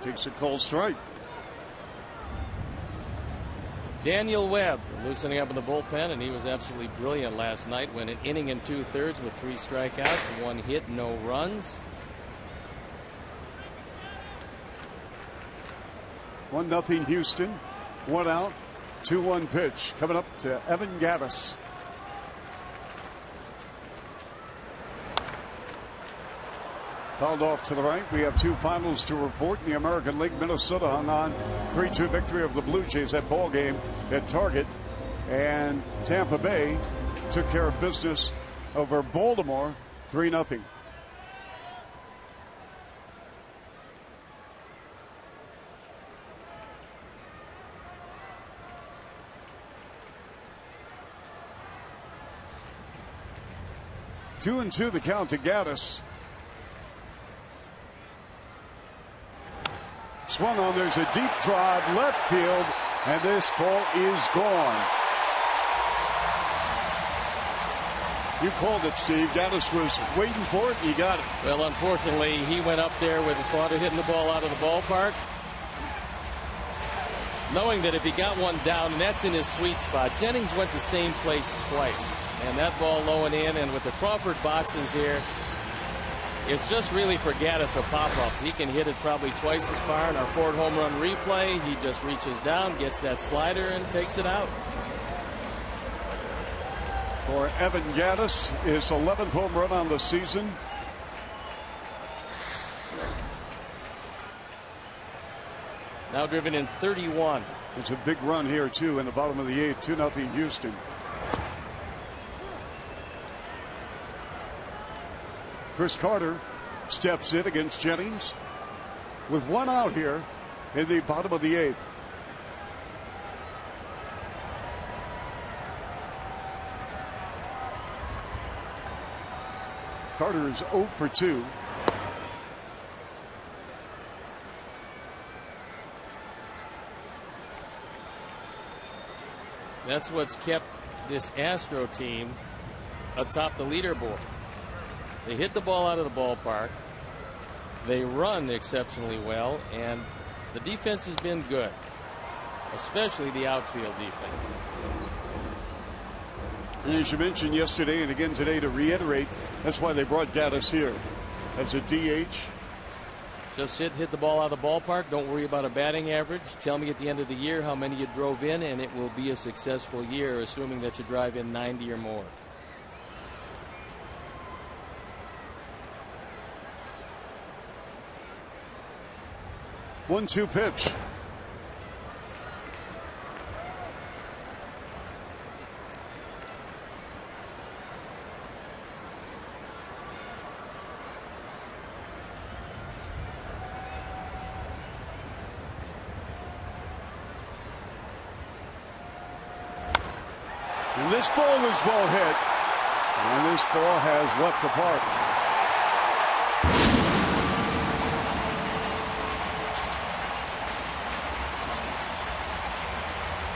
Takes a cold strike. Daniel Webb loosening up in the bullpen, and he was absolutely brilliant last night. Went an inning and 2/3 with 3 strikeouts, 1 hit, no runs. 1-0 Houston. 1 out. 2-1 pitch coming up to Evan Gattis. Fouled off to the right. We have 2 finals to report in the American League. Minnesota hung on 3-2 victory over the Blue Jays. That ball game at Target, and Tampa Bay took care of business over Baltimore 3-0. Two and 2 the count to Gattis. Swung on, there's a deep drive left field, and this ball is gone. You called it, Steve. Gattis was waiting for it. He got it. Well, unfortunately, he went up there with the thought of hitting the ball out of the ballpark, knowing that if he got one down, and that's in his sweet spot. Jennings went the same place twice, and that ball low and in, and with the Crawford boxes here, it's just really for Gattis a pop-up. He can hit it probably twice as far. In our Ford home run replay, he just reaches down, gets that slider, and takes it out. For Evan Gattis, his 11th home run on the season. Now driven in 31. It's a big run here, too, in the bottom of the 8th. 2-0 Houston. Chris Carter steps in against Jennings with 1 out here in the bottom of the 8th. Carter is 0 for 2. That's what's kept this Astro team atop the leaderboard. They hit the ball out of the ballpark. They run exceptionally well, and the defense has been good, especially the outfield defense. And as you mentioned yesterday and again today, to reiterate, that's why they brought Gattis here as a DH. Just hit the ball out of the ballpark. Don't worry about a batting average. Tell me at the end of the year how many you drove in, and it will be a successful year, assuming that you drive in 90 or more. One-two pitch. And this ball is well hit, and this ball has left the park.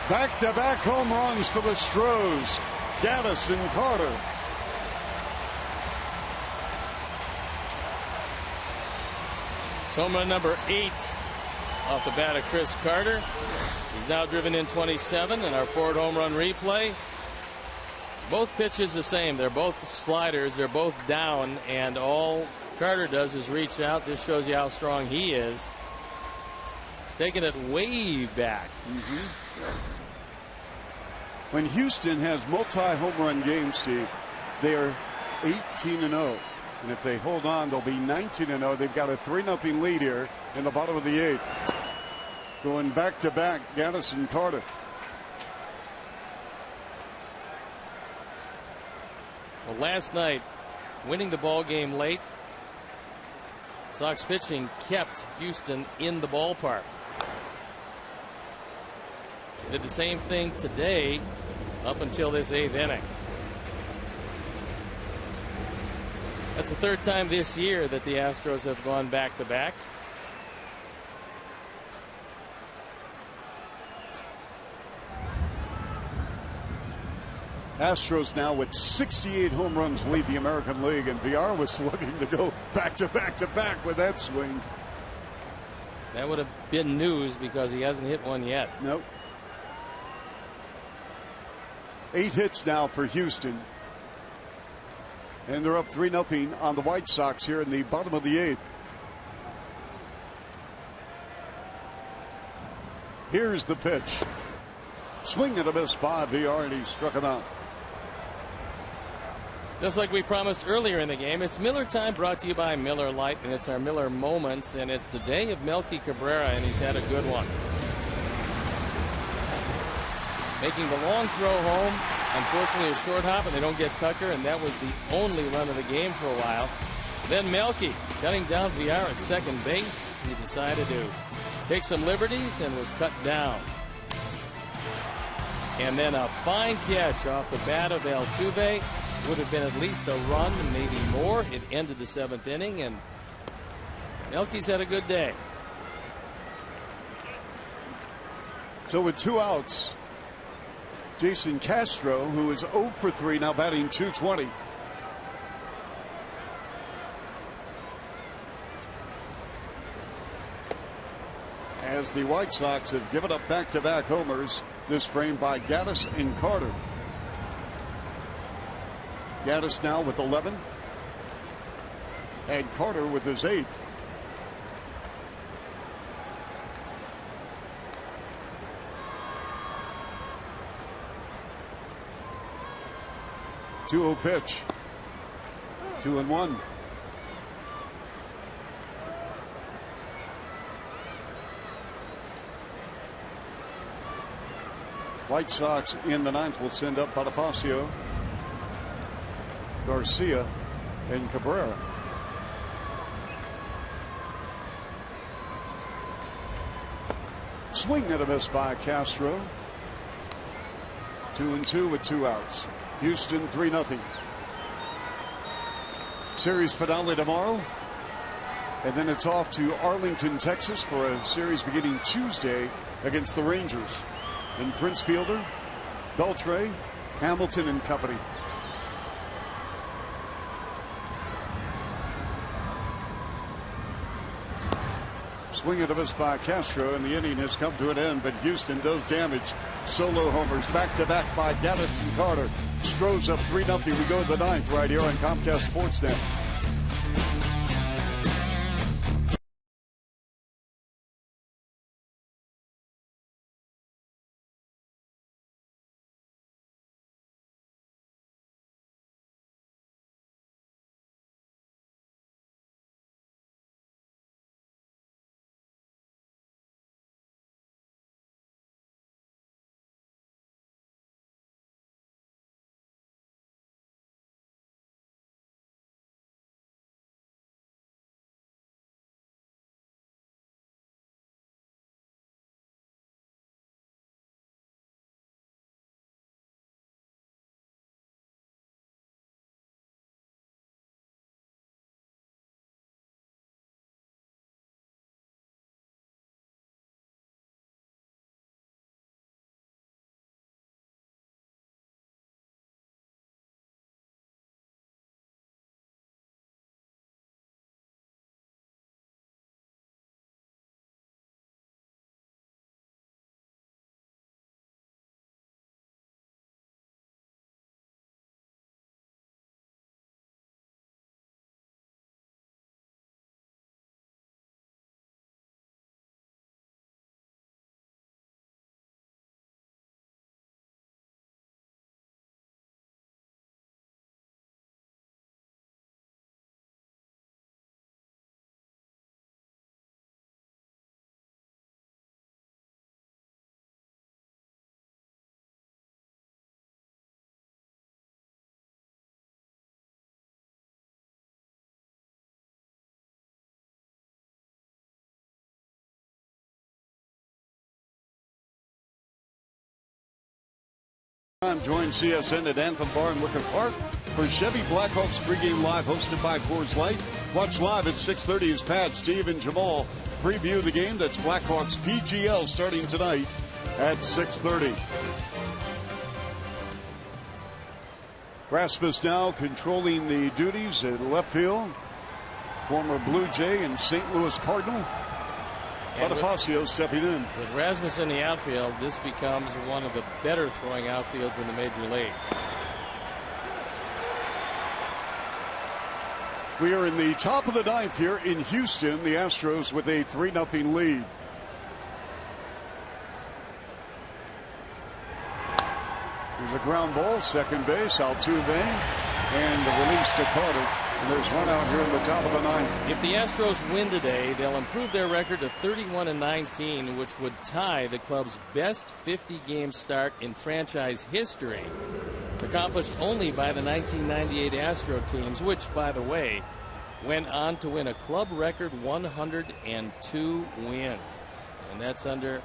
Back-to-back home runs for the Astros. Gattis and Carter. Home run number 8 off the bat of Chris Carter. He's now driven in 27 in our Ford home run replay. Both pitches the same. They're both sliders. They're both down, and all Carter does is reach out. This shows you how strong he is. Taking it way back. When Houston has multi-home run games, Steve, they are 18-0. And if they hold on, they'll be 19-0. They've got a 3-0 lead here in the bottom of the 8th. Going back-to-back, Gattis and Carter. Well, last night, winning the ball game late, Sox pitching kept Houston in the ballpark. Did the same thing today up until this 8th inning. That's the third time this year that the Astros have gone back-to-back. Astros now with 68 home runs lead the American League, and VR was looking to go back-to-back with that swing. That would have been news because he hasn't hit one yet. Nope. 8 hits now for Houston. And they're up 3-0 on the White Sox here in the bottom of the 8th. Here's the pitch. Swing and a miss by VR, and he struck him out. Just like we promised earlier in the game, it's Miller time, brought to you by Miller Lite, and it's our Miller Moments, and it's the day of Melky Cabrera, and he's had a good one. Making the long throw home, unfortunately a short hop, and they don't get Tucker, and that was the only run of the game for a while. Then Melky cutting down VR at second base. He decided to take some liberties and was cut down. And then a fine catch off the bat of Altuve. Would have been at least a run, maybe more. It ended the 7th inning, and Melky's had a good day. So with 2 outs, Jason Castro, who is 0 for 3, now batting .220. As the White Sox have given up back-to-back homers, this frame by Gaddis and Carter. Gaddis now with 11, and Carter with his 8th. Two-0 pitch. 2-1. White Sox in the 9th will send up Bonifacio, Garcia, and Cabrera. Swing and a miss by Castro. 2-2 with 2 outs. Houston 3-0. Series finale tomorrow, and then it's off to Arlington, Texas for a series beginning Tuesday against the Rangers. In Prince Fielder, Beltre, Hamilton, and company. Swing and a miss by Castro, and the inning has come to an end, but Houston does damage. Solo homers back-to-back by Gaddis and Carter. Stros up 3-0. We go to the 9th right here on Comcast Sportsnet. Join CSN at Anthem Bar in Wicker Park for Chevy Blackhawks pregame live, hosted by Coors Light. Watch live at 6:30 as Pat, Steve, and Jamal preview the game. That's Blackhawks PGL starting tonight at 6:30. Rasmus now controlling the duties in left field. Former Blue Jay and St. Louis Cardinal. Bonifacio stepping in. With Rasmus in the outfield, this becomes one of the better throwing outfields in the major league. We are in the top of the ninth here in Houston. The Astros with a 3-0 lead. There's a ground ball, second base, Altuve, and the release to Carter. And there's one out here in the top of the ninth. If the Astros win today, they'll improve their record to 31-19, which would tie the club's best 50-game start in franchise history, accomplished only by the 1998 Astro teams, which, by the way, went on to win a club record 102 wins. And that's under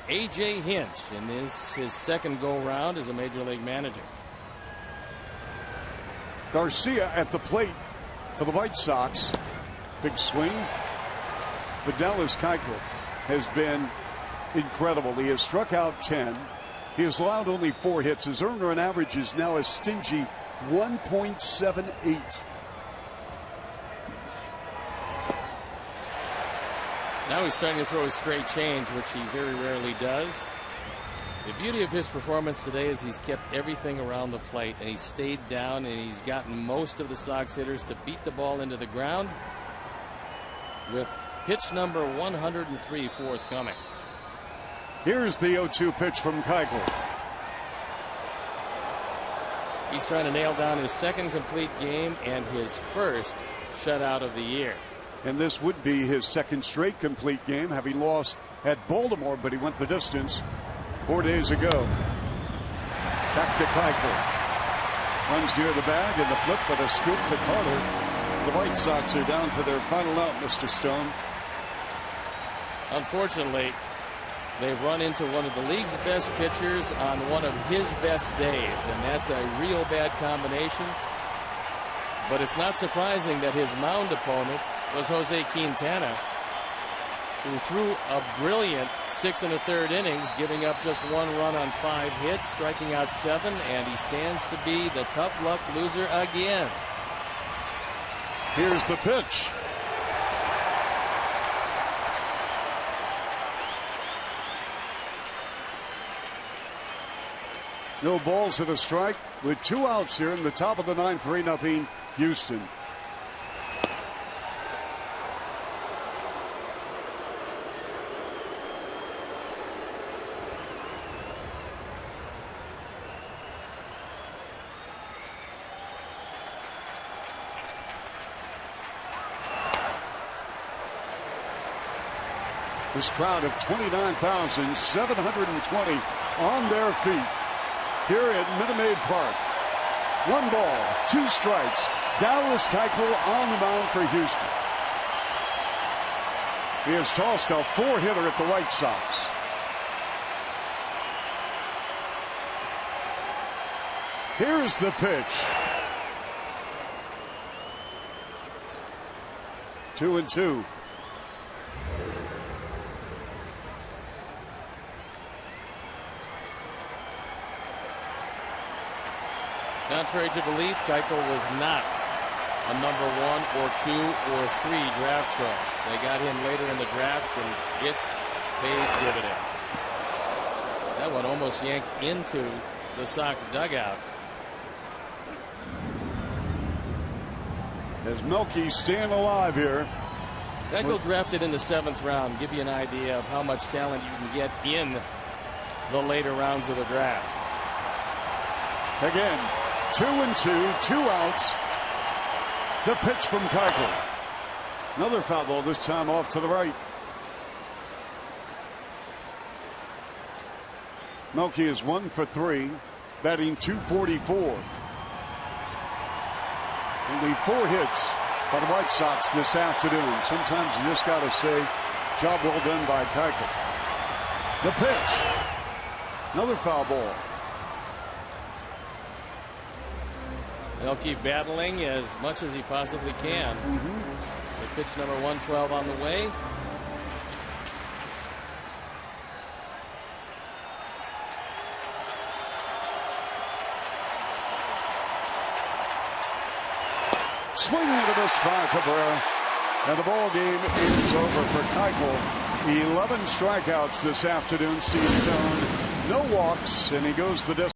A.J. Hinch in his second go-round as a major league manager. Garcia at the plate for the White Sox. Big swing. But Dallas Keuchel has been incredible. He has struck out 10. He has allowed only 4 hits. His earned run average is now a stingy 1.78. Now he's starting to throw a straight change, which he very rarely does. The beauty of his performance today is he's kept everything around the plate, and he's stayed down, and he's gotten most of the Sox hitters to beat the ball into the ground, with pitch number 103 forthcoming. Here's the 0-2 pitch from Keuchel. He's trying to nail down his second complete game and his first shutout of the year. And this would be his second straight complete game, having lost at Baltimore, but he went the distance 4 days ago. Back to Keuchel. Runs near the bag and the flip, but a scoop to Carter. The White Sox are down to their final out, Mr. Stone. Unfortunately, they've run into one of the league's best pitchers on one of his best days, and that's a real bad combination. But it's not surprising that his mound opponent was Jose Quintana, who threw a brilliant 6 1/3 innings, giving up just 1 run on 5 hits, striking out 7, and he stands to be the tough luck loser again. Here's the pitch. No balls and a strike with 2 outs here in the top of the ninth, 3-0 Houston. This crowd of 29,720 on their feet here at Minute Maid Park. 1 ball, 2 strikes. Dallas Keuchel on the mound for Houston. He has tossed a 4-hitter at the White Sox. Here's the pitch. 2-2. Contrary to belief, Keuchel was not a number 1 or 2 or 3 draft choice. They got him later in the draft, and it's paid dividends. That one almost yanked into the Sox dugout. As Milwaukee staying alive here. Keuchel drafted in the 7th round. Give you an idea of how much talent you can get in the later rounds of the draft. Again, 2-2, 2 outs. The pitch from Keuchel. Another foul ball, this time off to the right. Milwaukee is 1 for 3, batting .244. Only 4 hits by the White Sox this afternoon. Sometimes you just got to say, job well done by Keuchel. The pitch. Another foul ball. They'll keep battling as much as he possibly can. With pitch number 112 on the way. Swing and a miss by Cabrera. And the ball game is over for Keuchel. 11 strikeouts this afternoon. Steve Stone, no walks, and he goes the distance.